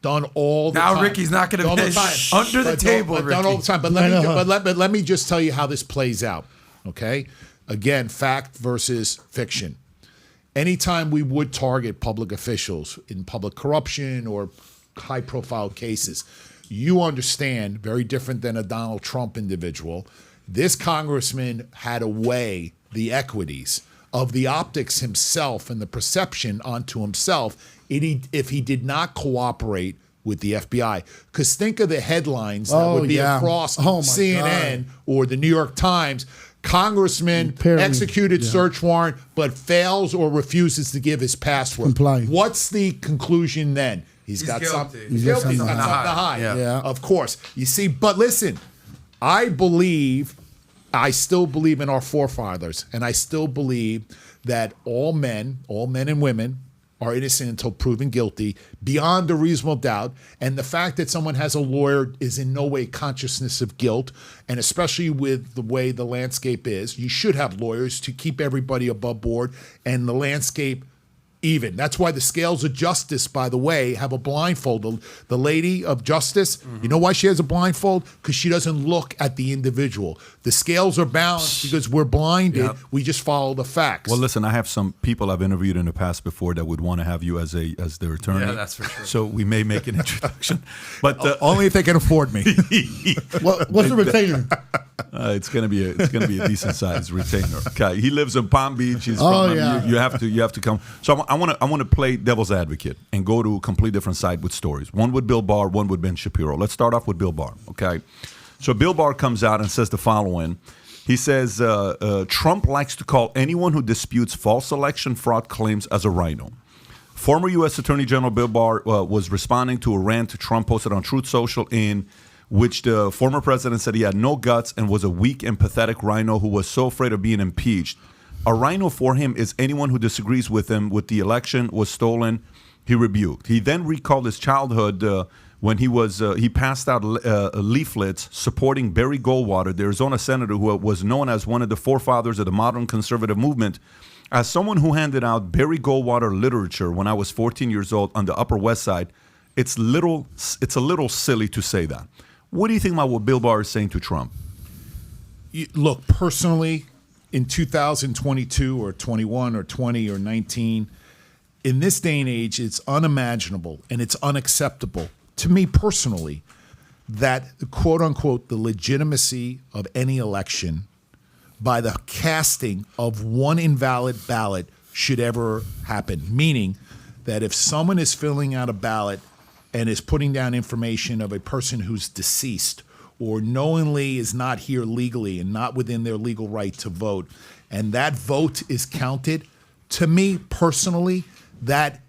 Done all the time. Now Ricky's not going to miss under the table. Done all the time. But let me just tell you how this plays out. Okay? Again, fact versus fiction. Anytime we would target public officials in public corruption or high-profile cases, you understand, very different than a Donald Trump individual, this congressman had to weigh the equities of the optics himself and the perception onto himself if he did not cooperate with the FBI. Because think of the headlines that would be across CNN or the New York Times. Congressman executed search warrant, but fails or refuses to give his password. Comply. What's the conclusion then? He's got guilty. something. He's got something to hide. Yeah. Of course. You see, but listen, I still believe in our forefathers, and I still believe that all men and women are innocent until proven guilty beyond a reasonable doubt. And the fact that someone has a lawyer is in no way consciousness of guilt. And especially with the way the landscape is, you should have lawyers to keep everybody above board and the landscape even. That's why the scales of justice, by the way, have a blindfold. The lady of justice, you know why she has a blindfold? Because she doesn't look at the individual. The scales are balanced because we're blinded. Yep. We just follow the facts. Well, listen, I have some people I've interviewed in the past before that would want to have you as their attorney. Yeah, that's for sure. So we may make an introduction, but only if they can afford me. What's the retainer? It's gonna be a decent sized retainer. Okay, he lives in Palm Beach. He's you have to come. So I want to play devil's advocate and go to a completely different side with stories. One with Bill Barr, one with Ben Shapiro. Let's start off with Bill Barr. Okay, so Bill Barr comes out and says the following. He says Trump likes to call anyone who disputes false election fraud claims as a rhino. Former U.S. Attorney General Bill Barr was responding to a rant Trump posted on Truth Social in which the former president said he had no guts and was a weak and pathetic rhino who was so afraid of being impeached. A rhino for him is anyone who disagrees with him with the election was stolen, he rebuked. He then recalled his childhood when he passed out leaflets supporting Barry Goldwater, the Arizona senator who was known as one of the forefathers of the modern conservative movement, As someone who handed out Barry Goldwater literature when I was 14 years old on the Upper West Side, it's a little silly to say that. What do you think about what Bill Barr is saying to Trump? Look, personally, in 2022 or 21 or 20 or 19, in this day and age, it's unimaginable and it's unacceptable to me personally that, quote unquote, the legitimacy of any election by the casting of one invalid ballot should ever happen. Meaning that if someone is filling out a ballot and is putting down information of a person who's deceased or knowingly is not here legally and not within their legal right to vote, and that vote is counted, to me personally, that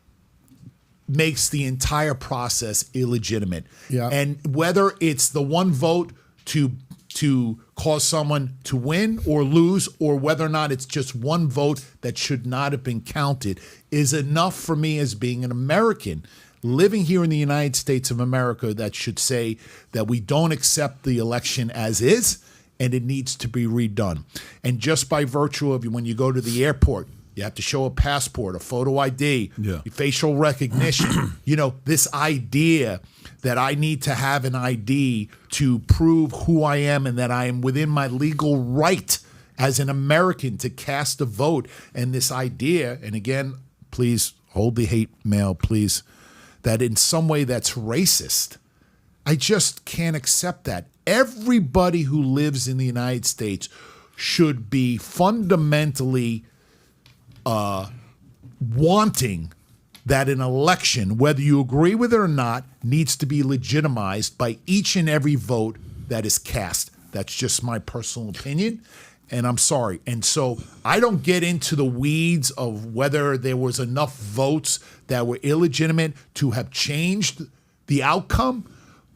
makes the entire process illegitimate. Yeah. And whether it's the one vote to cause someone to win or lose, or whether or not it's just one vote that should not have been counted, is enough for me as being an American living here in the United States of America that should say that we don't accept the election as is and it needs to be redone. And just by virtue of when you go to the airport, you have to show a passport, a photo ID, facial recognition. This idea that I need to have an ID to prove who I am and that I am within my legal right as an American to cast a vote. And this idea, and again, please hold the hate mail, please, that in some way that's racist. I just can't accept that. Everybody who lives in the United States should be fundamentally wanting that an election, whether you agree with it or not, needs to be legitimized by each and every vote that is cast. That's just my personal opinion, and I'm sorry. And so I don't get into the weeds of whether there was enough votes that were illegitimate to have changed the outcome,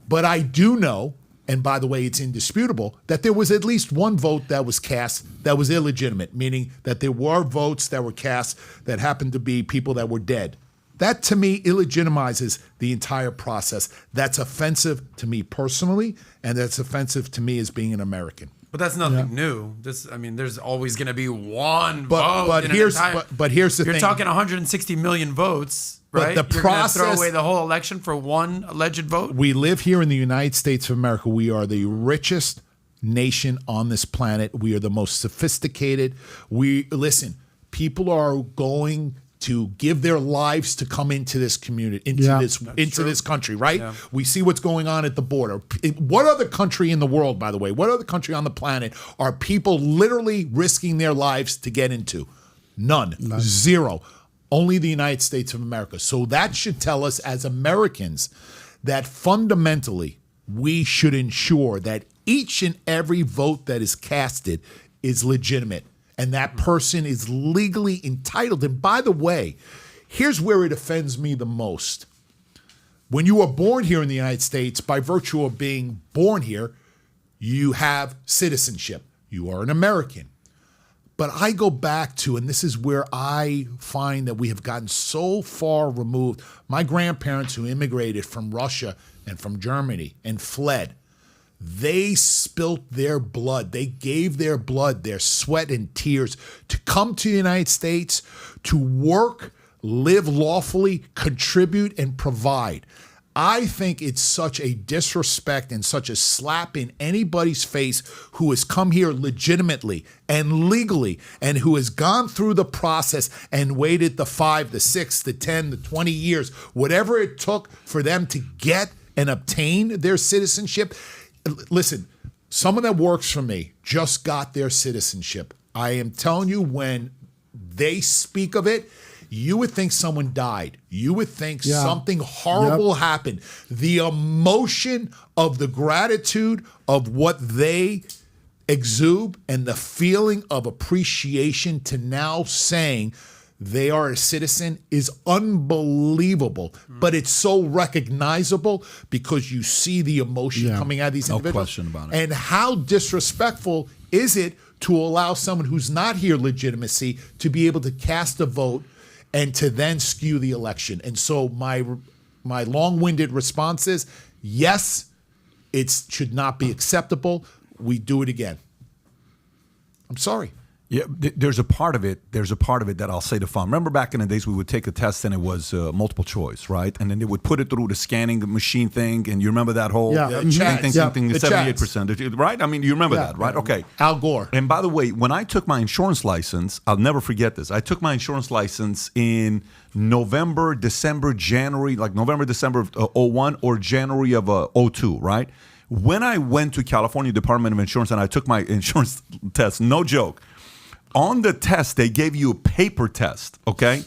but I do know, and by the way, it's indisputable, that there was at least one vote that was cast that was illegitimate, meaning that there were votes that were cast that happened to be people that were dead. That, to me, illegitimizes the entire process. That's offensive to me personally, and that's offensive to me as being an American. But that's nothing new. There's always going to be one But vote. here's the thing. You're talking 160 million votes, right? But the You're gonna process, throw away the whole election for one alleged vote? we live here in the United States of America. We are the richest nation on this planet. We are the most sophisticated. People are going to give their lives to come into this community, into this country, right? Yeah. We see what's going on at the border. What other country in the world, by the way, what other country on the planet are people literally risking their lives to get into? None. Zero. Only the United States of America. So that should tell us as Americans that fundamentally we should ensure that each and every vote that is casted is legitimate. And that person is legally entitled. And by the way, here's where it offends me the most. When you are born here in the United States, by virtue of being born here, you have citizenship. You are an American. But I go back to, and this is where I find that we have gotten so far removed. My grandparents who immigrated from Russia and from Germany and fled, they spilt their blood. They gave their blood, their sweat and tears to come to the United States, to work, live lawfully, contribute, and provide. I think it's such a disrespect and such a slap in anybody's face who has come here legitimately and legally and who has gone through the process and waited the 5, the 6, the 10, the 20 years, whatever it took for them to get and obtain their citizenship. Listen, someone that works for me just got their citizenship. I am telling you, when they speak of it, you would think someone died. You would think something horrible happened. The emotion of the gratitude of what they exude and the feeling of appreciation to now saying they are a citizen is unbelievable. But it's so recognizable because you see the emotion coming out of these individuals. No question about it. And how disrespectful is it to allow someone who's not here legitimacy to be able to cast a vote and to then skew the election? And so my long-winded response is, yes, it should not be acceptable. We do it again. I'm sorry. Yeah, there's a part of it. There's a part of it that I'll say to fun. Remember back in the days we would take a test and it was multiple choice, right? And then they would put it through the scanning machine thing. And you remember that whole Yeah. thing, Chats. Yeah. 78%, right? I mean, you remember that, right? Okay. Al Gore. And by the way, when I took my insurance license, I'll never forget this. I took my insurance license in November, December, January, like November, December of 01 or January of 02, right? When I went to California Department of Insurance and I took my insurance test, no joke. On the test, they gave you a paper test, okay?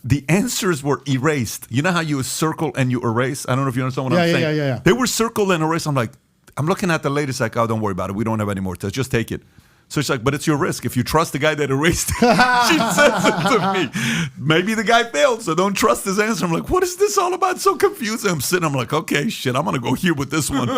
The answers were erased. You know how you circle and you erase? I don't know if you understand what I'm saying. Yeah. They were circled and erased. I'm like, I'm looking at the lady. It's like, oh, don't worry about it. We don't have any more tests. Just take it. So she's like, but it's your risk. If you trust the guy that erased it, she says it to me. Maybe the guy failed, so don't trust his answer. I'm like, what is this all about? So confused. I'm sitting, I'm like, okay, shit, I'm going to go here with this one.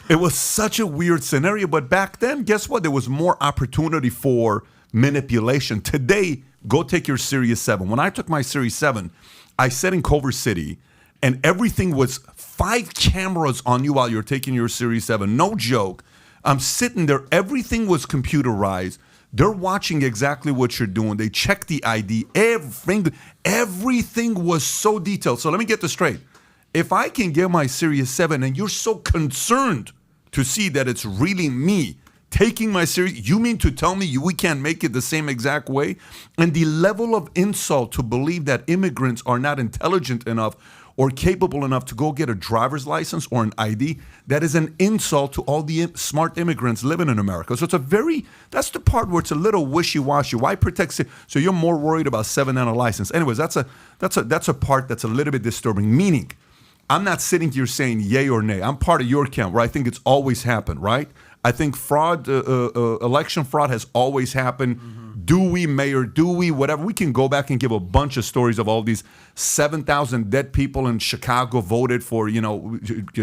It was such a weird scenario. But back then, guess what? There was more opportunity for manipulation. Today, go take your Series 7. When I took my Series 7, I sat in Culver City, and everything was 5 cameras on you while you're taking your Series 7. No joke. I'm sitting there. Everything was computerized. They're watching exactly what you're doing. They check the ID. Everything was so detailed. So let me get this straight. If I can get my Series 7 and you're so concerned to see that it's really me taking my series, you mean to tell me we can't make it the same exact way? And the level of insult to believe that immigrants are not intelligent enough or capable enough to go get a driver's license or an ID, that is an insult to all the smart immigrants living in America. So that's the part where it's a little wishy-washy. Why protect it? So you're more worried about 7 and a license. Anyways, that's a part that's a little bit disturbing. Meaning, I'm not sitting here saying yay or nay. I'm part of your camp where I think it's always happened, right? I think fraud, election fraud has always happened. Mm-hmm. Do we, mayor? Do we, whatever? We can go back and give a bunch of stories of all these 7,000 dead people in Chicago voted for,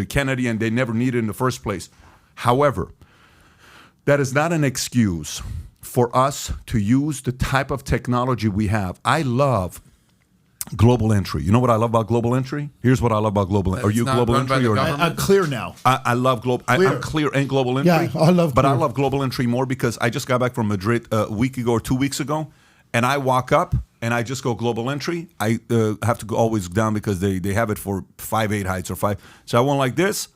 Kennedy, and they never needed it in the first place. However, that is not an excuse for us to use the type of technology we have. I love global entry. You know what I love about global entry? Here's what I love about global entry. Are you global entry or not? I'm clear now. I love global. I'm clear and global entry. Yeah, I love. But I love global entry more because I just got back from Madrid a week ago or 2 weeks ago, and I walk up and I just go global entry. I have to go always down because they have it for 5'8" heights or 5. So I went like this.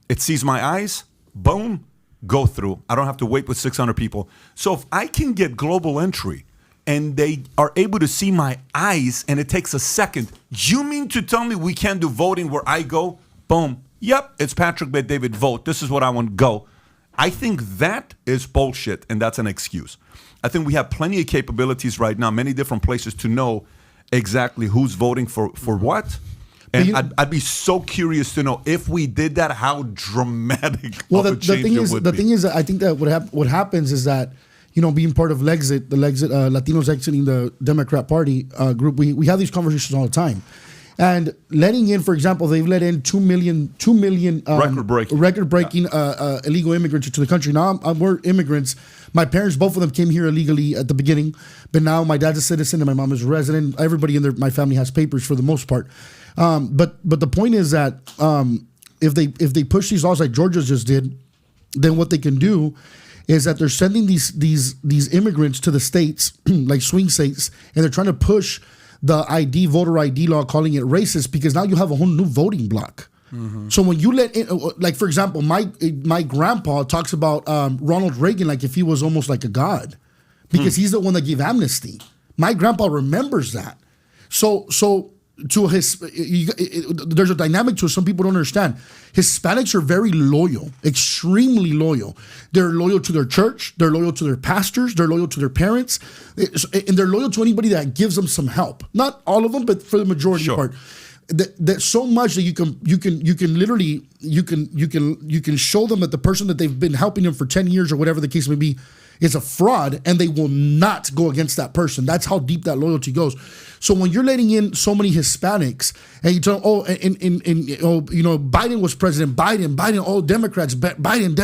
It sees my eyes. Boom. Go through. I don't have to wait with 600 people. So if I can get global entry, and they are able to see my eyes, and it takes a second. You mean to tell me we can't do voting where I go? Boom. Yep, it's Patrick Bet David vote. This is what I want. Go. I think that is bullshit, and that's an excuse. I think we have plenty of capabilities right now, many different places to know exactly who's voting for what. And I'd be so curious to know if we did that, how dramatic of a change it would be. The thing is, I think that what happens is that, being part of Lexit, Latinos exiting the Democrat Party group, we have these conversations all the time. And letting in, for example, they've let in 2 million record-breaking illegal immigrants into the country. Now we're immigrants. My parents, both of them came here illegally at the beginning, but now my dad's a citizen and my mom is a resident. Everybody in my family has papers for the most part. But the point is that if they push these laws like Georgia just did, then what they can do is that they're sending these immigrants to the states, like swing states, and they're trying to push the voter ID law, calling it racist, because now you have a whole new voting block. Mm-hmm. So when you let in, like, for example, my grandpa talks about Ronald Reagan like if he was almost like a god, because he's the one that gave amnesty. My grandpa remembers that. So to there's a dynamic to it some people don't understand. Hispanics are very loyal, extremely loyal. They're loyal to their church, they're loyal to their pastors, they're loyal to their parents, and they're loyal to anybody that gives them some help. Not all of them, but for the majority part. That so much that you can literally show them that the person that they've been helping them for 10 years or whatever the case may be is a fraud, and they will not go against that person. That's how deep that loyalty goes. So when you're letting in so many Hispanics, and you tell Biden was president, Biden, Democrats, Biden,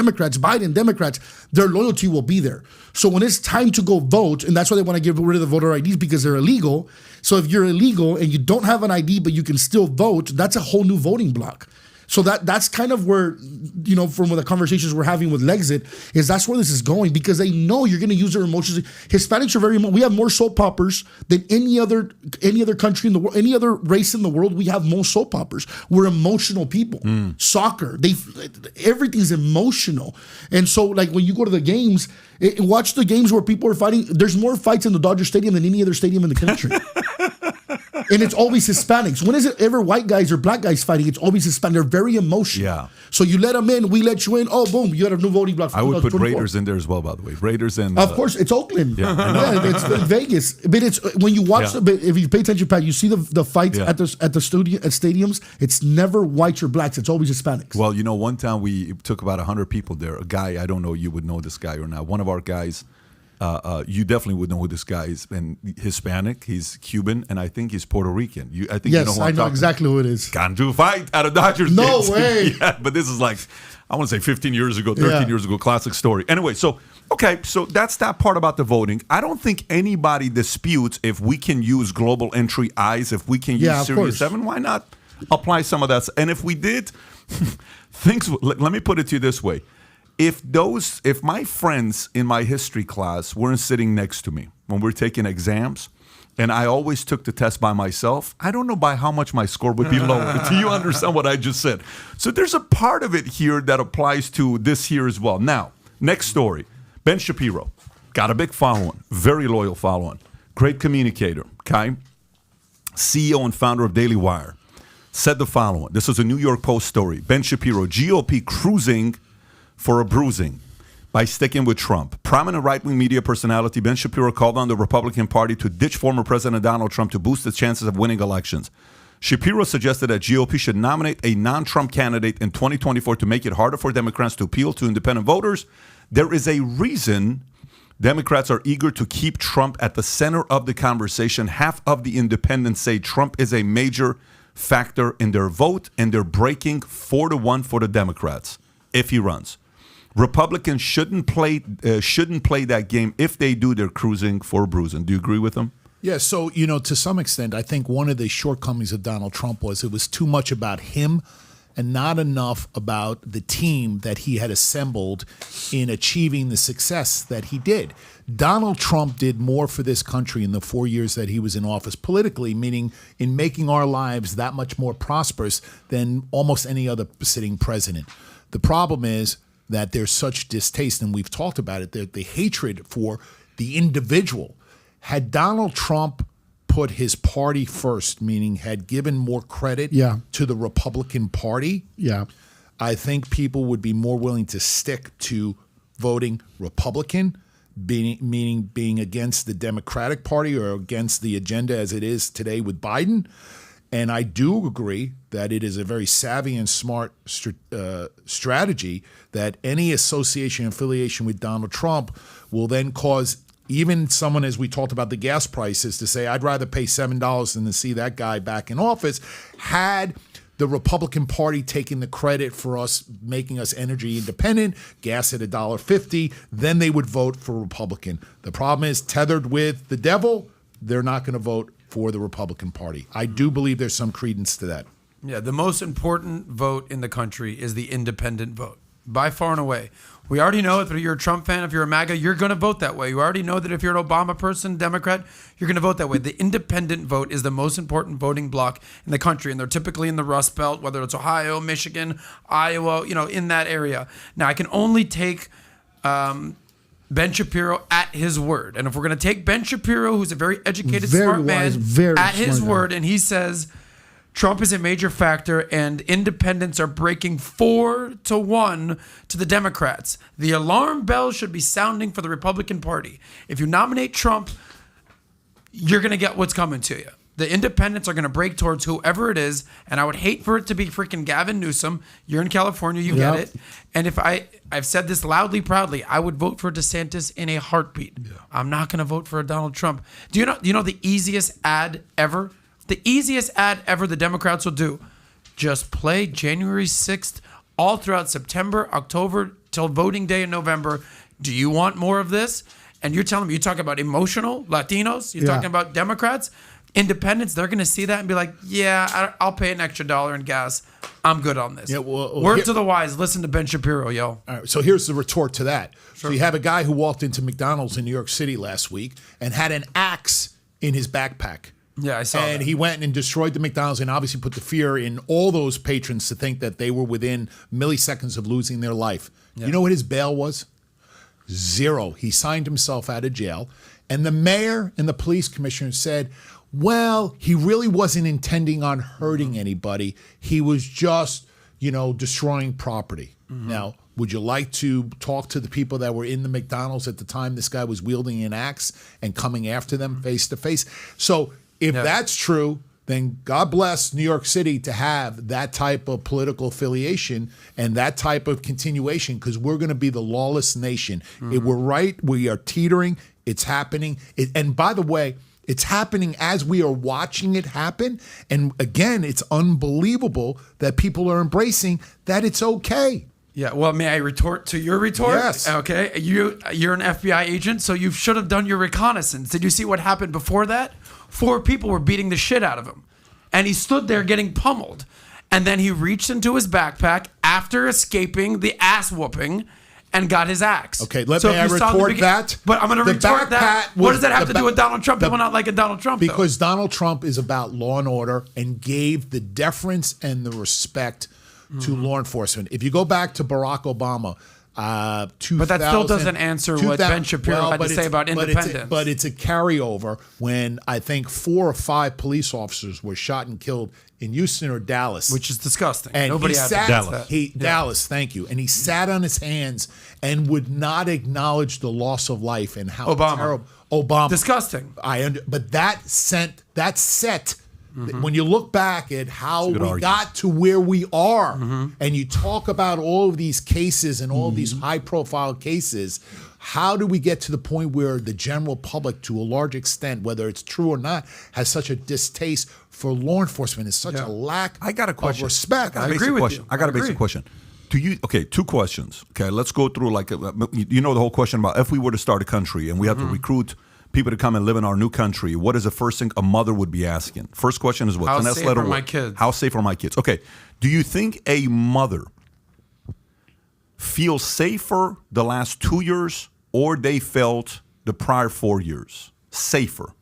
Democrats, their loyalty will be there. So when it's time to go vote, and that's why they want to get rid of the voter IDs, because they're illegal. So if you're illegal and you don't have an ID but you can still vote, that's a whole new voting block. So that's kind of where, from the conversations we're having with Lexit, is that's where this is going, because they know you're going to use their emotions. Hispanics are we have more soap operas than any other country in the world, any other race in the world. We have more soap operas. We're emotional people. Soccer, everything's emotional. And so like when you go to the games, watch the games where people are fighting. There's more fights in the Dodger Stadium than any other stadium in the country. And it's always Hispanics. When is it ever white guys or black guys fighting? It's always Hispanic. They're very emotional. Yeah. So you let them in, we let you in. Oh, boom, you got a new voting block. I would put Raiders in there as well, by the way. Raiders and of course, it's Oakland. Yeah, it's Vegas. But it's when you watch if you pay attention, Pat, you see the fights at the stadiums. It's never whites or blacks. It's always Hispanics. Well, one time we took about 100 people there. A guy, I don't know, you would know this guy or not. One of our guys. You definitely would know who this guy is. And Hispanic, he's Cuban, and I think he's Puerto Rican. I think yes, I know exactly who it is. Can't do fight at a Dodgers No game. way. Yeah, but this is like, I want to say 15 years ago, 13 years ago, classic story. Anyway, so that's that part about the voting. I don't think anybody disputes if we can use global entry eyes, if we can use Series 7, why not apply some of that? And if we did, let me put it to you this way. If my friends in my history class weren't sitting next to me when we're taking exams, and I always took the test by myself, I don't know by how much my score would be lower. Do you understand what I just said? So there's a part of it here that applies to this here as well. Now, next story. Ben Shapiro, got a big following, very loyal following, great communicator, okay? CEO and founder of Daily Wire, said the following. This is a New York Post story. Ben Shapiro, GOP cruising for a bruising by sticking with Trump. Prominent right-wing media personality Ben Shapiro called on the Republican Party to ditch former President Donald Trump to boost its chances of winning elections. Shapiro suggested that GOP should nominate a non-Trump candidate in 2024 to make it harder for Democrats to appeal to independent voters. There is a reason Democrats are eager to keep Trump at the center of the conversation. Half of the independents say Trump is a major factor in their vote, and they're breaking 4-1 for the Democrats if he runs. Republicans shouldn't play that game. If they do, they're cruising for a bruising. Do you agree with them? Yeah, so, to some extent, I think one of the shortcomings of Donald Trump was it was too much about him and not enough about the team that he had assembled in achieving the success that he did. Donald Trump did more for this country in the 4 years that he was in office politically, meaning in making our lives that much more prosperous than almost any other sitting president. The problem is that there's such distaste, and we've talked about it, the hatred for the individual. Had Donald Trump put his party first, meaning had given more credit to the Republican Party, I think people would be more willing to stick to voting Republican, meaning being against the Democratic Party or against the agenda as it is today with Biden. And I do agree that it is a very savvy and smart strategy that any association affiliation with Donald Trump will then cause even someone, as we talked about the gas prices, to say, I'd rather pay $7 than to see that guy back in office. Had the Republican Party taking the credit for us, making us energy independent, gas at $1.50, then they would vote for Republican. The problem is, tethered with the devil, they're not going to vote for the Republican Party. I do believe there's some credence to that. Yeah, the most important vote in the country is the independent vote, by far and away. We already know if you're a Trump fan, if you're a MAGA, you're going to vote that way. You already know that if you're an Obama person, Democrat, you're going to vote that way. The independent vote is the most important voting bloc in the country, and they're typically in the Rust Belt, whether it's Ohio, Michigan, Iowa, in that area. Now, I can only take Ben Shapiro at his word. And if we're going to take Ben Shapiro, who's a very educated, smart man, at his word, and he says Trump is a major factor and independents are breaking 4-1 to the Democrats, the alarm bell should be sounding for the Republican Party. If you nominate Trump, you're going to get what's coming to you. The independents are going to break towards whoever it is, and I would hate for it to be freaking Gavin Newsom. You're in California, you get it. And if I've said this loudly, proudly, I would vote for DeSantis in a heartbeat. Yeah. I'm not going to vote for Donald Trump. Do you know the easiest ad ever? The easiest ad ever the Democrats will do. Just play January 6th all throughout September, October, till voting day in November. Do you want more of this? And you're telling me, you're talking about emotional Latinos? You're talking about Democrats? independents, they're going to see that and be like, yeah, I'll pay an extra $1 in gas. I'm good on this. Yeah, well, Word to the wise. Listen to Ben Shapiro, yo. All right, so here's the retort to that. So you have a guy who walked into McDonald's in New York City last week and had an axe in his backpack. Yeah, I saw that. And he went and destroyed the McDonald's and obviously put the fear in all those patrons to think that they were within milliseconds of losing their life. Yeah. You know what his bail was? 0. He signed himself out of jail. And the mayor and the police commissioner said, well, he really wasn't intending on hurting anybody. He was just, destroying property. Now, would you like to talk to the people that were in the McDonald's at the time this guy was wielding an axe and coming after them face to face? So if that's true, then God bless New York City to have that type of political affiliation and that type of continuation, because we're going to be the lawless nation. If we're right, we are teetering. It's happening. And by the way, it's happening as we are watching it happen. And again, it's unbelievable that people are embracing that it's okay. Yeah, well, may I retort to your retort? Yes. Okay, you're an FBI agent, so you should have done your reconnaissance. Did you see what happened before that? 4 people were beating the shit out of him. And he stood there getting pummeled. And then he reached into his backpack after escaping the ass whooping and got his axe. Okay, may I retort that? But I'm going to retort that. What does that have to do with Donald Trump? People not liking Donald Trump, because Donald Trump is about law and order and gave the deference and the respect to law enforcement. If you go back to Barack Obama, 2000, but that still doesn't answer what Ben Shapiro had to say about independence. But it's a carryover when I think 4 or 5 police officers were shot and killed in Houston or Dallas, which is disgusting. And nobody he has sat, Dallas. Dallas, thank you. And he sat on his hands and would not acknowledge the loss of life and how terrible. Obama, disgusting. But that set. When you look back at how we got to where we are, and you talk about all of these cases and all of these high-profile cases, how do we get to the point where the general public, to a large extent, whether it's true or not, has such a distaste for law enforcement, is such a lack of respect? I agree with you. I got a basic question. Okay, 2 questions. Okay, let's go through the whole question about if we were to start a country and we have to recruit people to come and live in our new country, what is the first thing a mother would be asking? First question is what? How safe are my kids? How safe are my kids? Okay. Do you think a mother feels safer the last 2 years or they felt the prior 4 years? Safer.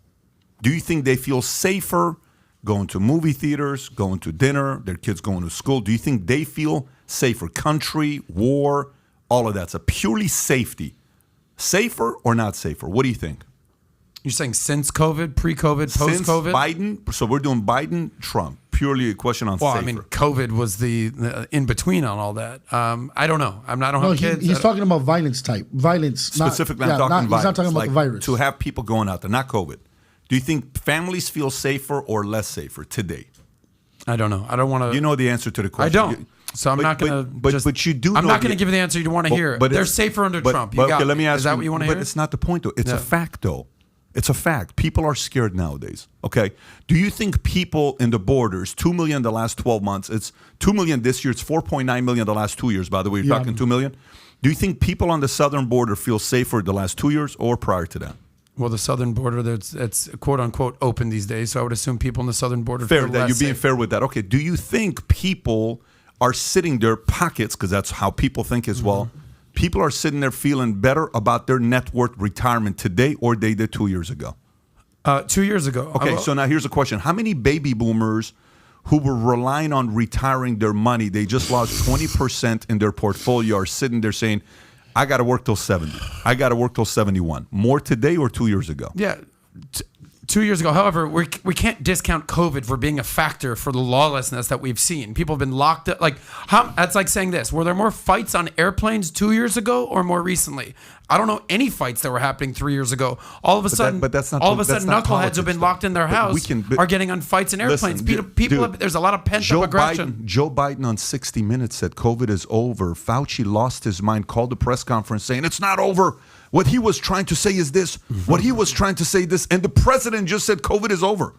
Do you think they feel safer going to movie theaters, going to dinner, their kids going to school? Do you think they feel safer? Country, war, all of that. So purely safety. Safer or not safer? What do you think? You're saying since COVID, pre-COVID, post-COVID? Since Biden, so we're doing Biden, Trump. Purely a question on safer. Well, I mean, COVID was the in-between on all that. I don't know. I don't have kids. He's talking about violence type. Violence. Specifically, I'm talking violence. He's not talking about the virus. To have people going out there, not COVID. Do you think families feel safer or less safer today? I don't know. I don't want to. You know the answer to the question. I don't. So I'm not going to. But you do. I'm not going to give you the answer you want to hear. But they're safer under Trump. Okay, let me ask you. Is that what you want to hear? But it's not the point, though. It's a fact, though. It's a fact. People are scared nowadays. Okay. Do you think people in the borders, 2 million the last 12 months, it's 2 million this year, it's 4.9 million the last 2 years, by the way, you're talking 2 million? Do you think people on the southern border feel safer the last 2 years or prior to that? Well, the southern border, it's quote unquote open these days, so I would assume people in the southern border fair feel that less you're being safe. fair with that. Okay. Do you think people are sitting there pockets, because that's how people think as well, people are sitting there feeling better about their net worth retirement today or they did 2 years ago? 2 years ago. Okay, so now here's a question. How many baby boomers who were relying on retiring their money, they just lost 20% in their portfolio, are sitting there saying, I got to work till 70. I got to work till 71. More today or 2 years ago? Yeah. 2 years ago. However, we can't discount COVID for being a factor for the lawlessness that we've seen. People have been locked up. That's like saying this. Were there more fights on airplanes 2 years ago or more recently? I don't know any fights that were happening 3 years ago. All of a sudden, knuckleheads who've been locked in their house are getting on fights in airplanes. There's a lot of pent-up aggression. Joe Biden on 60 Minutes said COVID is over. Fauci lost his mind, called a press conference saying it's not over. What he was trying to say is this. What he was trying to say this. And the president just said COVID is over.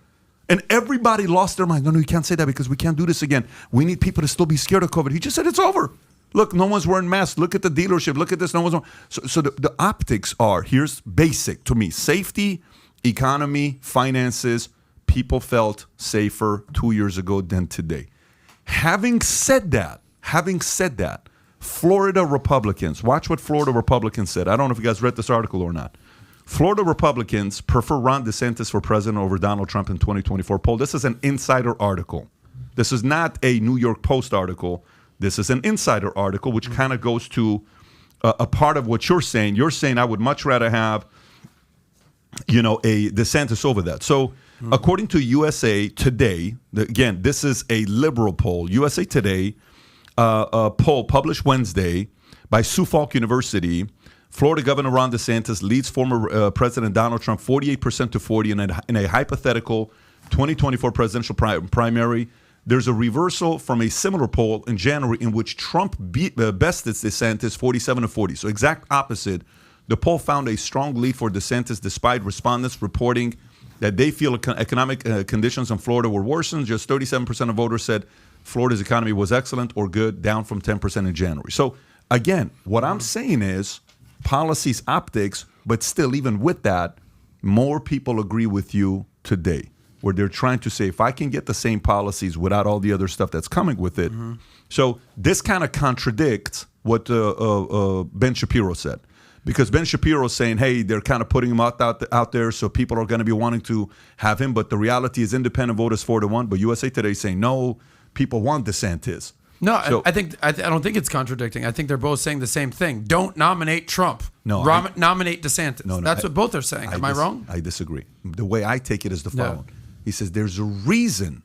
And everybody lost their mind. No, you can't say that because we can't do this again. We need people to still be scared of COVID. He just said it's over. Look, no one's wearing masks. Look at the dealership. Look at this. No one's wearing. So the optics are, here's basic to me. Safety, economy, finances, people felt safer 2 years ago than today. Having said that, Florida Republicans, watch what Florida Republicans said. I don't know if you guys read this article or not. Florida Republicans prefer Ron DeSantis for president over Donald Trump in 2024 poll. This is an insider article. This is not a New York Post article. This is an insider article, which kind of goes to a part of what you're saying. You're saying I would much rather have, a DeSantis over that. So according to USA Today, again, this is a liberal poll. USA Today, a poll published Wednesday by Suffolk University. Florida Governor Ron DeSantis leads former President Donald Trump 48% to 40% in a hypothetical 2024 presidential primary. There's a reversal from a similar poll in January in which Trump bested DeSantis 47 to 40. So exact opposite. The poll found a strong lead for DeSantis despite respondents reporting that they feel economic conditions in Florida were worsened. Just 37% of voters said Florida's economy was excellent or good, down from 10% in January. So again, what I'm saying is policies, optics, but still, even with that, more people agree with you today, where they're trying to say, if I can get the same policies without all the other stuff that's coming with it. So this kind of contradicts what Ben Shapiro said. Because Ben Shapiro is saying, hey, they're kind of putting him out there, so people are going to be wanting to have him. But the reality is independent voters 4-1. But USA Today is saying, no, people want DeSantis. No, So- I don't think it's contradicting. I think they're both saying the same thing. Don't nominate Trump. No, nominate DeSantis. No, That's what both are saying. Am I wrong? I disagree. The way I take it is the following. He says there's a reason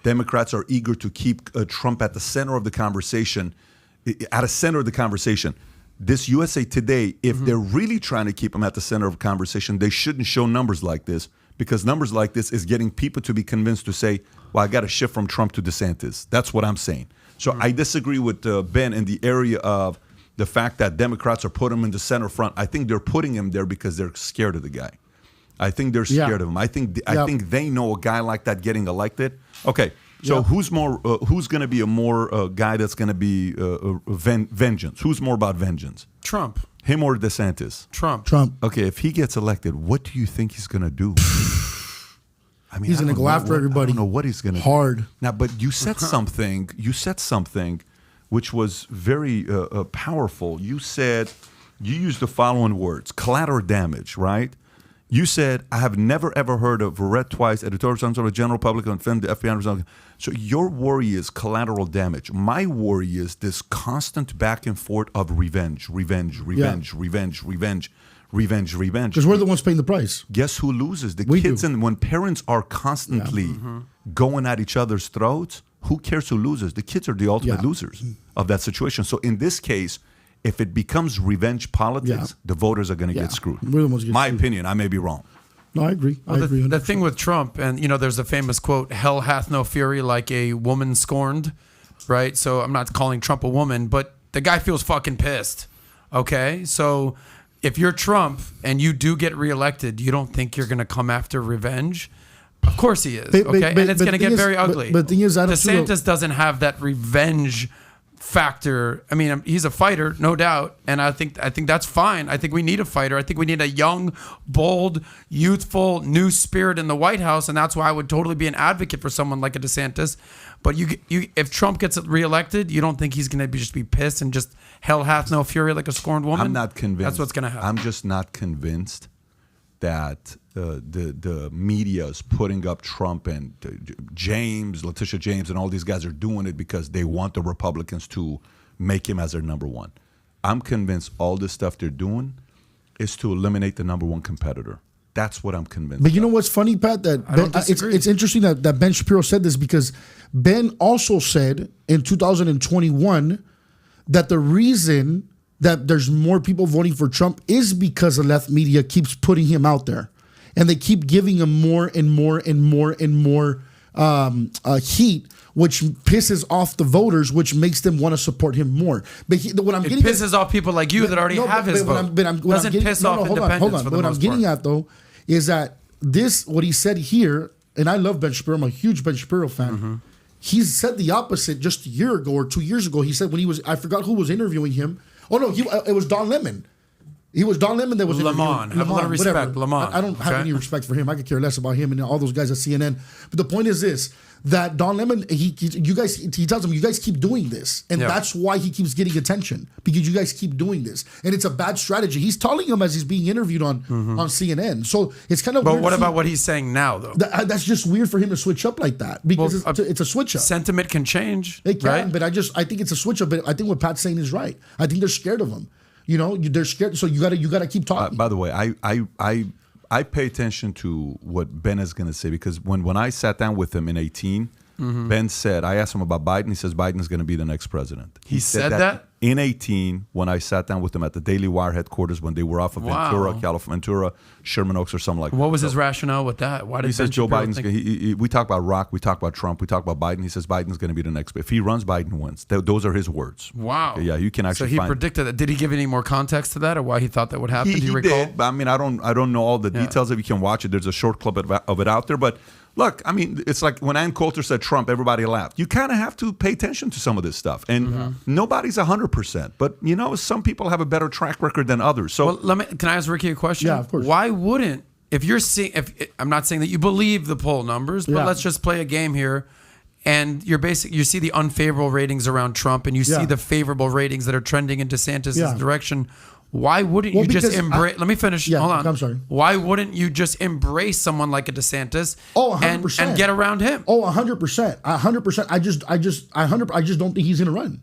Democrats are eager to keep Trump at the center of the conversation, This USA Today, if they're really trying to keep him at the center of the conversation, they shouldn't show numbers like this, because numbers like this is getting people to be convinced to say, well, I got to shift from Trump to DeSantis. That's what I'm saying. So I disagree with Ben in the area of the fact that Democrats are putting him in the center front. I think they're putting him there because they're scared of the guy. I think they're scared of him. I think they know a guy like that getting elected. Okay, so who's going to be a more guy that's going to be vengeance? Who's more about vengeance? Trump. Him or DeSantis? Trump. Okay, if he gets elected, what do you think he's going to do? I mean, He's going to go after everybody. I don't know what he's going to do. Hard. Now, but you said something. You said something, which was very powerful. You used the following words: collateral damage, right? You said, I have never, ever heard of read twice editorial sons of the general public on film, the FBI results. So your worry is collateral damage. My worry is this constant back and forth of revenge. Because we're the ones paying the price. Guess who loses? The We kids. do. And when parents are constantly going at each other's throats, who cares who loses? The kids are the ultimate losers of that situation. So in this case, if it becomes revenge politics, the voters are going to get screwed. We're the ones who get My screwed. opinion. I may be wrong. No, I agree. I agree. The 100%. thing with Trump, and there's a famous quote: "Hell hath no fury like a woman scorned." Right. So I'm not calling Trump a woman, but the guy feels fucking pissed. Okay. So if you're Trump and you do get reelected, you don't think you're going to come after revenge? Of course he is. But- Okay. but- And it's but going to the get thing is- very but- ugly. but the thing is, I don't see DeSantis doesn't have that revenge factor. I mean, he's a fighter, no doubt, and I think that's fine. I think we need a fighter. I think we need a young, bold, youthful, new spirit in the White House, and that's why I would totally be an advocate for someone like a DeSantis. But if Trump gets reelected, you don't think he's going to just be pissed and just hell hath no fury like a scorned woman? I'm not convinced. That's what's going to happen. I'm just not convinced that the media is putting up Trump and Letitia James, and all these guys are doing it because they want the Republicans to make him as their number one. I'm convinced all this stuff they're doing is to eliminate the number one competitor. That's what I'm convinced. But you know what's funny, Pat? That I don't Ben, disagree. it's interesting that Ben Shapiro said this, because Ben also said in 2021 that the reason that there's more people voting for Trump is because the left media keeps putting him out there, and they keep giving him more and more and more and more heat, which pisses off the voters, which makes them want to support him more. But what I'm It getting pisses off people like you that already have his vote. Doesn't piss off independents hold on. for the What I'm most getting part. at though is that what he said here, and I love Ben Shapiro. I'm a huge Ben Shapiro fan. He said the opposite just a year ago or 2 years ago. He said when he was, I forgot who was interviewing him. Oh no, it was Don Lemon. He was Don Lemon that was Lemon. Have a lot of respect. Whatever. Lemon. I don't have Okay. any respect for him. I could care less about him and all those guys at CNN. But the point is this: that Don Lemon, he tells them, you guys keep doing this, and Yeah. that's why he keeps getting attention, because you guys keep doing this, and it's a bad strategy. He's telling him as he's being interviewed on CNN. So it's kind of. But weird what to see- about what he's saying now, though? That's just weird for him to switch up like that, because it's a switch up. Sentiment can change. They can, right? but I think it's a switch up. But I think what Pat's saying is right. I think they're scared of him. You know, they're scared. So you gotta keep talking. By the way, I pay attention to what Ben is going to say, because when I sat down with him in 2018, Ben said, I asked him about Biden. He says Biden's going to be the next president. He said that? In 2018, when I sat down with him at the Daily Wire headquarters when they were off of Ventura, Ventura, Sherman Oaks or something like that. What was his rationale with that? Why did He says Ben Joe Shapiro Biden's. think- We talk about Rock, we talk about Trump, we talk about Biden. He says Biden's going to be the next. If he runs, Biden wins. Those are his words. Wow. Yeah, you can actually. So he find predicted that. Did he give any more context to that, or why he thought that would happen? He Do you recall? did. But I mean, I don't know all the details. If you can watch it, there's a short clip of it out there. But look, I mean, it's like when Ann Coulter said Trump, everybody laughed. You kind of have to pay attention to some of this stuff, and nobody's 100%. But you know, some people have a better track record than others. So Well, can I ask Ricky a question? Yeah, of course. Why wouldn't, if you're seeing, I'm not saying that you believe the poll numbers, but Yeah. let's just play a game here. And you see the unfavorable ratings around Trump, and you see Yeah. the favorable ratings that are trending in DeSantis' Yeah. direction. Why wouldn't Well, you just because embrace? Let me finish. Yeah, Hold on. I'm sorry. Why wouldn't you just embrace someone like a DeSantis? Oh, and 100%. get around him? Oh, 100%. 100%. I just don't think he's gonna run.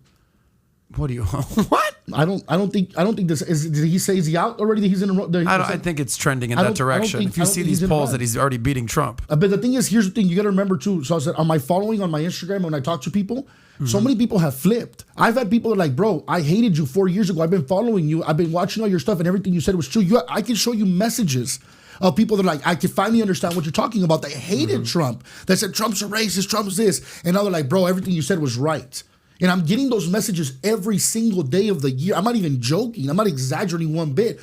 What do you? What? I don't think this is. Did he say he's out already? That he's in a run? I think it's trending in I that don't- I don't direction. think- If you I don't see think these he's gonna polls run. that he's already beating Trump. But the thing is, here's the thing: you got to remember too. So I said on my following on my Instagram when I talk to people, so many people have flipped. I've had people that are like, "Bro, I hated you 4 years ago. I've been following you. I've been watching all your stuff, and everything you said was true." I can show you messages of people that are like, "I can finally understand what you're talking about." They hated Trump. They said Trump's a racist, Trump's this, and now they're like, "Bro, everything you said was right." And I'm getting those messages every single day of the year. I'm not even joking. I'm not exaggerating one bit.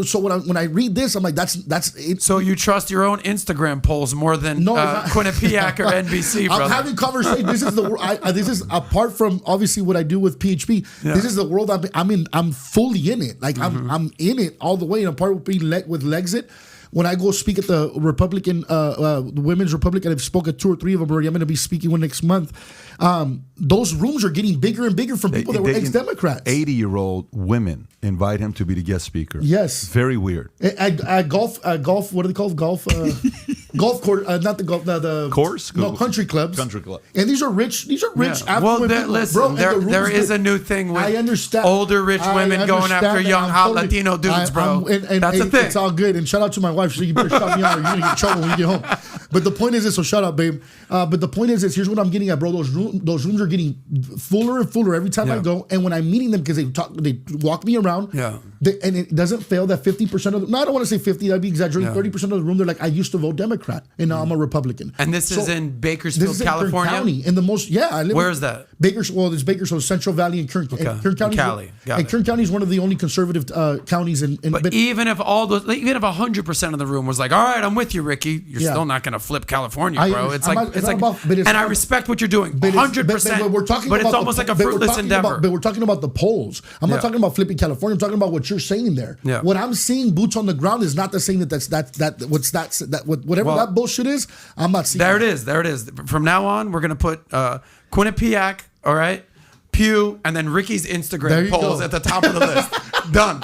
So when I read this, I'm like, that's it. So you trust your own Instagram polls more than No, it's not. Quinnipiac or NBC, brother? I'm having conversations. This is this is apart from obviously what I do with PHP. This is the world I'm in. I'm fully in it. Like I'm in it all the way. And I'm part of being with Lexit. When I go speak at the Republican, the Women's Republican, I've spoken at 2 or 3 of them already. I'm going to be speaking one next month. Those rooms are getting bigger and bigger from people that were ex-Democrats. 80-year-old women invite him to be the guest speaker. Yes. Very weird. At golf, what do they call it? Golf court, not the golf, the Course? No, country clubs. Country club. And these are rich affluent Well, people. listen, Bro, and the rooms there is get- a new thing with I understand. older rich I women going understand after that. young, I'm hot totally- Latino dudes, bro. That's a thing. It's all good. And shout out to my wife. So you better shout me out or you're going to get in trouble when you get home. But the point is this. So shout out, babe. But the point is this. Here's what I'm getting at, bro. Those rooms are getting fuller and fuller every time I go. And when I'm meeting them, because they walk me around. Yeah. And it doesn't fail that 50% of them. No, I don't want to say 50. That'd be exaggerating. 30% of the room, they're like, I used to vote Democrat, and now I'm a Republican. And this is in Bakersfield, this is in California? Kern County. In the most, I live Where in is that? There's Bakersfield, Central Valley, and Kern, Okay. and Kern County. Cali. Got And it. Kern County is one of the only conservative counties in. But even if all those, even if 100% of the room was like, "All right, I'm with you, Ricky," you're still not going to flip California, bro. It's like, and I respect what you're doing, 100%. But we're talking but about it's almost like a fruitless endeavor. But we're talking about the polls. I'm not talking about flipping California. I'm talking about what you're saying there. Yeah. What I'm seeing boots on the ground is not the same whatever that bullshit is. I'm not seeing. There it is. There it is. From now on, we're going to put Quinnipiac, all right, Pew, and then Ricky's There Instagram you polls go. at the top of the list. Done.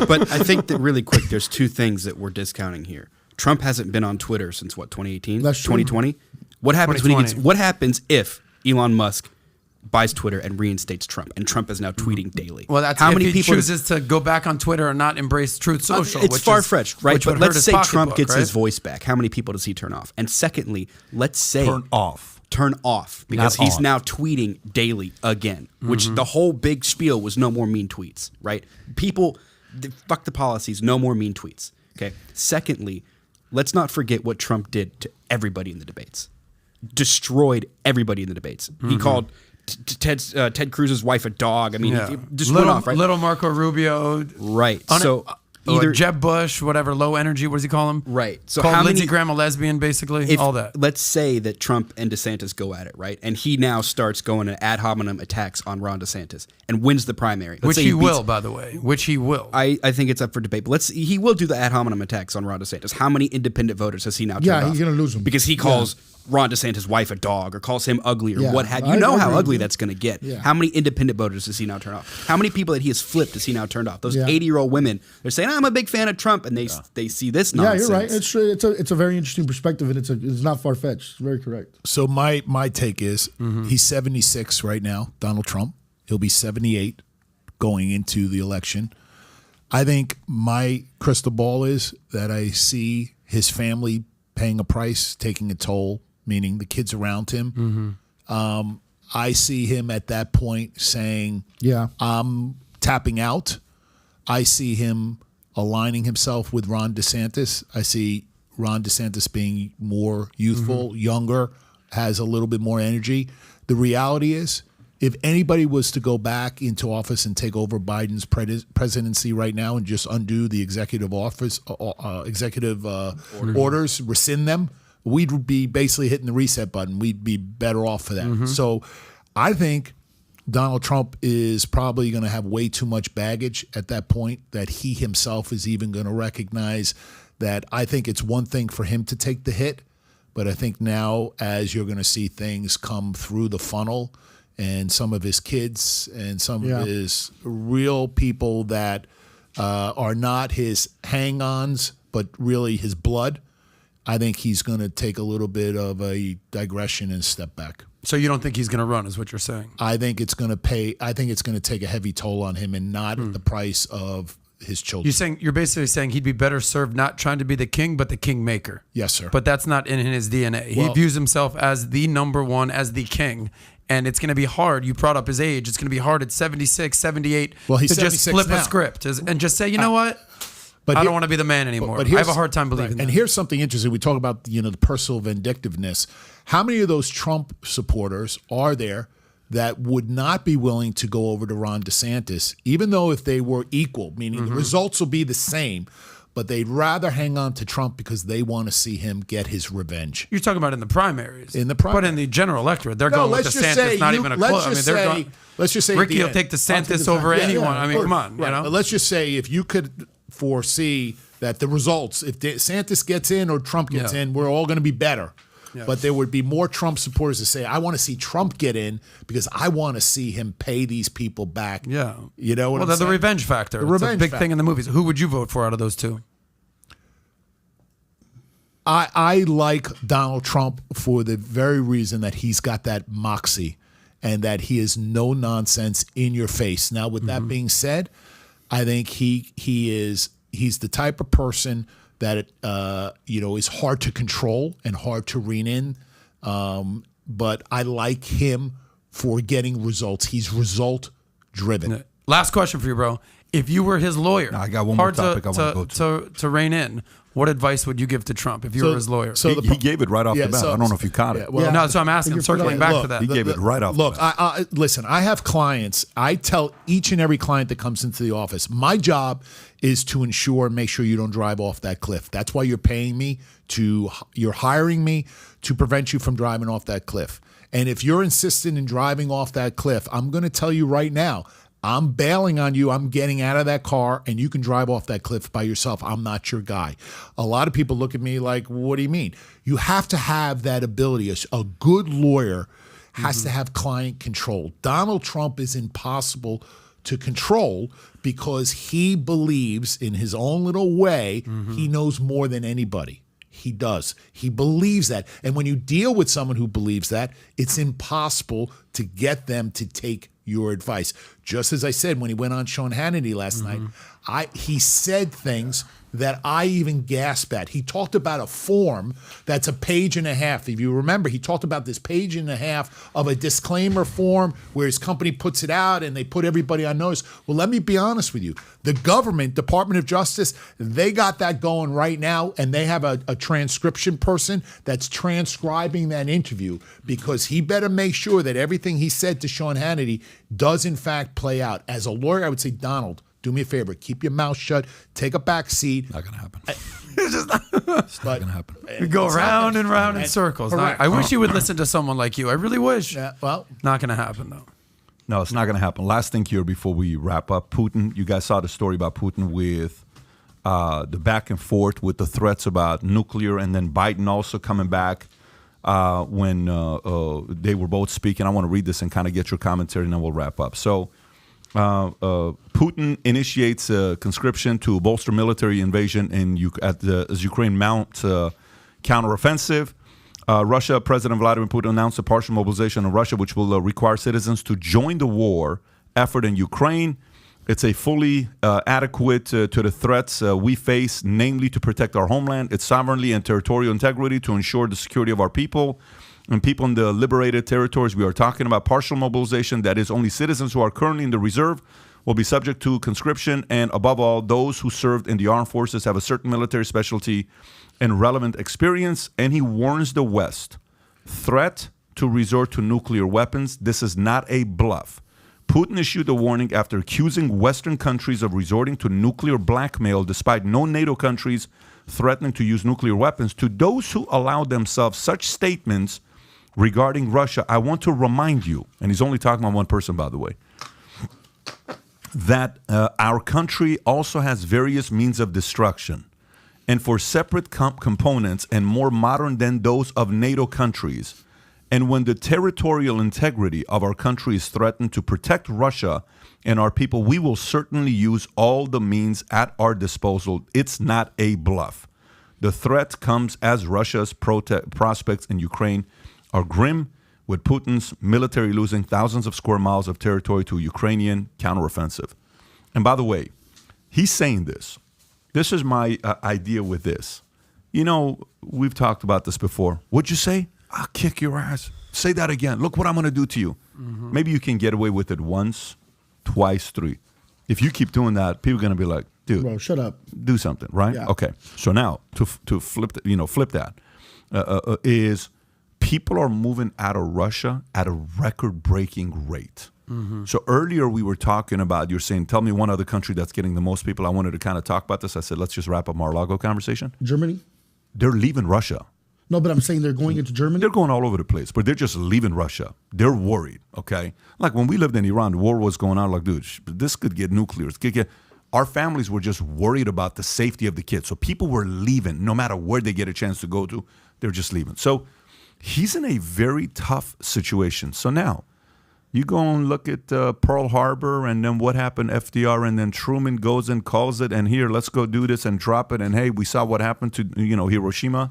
But I think that really quick, there's 2 things that we're discounting here. Trump hasn't been on Twitter since what, 2018? That's true. 2020? What happens when he gets? 2020. What happens if Elon Musk buys Twitter and reinstates Trump, and Trump is now tweeting daily? Well, that's how if many he people chooses to go back on Twitter and not embrace Truth Social. It's which far-fetched, right? which But would let's hurt his say Trump pocketbook, gets his right? voice back. How many people does he turn off? And secondly, let's say Turn off. because Not he's on. now tweeting daily again, which the whole big spiel was no more mean tweets, right? Fuck the policies, no more mean tweets. Okay. Secondly, let's not forget what Trump did to everybody in the debates. Destroyed everybody in the debates. He called Ted Cruz's wife a dog. I mean, he just went off, right? Little Marco Rubio. Right. either Jeb Bush, whatever, low energy. What does he call him? Right. So Called how Lindsey many, Graham a lesbian, basically. if, all that. Let's say that Trump and DeSantis go at it, right? And he now starts going to ad hominem attacks on Ron DeSantis and wins the primary. Let's Which say he beats- will, by the way. Which he will. I think it's up for debate. But he will do the ad hominem attacks on Ron DeSantis. How many independent voters has he now turned off? he's going to lose them. Because he calls Ron DeSantis' wife a dog or calls him ugly or Yeah, what have you. I You know how agree. ugly that's going to get. Yeah. How many independent voters does he now turn off? How many people that he has flipped has he now turned off? Those Yeah. 80-year-old women, they're saying, I'm a big fan of Trump, and they see this Yeah, nonsense. you're right. It's a very interesting perspective, and it's not far fetched. It's very correct. So my take is he's 76 right now, Donald Trump. He'll be 78 going into the election. I think my crystal ball is that I see his family paying a price, taking a toll, meaning the kids around him. I see him at that point saying, I'm tapping out. I see him aligning himself with Ron DeSantis. I see Ron DeSantis being more youthful, younger, has a little bit more energy. The reality is, if anybody was to go back into office and take over Biden's presidency right now and just undo the executive orders, rescind them, we'd be basically hitting the reset button. We'd be better off for that. So I think Donald Trump is probably going to have way too much baggage at that point that he himself is even going to recognize that. I think it's one thing for him to take the hit, but I think now as you're going to see things come through the funnel and some of his kids and some of his real people that are not his hang-ons, but really his blood, I think he's going to take a little bit of a digression and step back. So you don't think he's going to run, is what you're saying? I think it's going to pay. I think it's going to take a heavy toll on him, and not at the price of his children. You're basically saying he'd be better served not trying to be the king, but the kingmaker. Yes, sir. But that's not in his DNA. He Well- views himself as the number one, as the king. And it's going to be hard. You brought up his age. It's going to be hard at 76, 78 Well, he's to just 76 flip now. a script and just say, you know what? But I here- don't want to be the man anymore. but I have here's- a hard time believing right. that. And here's something interesting. We talk about the personal vindictiveness. How many of those Trump supporters are there that would not be willing to go over to Ron DeSantis, even though if they were equal, meaning the results will be the same, but they'd rather hang on to Trump because they want to see him get his revenge. You're talking about in the primaries. In the primary. But in the general electorate, they're going with DeSantis, not even a close. I mean, they're going. Let's just say at Ricky the will end. take DeSantis over anyone. I mean, come on, Right. you know. But let's just say if you could foresee that the results, if DeSantis gets in or Trump gets in, we're all going to be better. Yeah. But there would be more Trump supporters to say, I want to see Trump get in because I want to see him pay these people back. Yeah. You know what Well, I'm the saying? revenge factor. The It's a revenge big factor. thing in the movies. Who would you vote for out of those two? I like Donald Trump for the very reason that he's got that moxie and that he is no nonsense in your face. Now, with that being said, I think he's the type of person that is hard to control and hard to rein in. But I like him for getting results. He's result driven. Last question for you, bro. If you were his lawyer, I got one more hard topic I wanna go to rein in. What advice would you give to Trump if you were his lawyer? so He gave it right off the bat. I don't know if you caught it. no, so I'm asking. I'm circling back to that. He gave it right off Look, the bat. listen, I have clients. I tell each and every client that comes into the office, my job is to ensure and make sure you don't drive off that cliff. That's why you're paying me you're hiring me to prevent you from driving off that cliff. And if you're insistent in driving off that cliff, I'm going to tell you right now, I'm bailing on you. I'm getting out of that car and you can drive off that cliff by yourself. I'm not your guy. A lot of people look at me like, what do you mean? You have to have that ability. A good lawyer has to have client control. Donald Trump is impossible to control because he believes in his own little way, he knows more than anybody. He does. He believes that. And when you deal with someone who believes that, it's impossible to get them to take your advice. Just as I said when he went on Sean Hannity last night, he said things that I even gasped at. He talked about a form that's a page and a half. If you remember, he talked about this page and a half of a disclaimer form where his company puts it out and they put everybody on notice. Well, let me be honest with you. The government, Department of Justice, they got that going right now, and they have a transcription person that's transcribing that interview because he better make sure that everything he said to Sean Hannity does in fact play out. As a lawyer, I would say, Donald, Do me a favor. Keep your mouth shut. Take a back seat. Not gonna happen. It's Not gonna happen. We go round and round in circles. Correct. I wish you would listen to someone like you. I really wish. Yeah, well, Not going to happen, though. No, it's not going to happen. Last thing here before we wrap up. Putin, you guys saw the story about Putin with the back and forth with the threats about nuclear, and then Biden also coming back when they were both speaking. I want to read this and kind of get your commentary, and then we'll wrap up. So Putin initiates a conscription to bolster military invasion as Ukraine mounts counteroffensive. Russia, President Vladimir Putin announced a partial mobilization in Russia, which will require citizens to join the war effort in Ukraine. It's a fully adequate to the threats we face, namely to protect our homeland, its sovereignty and territorial integrity, to ensure the security of our people and people in the liberated territories. We are talking about partial mobilization. That is, only citizens who are currently in the reserve will be subject to conscription, and above all, those who served in the armed forces have a certain military specialty and relevant experience. And he warns the West, threat to resort to nuclear weapons. This is not a bluff. Putin issued a warning after accusing Western countries of resorting to nuclear blackmail despite no NATO countries threatening to use nuclear weapons. To those who allow themselves such statements regarding Russia, I want to remind you, and he's only talking about one person, by the way, that our country also has various means of destruction. And for separate components and more modern than those of NATO countries. And when the territorial integrity of our country is threatened, to protect Russia and our people, we will certainly use all the means at our disposal. It's not a bluff. The threat comes as Russia's prospects in Ukraine are grim, with Putin's military losing thousands of square miles of territory to Ukrainian counteroffensive. And by the way, he's saying this. This is my idea with this. You know, we've talked about this before. What'd you say? I'll kick your ass. Say that again. Look what I'm going to do to you. Mm-hmm. Maybe you can get away with it once, twice, three. If you keep doing that, people are going to be like, dude, bro, shut up. Do something, right? Yeah. Okay. So now to flip that is people are moving out of Russia at a record-breaking rate. Mm-hmm. So earlier we were talking about, you're saying, tell me one other country that's getting the most people. I wanted to kind of talk about this. I said, let's just wrap up Mar-A-Lago conversation. Germany? They're leaving Russia. No, but I'm saying they're going into Germany. They're going all over the place, but they're just leaving Russia. They're worried, okay? Like when we lived in Iran, the war was going on, like, dude, this could get nuclear. Our families were just worried about the safety of the kids. So people were leaving, no matter where they get a chance to go to, they're just leaving. So he's in a very tough situation. So now, you go and look at Pearl Harbor, and then what happened, FDR, and then Truman goes and calls it, and here, let's go do this and drop it, and hey, we saw what happened to, Hiroshima.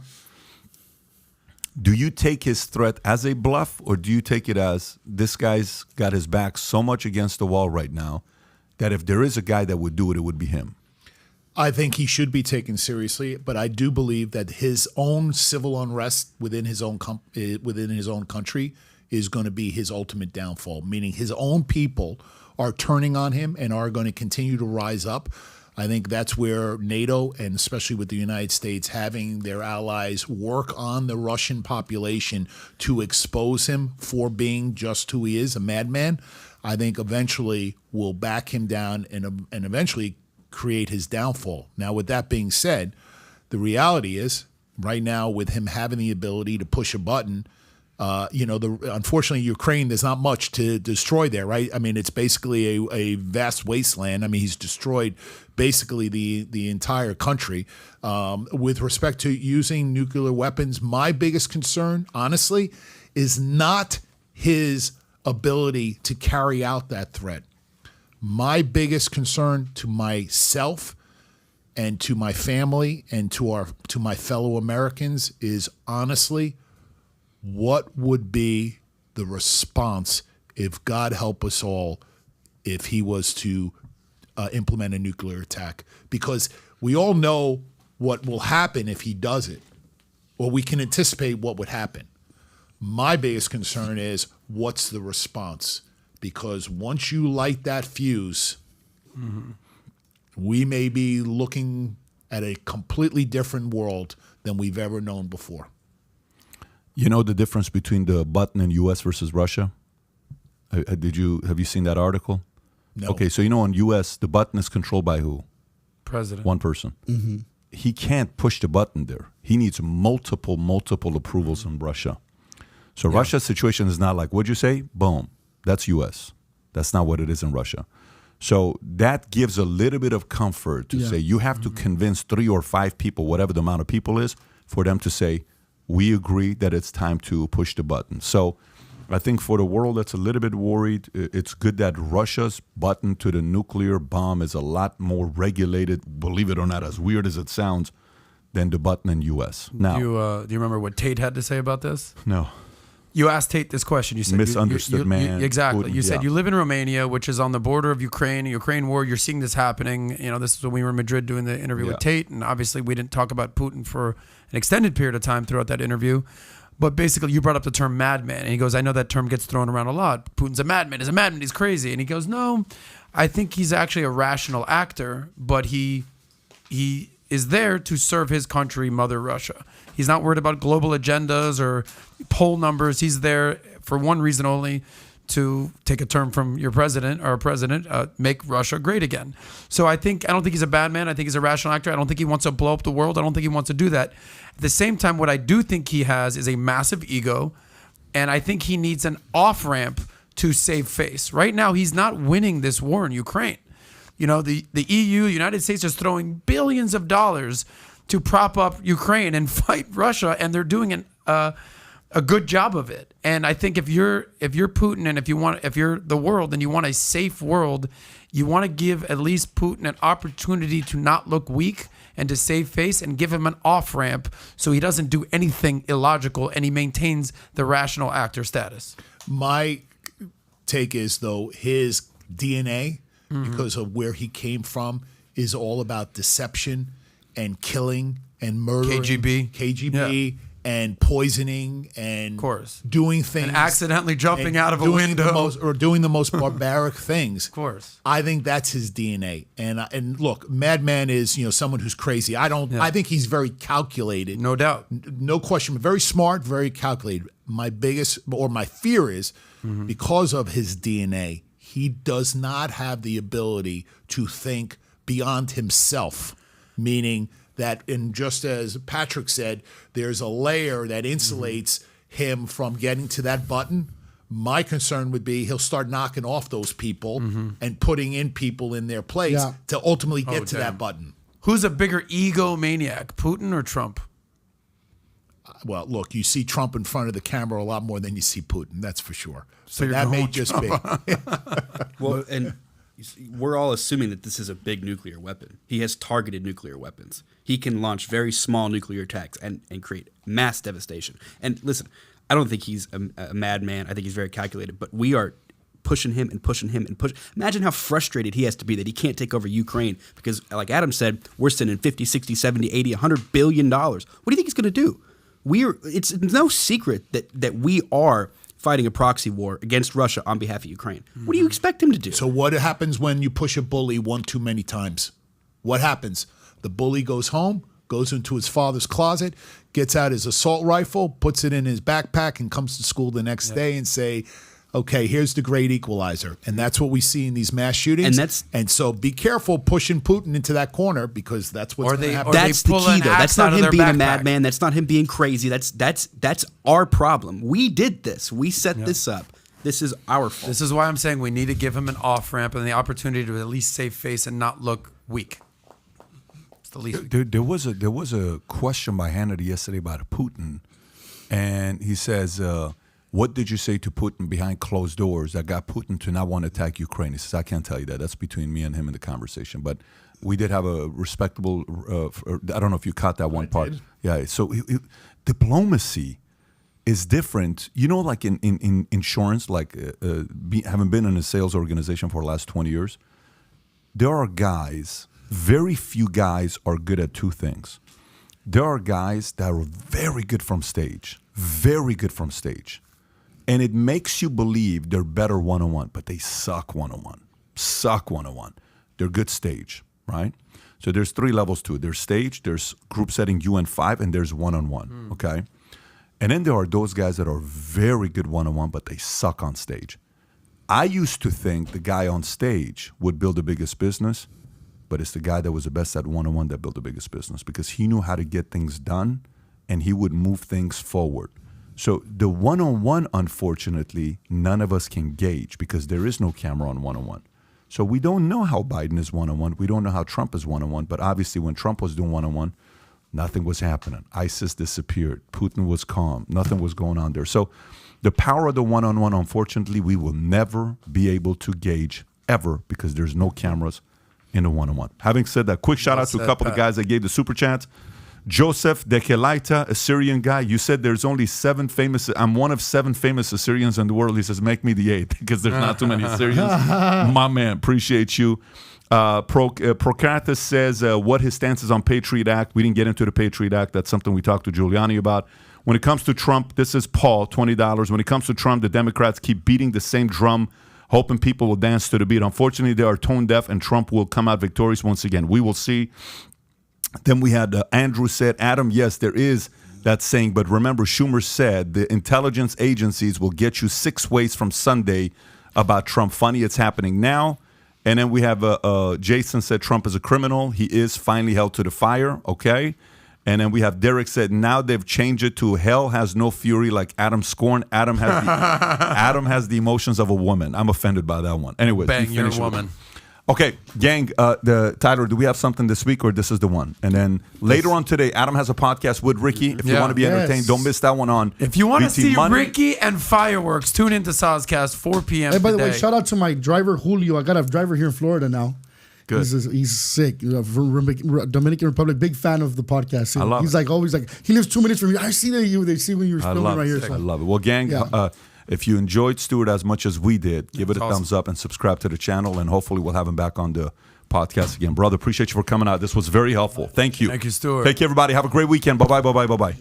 Do you take his threat as a bluff, or do you take it as this guy's got his back so much against the wall right now that if there is a guy that would do it, it would be him? I think he should be taken seriously, but I do believe that his own civil unrest within his own country is going to be his ultimate downfall, meaning his own people are turning on him and are going to continue to rise up. I think that's where NATO, and especially with the United States, having their allies work on the Russian population to expose him for being just who he is, a madman, I think eventually will back him down and eventually create his downfall. Now, with that being said, the reality is right now with him having the ability to push a button, unfortunately, Ukraine, there's not much to destroy there, right? I mean, it's basically a vast wasteland. I mean, he's destroyed basically the entire country. With respect to using nuclear weapons, my biggest concern, honestly, is not his ability to carry out that threat. My biggest concern to myself and to my family and to my fellow Americans is honestly, what would be the response if, God help us all, if he was to implement a nuclear attack? Because we all know what will happen if he does it, or we can anticipate what would happen. My biggest concern is, what's the response? Because once you light that fuse, we may be looking at a completely different world than we've ever known before. You know the difference between the button in U.S. versus Russia? Have you seen that article? No. Okay, so in U.S., the button is controlled by who? President. One person. He can't push the button there. He needs multiple approvals in Russia. So Russia's situation is not like, what'd you say? Boom. That's U.S. That's not what it is in Russia. So that gives a little bit of comfort to say you have to convince 3 or 5 people, whatever the amount of people is, for them to say, we agree that it's time to push the button. So I think for the world that's a little bit worried, it's good that Russia's button to the nuclear bomb is a lot more regulated, believe it or not, as weird as it sounds, than the button in U.S. Now, Do you remember what Tate had to say about this? no. You asked Tate this question. You said Misunderstood man. Exactly. Putin, You said you live in Romania, which is on the border of Ukraine war. You're seeing this happening. This is when we were in Madrid doing the interview with Tate, and obviously we didn't talk about Putin for an extended period of time throughout that interview. But basically, you brought up the term madman, and he goes, "I know that term gets thrown around a lot. Putin's a madman. He's a madman. He's crazy." And he goes, "No, I think he's actually a rational actor, but he is there to serve his country, Mother Russia. He's not worried about global agendas or poll numbers. He's there for one reason only, to take a term from your president, make Russia great again." So I don't think he's a bad man. I think he's a rational actor. I don't think he wants to blow up the world. I don't think he wants to do that. At the same time, what I do think he has is a massive ego, and I think he needs an off-ramp to save face. Right now, he's not winning this war in Ukraine. The EU, United States, is throwing billions of dollars to prop up Ukraine and fight Russia, and they're doing a good job of it. And I think if you're Putin, and if you're the world and you want a safe world, you want to give at least Putin an opportunity to not look weak and to save face, and give him an off ramp so he doesn't do anything illogical and he maintains the rational actor status. My take is, though, his DNA, because of where he came from, is all about deception and killing and murdering. KGB. And poisoning and of course. Doing things. And accidentally jumping out of a window. Doing the most barbaric things. Of course. I think that's his DNA. And look, madman is, someone who's crazy. I think he's very calculated. No doubt. No question. Very smart, very calculated. My fear is, because of his DNA, he does not have the ability to think beyond himself, meaning that, and just as Patrick said, there's a layer that insulates him from getting to that button. My concern would be he'll start knocking off those people and putting in people in their place to ultimately get to that button. Who's a bigger egomaniac, Putin or Trump? Well, look, you see Trump in front of the camera a lot more than you see Putin, that's for sure. So that may just be. Well, and we're all assuming that this is a big nuclear weapon. He has targeted nuclear weapons. He can launch very small nuclear attacks and create mass devastation. And listen, I don't think he's a madman. I think he's very calculated. But we are pushing him and pushing him and pushing. Imagine how frustrated he has to be that he can't take over Ukraine because, like Adam said, we're sending 50, 60, 70, 80, $100 billion. What do you think he's going to do? It's no secret that we are fighting a proxy war against Russia on behalf of Ukraine. What do you expect him to do? So what happens when you push a bully one too many times? What happens? The bully goes home, goes into his father's closet, gets out his assault rifle, puts it in his backpack, and comes to school the next day and say, okay, here's the great equalizer. And that's what we see in these mass shootings. And so be careful pushing Putin into that corner, because that's what's going to happen. That's the key, though. That's not him being a madman. That's not him being crazy. That's our problem. We did this. We set this up. This is our fault. This is why I'm saying we need to give him an off-ramp and the opportunity to at least save face and not look weak. It's the least. There was a question by Hannity yesterday about Putin, and he says, what did you say to Putin behind closed doors that got Putin to not want to attack Ukraine? He says, I can't tell you that. That's between me and him in the conversation. But we did have a respectable, I don't know if you caught that one part. Yeah, so diplomacy is different. Like in insurance, like having been in a sales organization for the last 20 years, there are guys, very few guys are good at two things. There are guys that are very good from stage. And it makes you believe they're better one-on-one, but they suck one-on-one. They're good stage, right? So there's 3 levels to it. There's stage, there's group setting UN5, and there's one-on-one, okay? And then there are those guys that are very good one-on-one, but they suck on stage. I used to think the guy on stage would build the biggest business, but it's the guy that was the best at one-on-one that built the biggest business because he knew how to get things done and he would move things forward. So the one-on-one, unfortunately, none of us can gauge because there is no camera on one-on-one. So we don't know how Biden is one-on-one. We don't know how Trump is one-on-one. But obviously when Trump was doing one-on-one, nothing was happening. ISIS disappeared. Putin was calm. Nothing was going on there. So the power of the one-on-one, unfortunately, we will never be able to gauge ever because there's no cameras in the one-on-one. Having said that, quick shout out to a couple of guys that gave the super chats. Joseph Dekelaita, Assyrian guy. You said there's only 7 famous. I'm one of 7 famous Assyrians in the world. He says, make me the 8th because there's not too many Assyrians. My man, appreciate you. Procrates says what his stance is on Patriot Act. We didn't get into the Patriot Act. That's something we talked to Giuliani about. When it comes to Trump, this is Paul, $20. When it comes to Trump, the Democrats keep beating the same drum, hoping people will dance to the beat. Unfortunately, they are tone deaf, and Trump will come out victorious once again. We will see. Then we had Andrew said, Adam, yes, there is that saying, but remember, Schumer said the intelligence agencies will get you 6 ways from Sunday about Trump. Funny, it's happening now. And then we have Jason said Trump is a criminal. He is finally held to the fire. Okay. And then we have Derek said now they've changed it to hell has no fury like Adam scorn. Adam has the emotions of a woman. I'm offended by that one. Anyways, Bang, you're a woman. Okay, gang, Tyler, do we have something this week or this is the one? And then later on today, Adam has a podcast with Ricky. If you want to be entertained, don't miss that one on If you want to BT see Money. Ricky and firecworks, tune into Sozcast 4 p.m. Hey, by the way, today. shout out to my driver, Julio. I got a driver here in Florida now. Good. He's sick. Dominican Republic, big fan of the podcast. I love He's it. like always like, he lives 2 minutes from you. I see that they see when you're I filming love right it. here. So. I love it. Well, gang, if you enjoyed Stuart as much as we did, give it a thumbs up and subscribe to the channel, and hopefully we'll have him back on the podcast again. Brother, appreciate you for coming out. This was very helpful. Thank you. Thank you, Stuart. Thank you, everybody. Have a great weekend. Bye-bye, bye-bye, bye-bye.